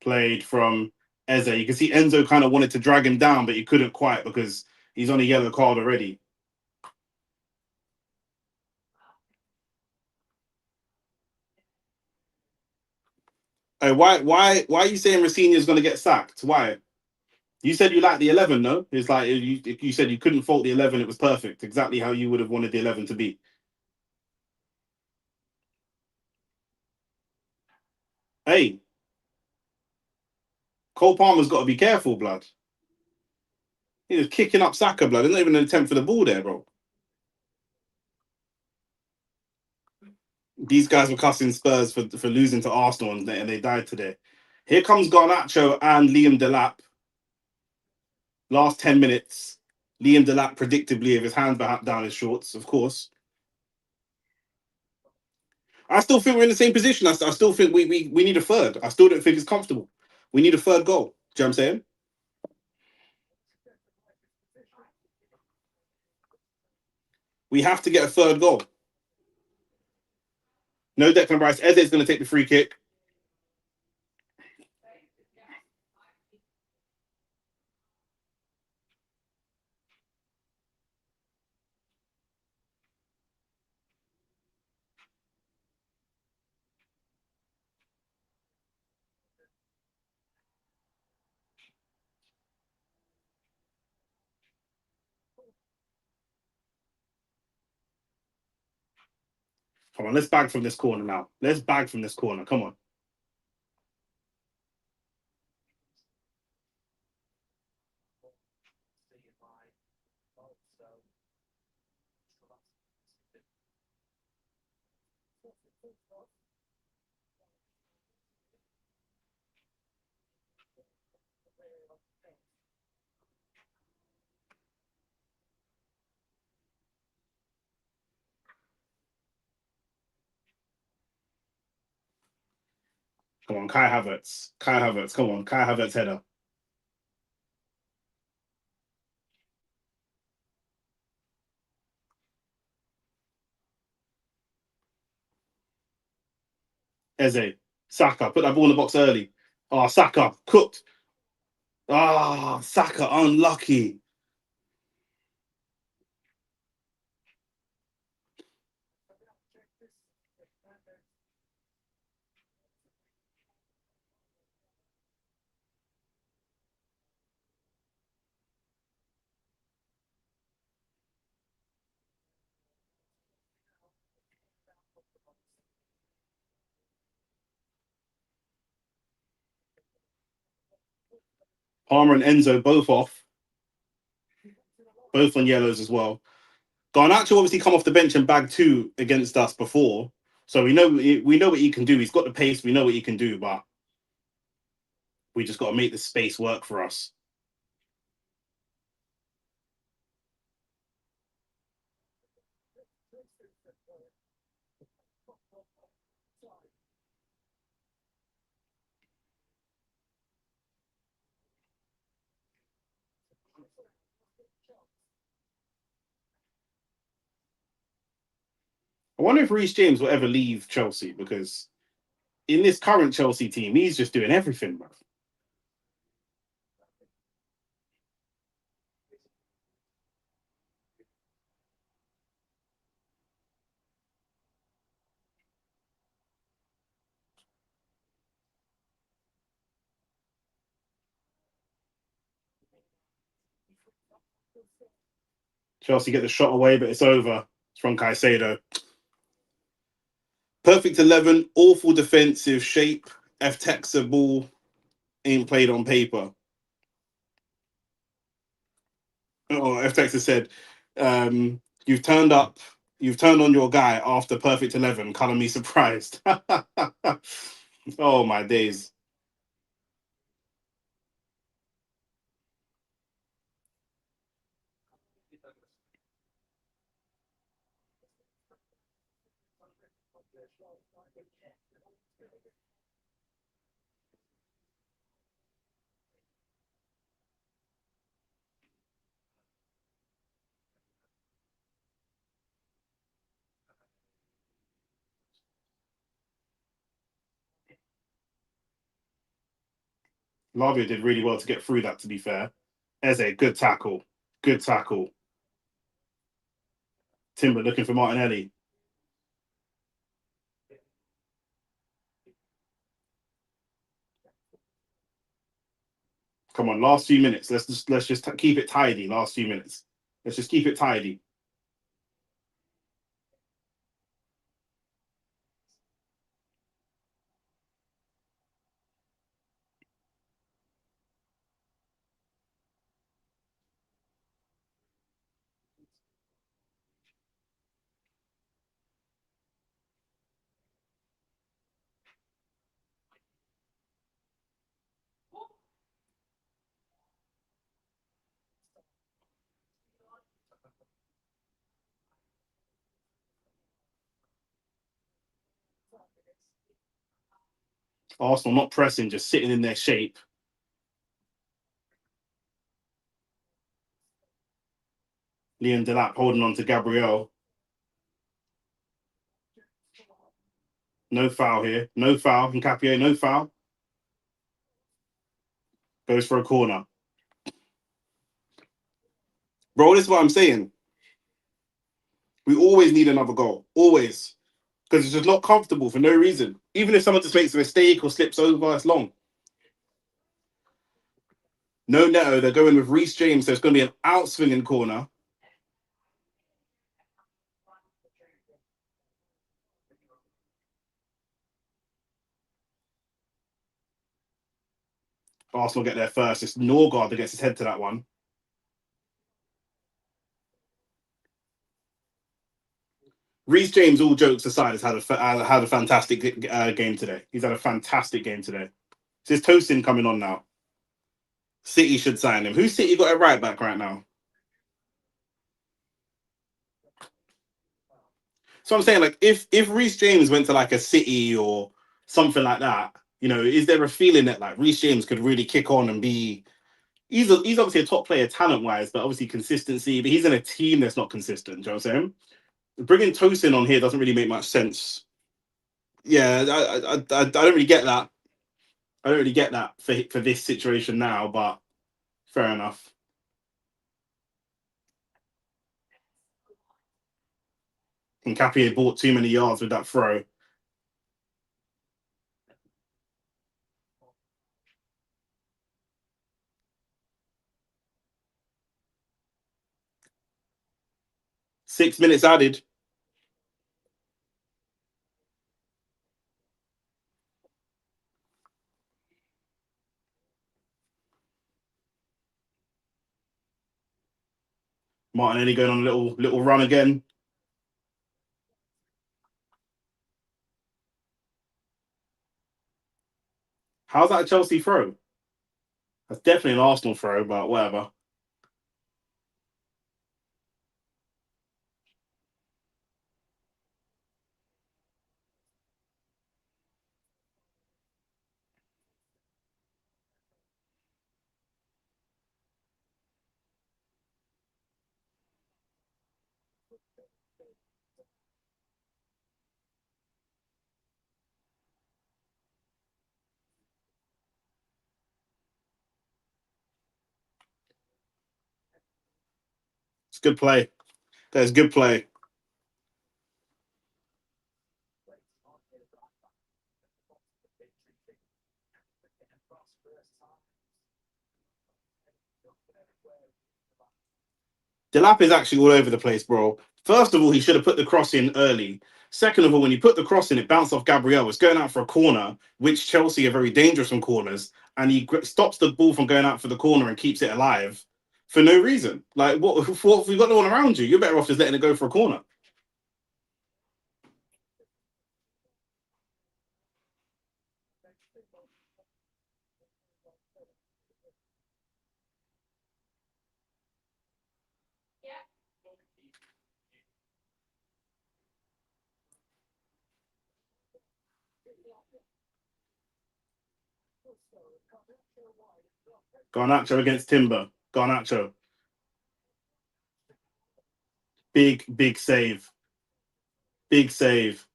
Played from Eze. You can see Enzo kind of wanted to drag him down, but he couldn't quite because he's on a yellow card already. Hey, why are you saying Rafinha's going to get sacked? Why? You said you liked the 11, no? It's like you said you couldn't fault the 11. It was perfect, exactly how you would have wanted the 11 to be. Hey, Cole Palmer's got to be careful, blood. He was kicking up Saka, blood. There's not even an attempt for the ball there, bro. These guys were cussing Spurs for losing to Arsenal and they died today. Here comes Garnacho and Liam Delap. Last 10 minutes. Liam Delap predictably with his hand down his shorts, of course. I still think we're in the same position. I still think we need a third. I still don't think it's comfortable. We need a third goal. Do you know what I'm saying? We have to get a third goal. No Declan Rice. Eze's going to take the free kick. Come on, let's bag from this corner now. Let's bag from this corner. Come on. Come on, Kai Havertz. Kai Havertz. Come on, Kai Havertz header. Eze. Saka. Put that ball in the box early. Oh, Saka. Cooked. Ah, Saka. Unlucky. Palmer and Enzo both off. Both on yellows as well. Garnacho obviously come off the bench and bagged 2 against us before. So we know what he can do. He's got the pace. We know what he can do, but we just got to make the space work for us. I wonder if Reece James will ever leave Chelsea, because in this current Chelsea team, he's just doing everything, bro. Chelsea get the shot away, but it's over. It's from Caicedo. Perfect 11, awful defensive shape. F-Texa ball ain't played on paper. Oh, F-Texa said, you've turned on your guy after perfect 11. Color me surprised. Oh, my days. Lavia did really well to get through that, to be fair. Eze, good tackle. Good tackle. Timber looking for Martinelli. Come on, last few minutes. Let's just keep it tidy. Last few minutes. Let's just keep it tidy. Arsenal not pressing, just sitting in their shape. Liam Delap holding on to Gabriel. No foul here. No foul. Nkapie, no foul. Goes for a corner. Bro, this is what I'm saying. We always need another goal. Always. Because it's just not comfortable for no reason. Even if someone just makes a mistake or slips over, it's long. No Neto, they're going with Reece James, so it's going to be an outswinging corner. Arsenal get there first. It's Norgard that gets his head to that one. Reece James, all jokes aside, has had a fantastic game today. He's had a fantastic game today. So his Tosin coming on now. City should sign him. Who's City got a right back right now? So I'm saying, like, if Reece James went to like a City or something like that, is there a feeling that like Reece James could really kick on and be? He's obviously a top player talent wise, but obviously consistency. But he's in a team that's not consistent. Do you know what I'm saying? Bringing Tosin on here doesn't really make much sense. Yeah, I don't really get that. I don't really get that for this situation now, but fair enough. And Cappy had bought too many yards with that throw. Six minutes added. Martinelli going on a little run again. How's that a Chelsea throw? That's definitely an Arsenal throw, but whatever. It's good play. That's good play. Delap is actually all over the place, bro. First of all, he should have put the cross in early. Second of all, when you put the cross in, it bounced off Gabriel. It's going out for a corner, which Chelsea are very dangerous from corners, and he stops the ball from going out for the corner and keeps it alive for no reason. Like, what if you've got no one around you? You're better off just letting it go for a corner. Garnacho against Timber. Garnacho. Big save. Big save.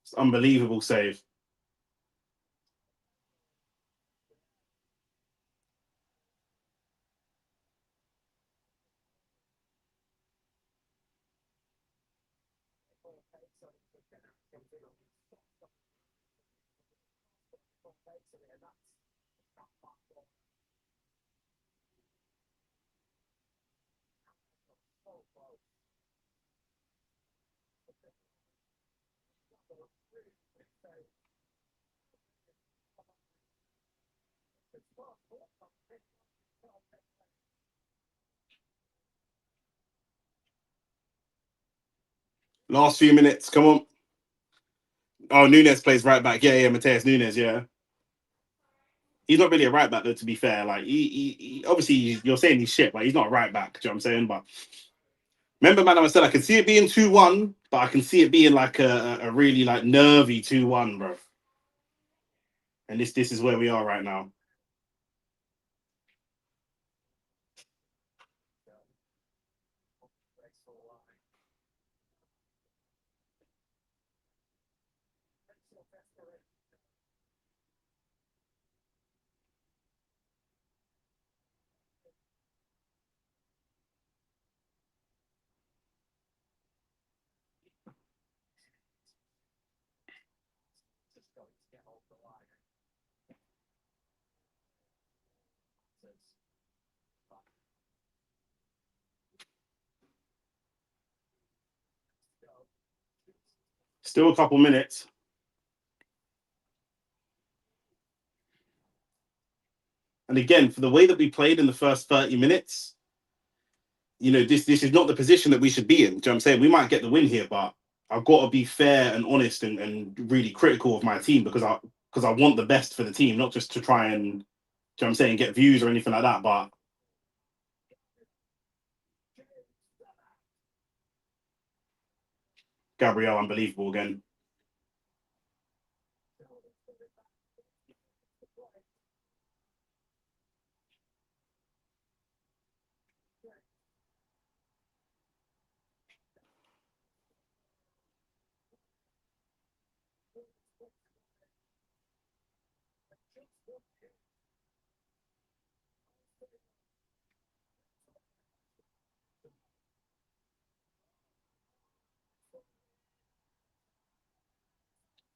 It's unbelievable save. Last few minutes. Come on. Oh, Nunes plays right back. Yeah, Mateus Nunes. Yeah. He's not really a right back though. To be fair, like he obviously you're saying he's shit, but he's not a right back. Do you know what I'm saying? But remember, man, I said I can see it being 2-1, but I can see it being like a really like nervy 2-1, bro. And this is where we are right now. Still a couple minutes. And again, for the way that we played in the first 30 minutes, this is not the position that we should be in. Do you know what I'm saying? We might get the win here, but I've got to be fair and honest and really critical of my team because I want the best for the team, not just to try and, do you know what I'm saying, get views or anything like that. But Gabriel, unbelievable again.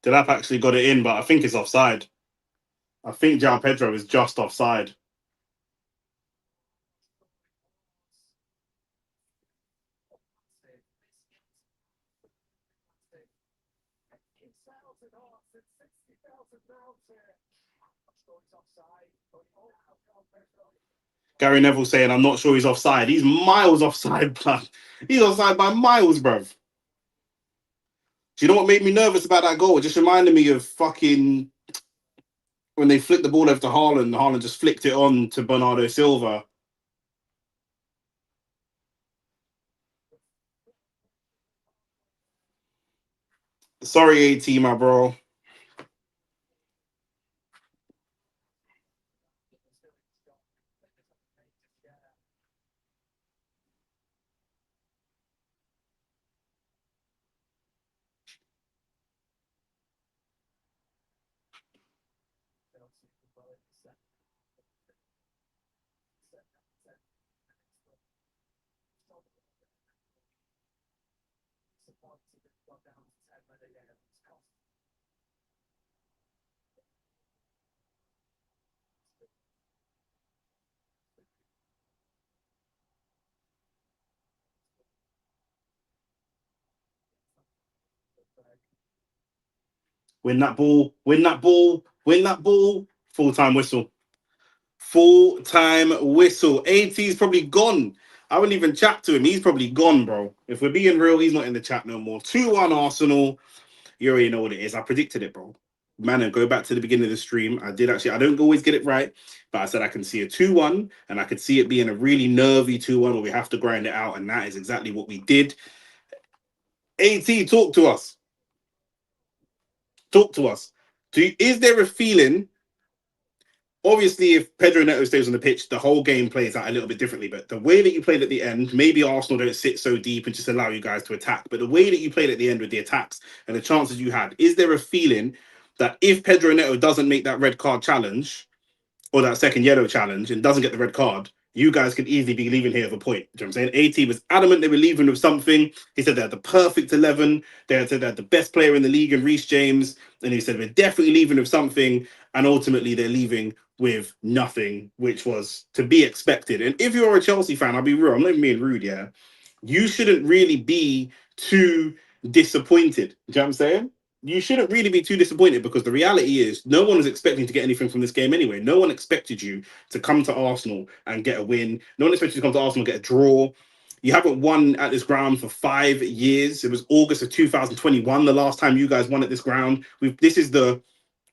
Delap actually got it in, but I think it's offside. I think João Pedro is just offside. Gary Neville saying, I'm not sure he's offside. He's miles offside, blood. He's offside by miles, bruv. Do you know what made me nervous about that goal? It just reminded me of fucking when they flicked the ball over to Haaland. Haaland just flicked it on to Bernardo Silva. Sorry, AT, my bro. Win that ball, win that ball, win that ball. Full-time whistle. Full-time whistle. AT's probably gone. I wouldn't even chat to him. He's probably gone, bro. If we're being real, he's not in the chat no more. 2-1 Arsenal. You already know what it is. I predicted it, bro. Man, and go back to the beginning of the stream. I don't always get it right, but I said I can see a 2-1, and I could see it being a really nervy 2-1 where we have to grind it out, and that is exactly what we did. AT, talk to us. Talk to us. Is there a feeling? Obviously, if Pedro Neto stays on the pitch, the whole game plays out a little bit differently. But the way that you played at the end, maybe Arsenal don't sit so deep and just allow you guys to attack. But the way that you played at the end with the attacks and the chances you had, is there a feeling that if Pedro Neto doesn't make that red card challenge or that second yellow challenge and doesn't get the red card, you guys could easily be leaving here with a point? Do you know what I'm saying? AT was adamant they were leaving with something. He said they had the perfect 11. They said they had the best player in the league in Reece James. And he said we're definitely leaving with something. And ultimately, they're leaving with nothing, which was to be expected. And if you're a Chelsea fan, I'll be real, I'm not even being rude, yeah, you shouldn't really be too disappointed. Do you know what I'm saying? You shouldn't really be too disappointed because the reality is no one was expecting to get anything from this game anyway. No one expected you to come to Arsenal and get a win. No one expected you to come to Arsenal and get a draw. You haven't won at this ground for 5 years. It was August of 2021, the last time you guys won at this ground. This is the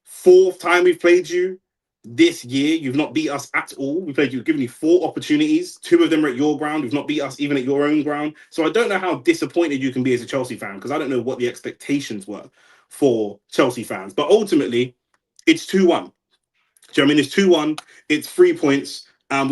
4th time we've played you this year. You've not beat us at all. We played you, we've given you 4 opportunities. 2 of them are at your ground. You've not beat us even at your own ground. So I don't know how disappointed you can be as a Chelsea fan because I don't know what the expectations were for Chelsea fans. But ultimately, it's 2-1. Do you know what I mean? It's 2-1. It's 3 points. And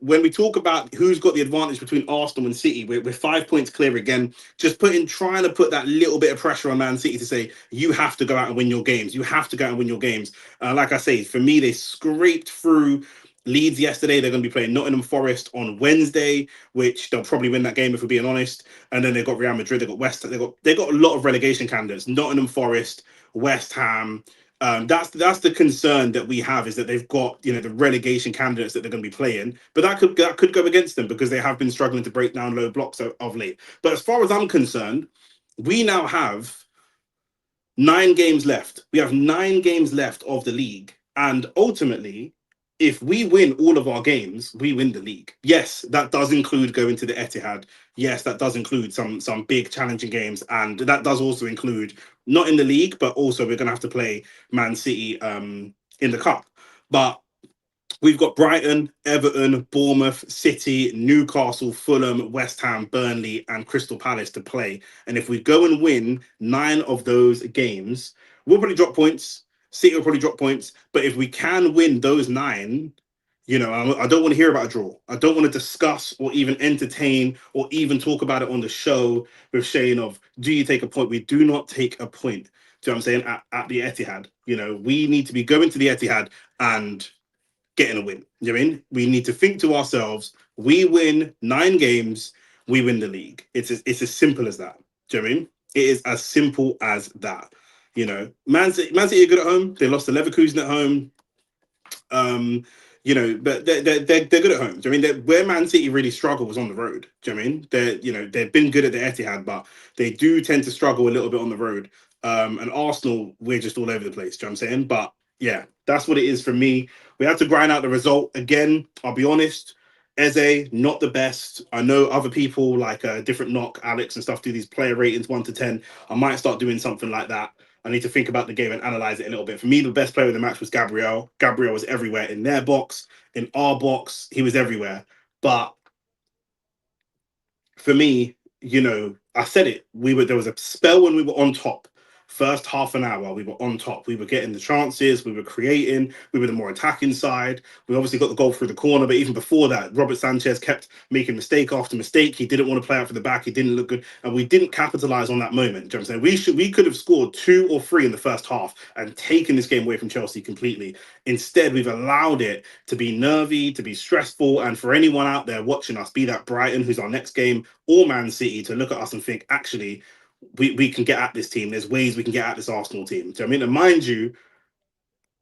when we talk about who's got the advantage between Arsenal and City, we're 5 points clear again. Just trying to put that little bit of pressure on Man City to say, you have to go out and win your games. You have to go out and win your games. Like I say, for me, they scraped through Leeds yesterday. They're going to be playing Nottingham Forest on Wednesday, which they'll probably win that game if we're being honest. And then they've got Real Madrid. They've got a lot of relegation candidates. Nottingham Forest, West Ham, That's the concern that we have, is that they've got, you know, the relegation candidates that they're going to be playing, but that could go against them because they have been struggling to break down low blocks of late. But as far as I'm concerned, we now have 9 games left. We have 9 games left of the league. And ultimately, if we win all of our games, we win the league. Yes, that does include going to the Etihad. Yes, that does include some big challenging games. And that does also include, not in the league, but also we're gonna have to play Man City in the cup. But we've got Brighton, Everton, Bournemouth, City, Newcastle, Fulham, West Ham, Burnley, and Crystal Palace to play. And if we go and win 9 of those games, we'll probably drop points. City will probably drop points. But if we can win those 9, you know, I don't want to hear about a draw. I don't want to discuss or even entertain or even talk about it on the show with Shane of, do you take a point? We do not take a point. Do you know what I'm saying? At the Etihad. You know, we need to be going to the Etihad and getting a win. You know what I mean? We need to think to ourselves, we win 9 games, we win the league. It's as simple as that. Do you know what I mean? It is as simple as that. You know, Man City are good at home. They lost to Leverkusen at home. Um, you know, but they're good at home. Do you know what I mean? Where Man City really struggle was on the road. Do you know what I mean? They've been good at the Etihad, but they do tend to struggle a little bit on the road. And Arsenal, we're just all over the place. Do you know what I'm saying? But yeah, that's what it is for me. We had to grind out the result again. I'll be honest. Eze, not the best. I know other people like different knock, Alex and stuff, do these player ratings 1 to 10. I might start doing something like that. I need to think about the game and analyze it a little bit. For me, the best player of the match was Gabriel. Gabriel was everywhere in their box, in our box. He was everywhere. But for me, you know, I said it. There was a spell when we were on top. First half an hour, we were on top. We were getting the chances. We were creating. We were the more attacking side. We obviously got the goal through the corner, but even before that, Robert Sanchez kept making mistake after mistake. He didn't want to play out for the back. He didn't look good, and we didn't capitalize on that moment. Do you know what I'm saying? We could have scored 2 or 3 in the first half and taken this game away from Chelsea completely. Instead, we've allowed it to be nervy, to be stressful, and for anyone out there watching us, be that Brighton, who's our next game, or Man City, to look at us and think, actually, we can get at this team. There's ways we can get at this Arsenal team. Do you know what I mean? And mind you,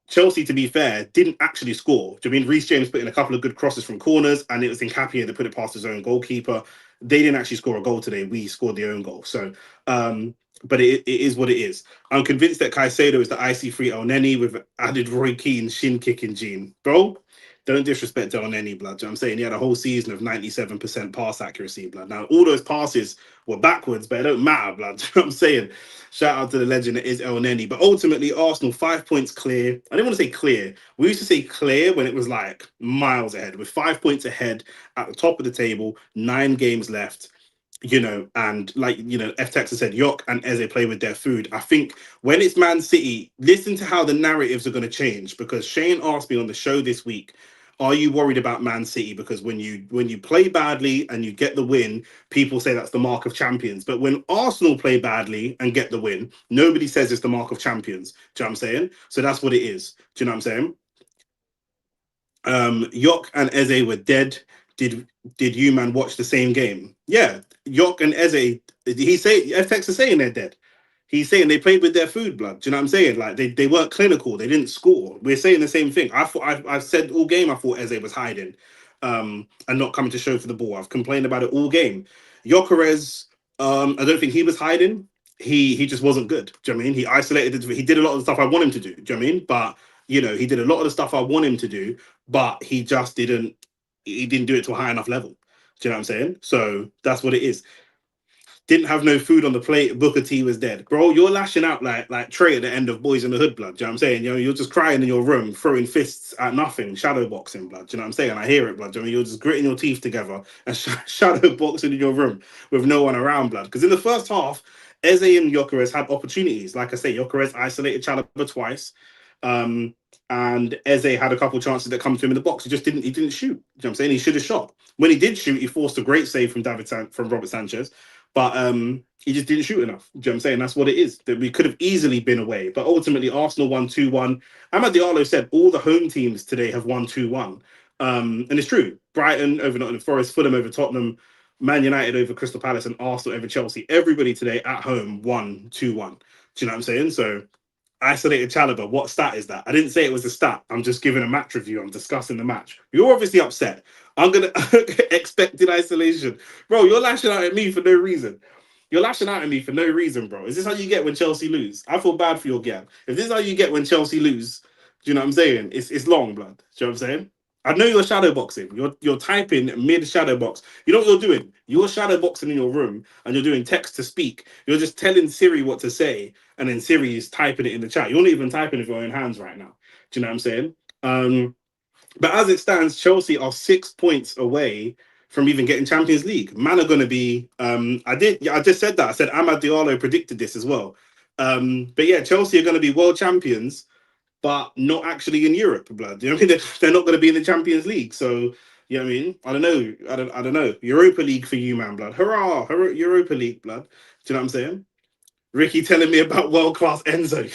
Chelsea, to be fair, didn't actually score. Do you know what I mean? Reece James put in a couple of good crosses from corners, and it was Nkapia that put it past his own goalkeeper. They didn't actually score a goal today. We scored the own goal. So, but it is what it is. I'm convinced that Caicedo is the IC3 El Neni with added Roy Keane shin kicking gene. Bro, don't disrespect El Neni, blood. You know what I'm saying? He had a whole season of 97% pass accuracy, blood. Now, all those passes were backwards, but it don't matter, blood. You know what I'm saying? Shout out to the legend that is El Neni. But ultimately, Arsenal 5 points clear. I didn't want to say clear. We used to say clear when it was like miles ahead. With 5 points ahead at the top of the table, 9 games left. You know, and like, you know, F Texas said, Yok and Eze play with their food. I think when it's Man City, listen to how the narratives are going to change, because Shane asked me on the show this week, are you worried about Man City? Because when you play badly and you get the win, people say that's the mark of champions. But when Arsenal play badly and get the win, nobody says it's the mark of champions. Do you know what I'm saying? So that's what it is. Do you know what I'm saying? Yok and Eze were dead. Did you man watch the same game? Yeah, Yok and Eze. He say FX are saying they're dead. He's saying they played with their food, blood. Do you know what I'm saying? Like they weren't clinical. They didn't score. We're saying the same thing. I've said all game. I thought Eze was hiding, and not coming to show for the ball. I've complained about it all game. Gyökeres, I don't think he was hiding. He just wasn't good. Do you know what I mean? He isolated. He did a lot of the stuff I want him to do. Do you know what I mean? But you know, he did a lot of the stuff I want him to do, but he just didn't. He didn't do it to a high enough level. Do you know what I'm saying? So that's what it is. Didn't have no food on the plate. Booker T was dead, bro. You're lashing out like Trey at the end of Boys in the Hood, blood. Do you know what I'm saying? You know, you're just crying in your room, throwing fists at nothing, shadow boxing, blood. Do you know what I'm saying? I hear it, blood. Do you know, you're just gritting your teeth together and shadow boxing in your room with no one around, blood. Because in the first half, Eze and Gyökeres had opportunities. Like I say, Gyökeres isolated Chalobah twice. And Eze had a couple chances that come to him in the box. He didn't shoot. You know what I'm saying? He should have shot. When he did shoot, he forced a great save from from Robert Sanchez. But he just didn't shoot enough. Do you know what I'm saying? That's what it is. That we could have easily been away. But ultimately, Arsenal won 2-1. Amad Diallo said all the home teams today have won 2-1. And it's true. Brighton over Nottingham Forest, Fulham over Tottenham, Man United over Crystal Palace, and Arsenal over Chelsea. Everybody today at home won 2-1. Do you know what I'm saying? So Isolated Chalobah. What stat is that? I didn't say it was a stat. I'm just giving a match review. I'm discussing the match. You're obviously upset. I'm gonna expected isolation, bro. You're lashing out at me for no reason. You're lashing out at me for no reason, bro. Is this how you get when Chelsea lose? I feel bad for your gang. If this is how you get when Chelsea lose, do you know what I'm saying? It's long, blood. Do you know what I'm saying? I know you're shadow boxing. You're typing mid shadow box. You know what you're doing? You're shadow boxing in your room and you're doing text to speak. You're just telling Siri what to say, and then Siri is typing it in the chat. You're not even typing with your own hands right now. Do you know what I'm saying? But as it stands, Chelsea are 6 points away from even getting Champions League. Man are going to be. I just said that. I said Amad Diallo predicted this as well. But yeah, Chelsea are going to be world champions, but not actually in Europe, blood. You know what I mean? They're not going to be in the Champions League. So, you know what I mean? I don't know. I don't know. Europa League for you, man, blood. Hurrah! Europa League, blood. Do you know what I'm saying? Ricky telling me about world class Enzo.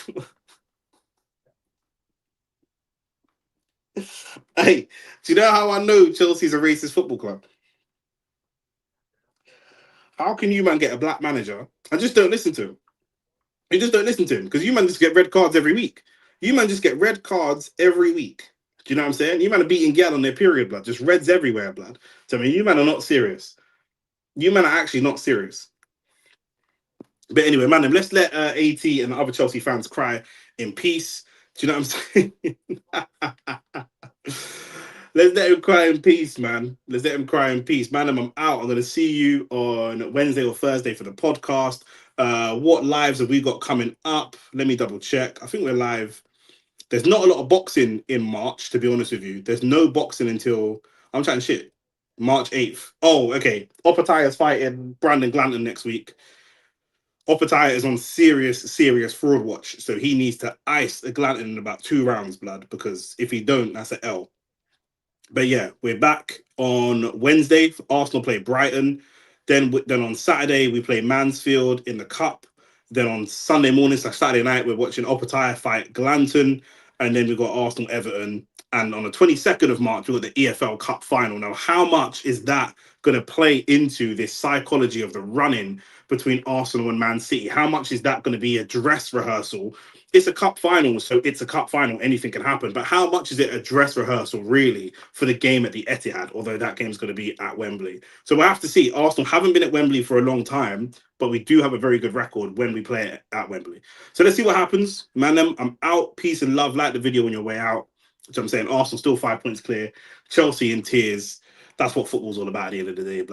Hey, do you know how I know Chelsea's a racist football club? How can you, man, get a black manager and just don't listen to him? You just don't listen to him because you, man, just get red cards every week. You, man, just get red cards every week. Do you know what I'm saying? You, man, are beating gal on their period, blood. Just reds everywhere, blood. So, I mean, you, man, are not serious. You, man, are actually not serious. But anyway, man, let's let AT and the other Chelsea fans cry in peace. Do you know what I'm saying? Let's let him cry in peace, man. Let's let him cry in peace. Man, I'm out. I'm going to see you on Wednesday or Thursday for the podcast. What lives have we got coming up? Let me double check. I think we're live. There's not a lot of boxing in March, to be honest with you. There's no boxing until, I'm chatting shit, March 8th. Oh, okay. Opatai is fighting Brandon Glanton next week. Opatai is on serious fraud watch. So he needs to ice a Glanton in about 2 rounds, blood, because if he don't, that's an L. But yeah, we're back on Wednesday. Arsenal play Brighton. Then on Saturday, we play Mansfield in the Cup. Then on Sunday morning, so Saturday night, we're watching Opatai fight Glanton. And then we've got Arsenal Everton. And on the 22nd of March, we've got the EFL Cup final. Now, how much is that going to play into this psychology of the run-in between Arsenal and Man City? How much is that going to be a dress rehearsal? It's a cup final, so it's a cup final. Anything can happen. But how much is it a dress rehearsal, really, for the game at the Etihad? Although that game's going to be at Wembley. So we'll have to see. Arsenal haven't been at Wembley for a long time, but we do have a very good record when we play it at Wembley. So let's see what happens. Man, I'm out. Peace and love. Like the video on your way out. Which I'm saying, Arsenal still 5 points clear. Chelsea in tears. That's what football's all about at the end of the day.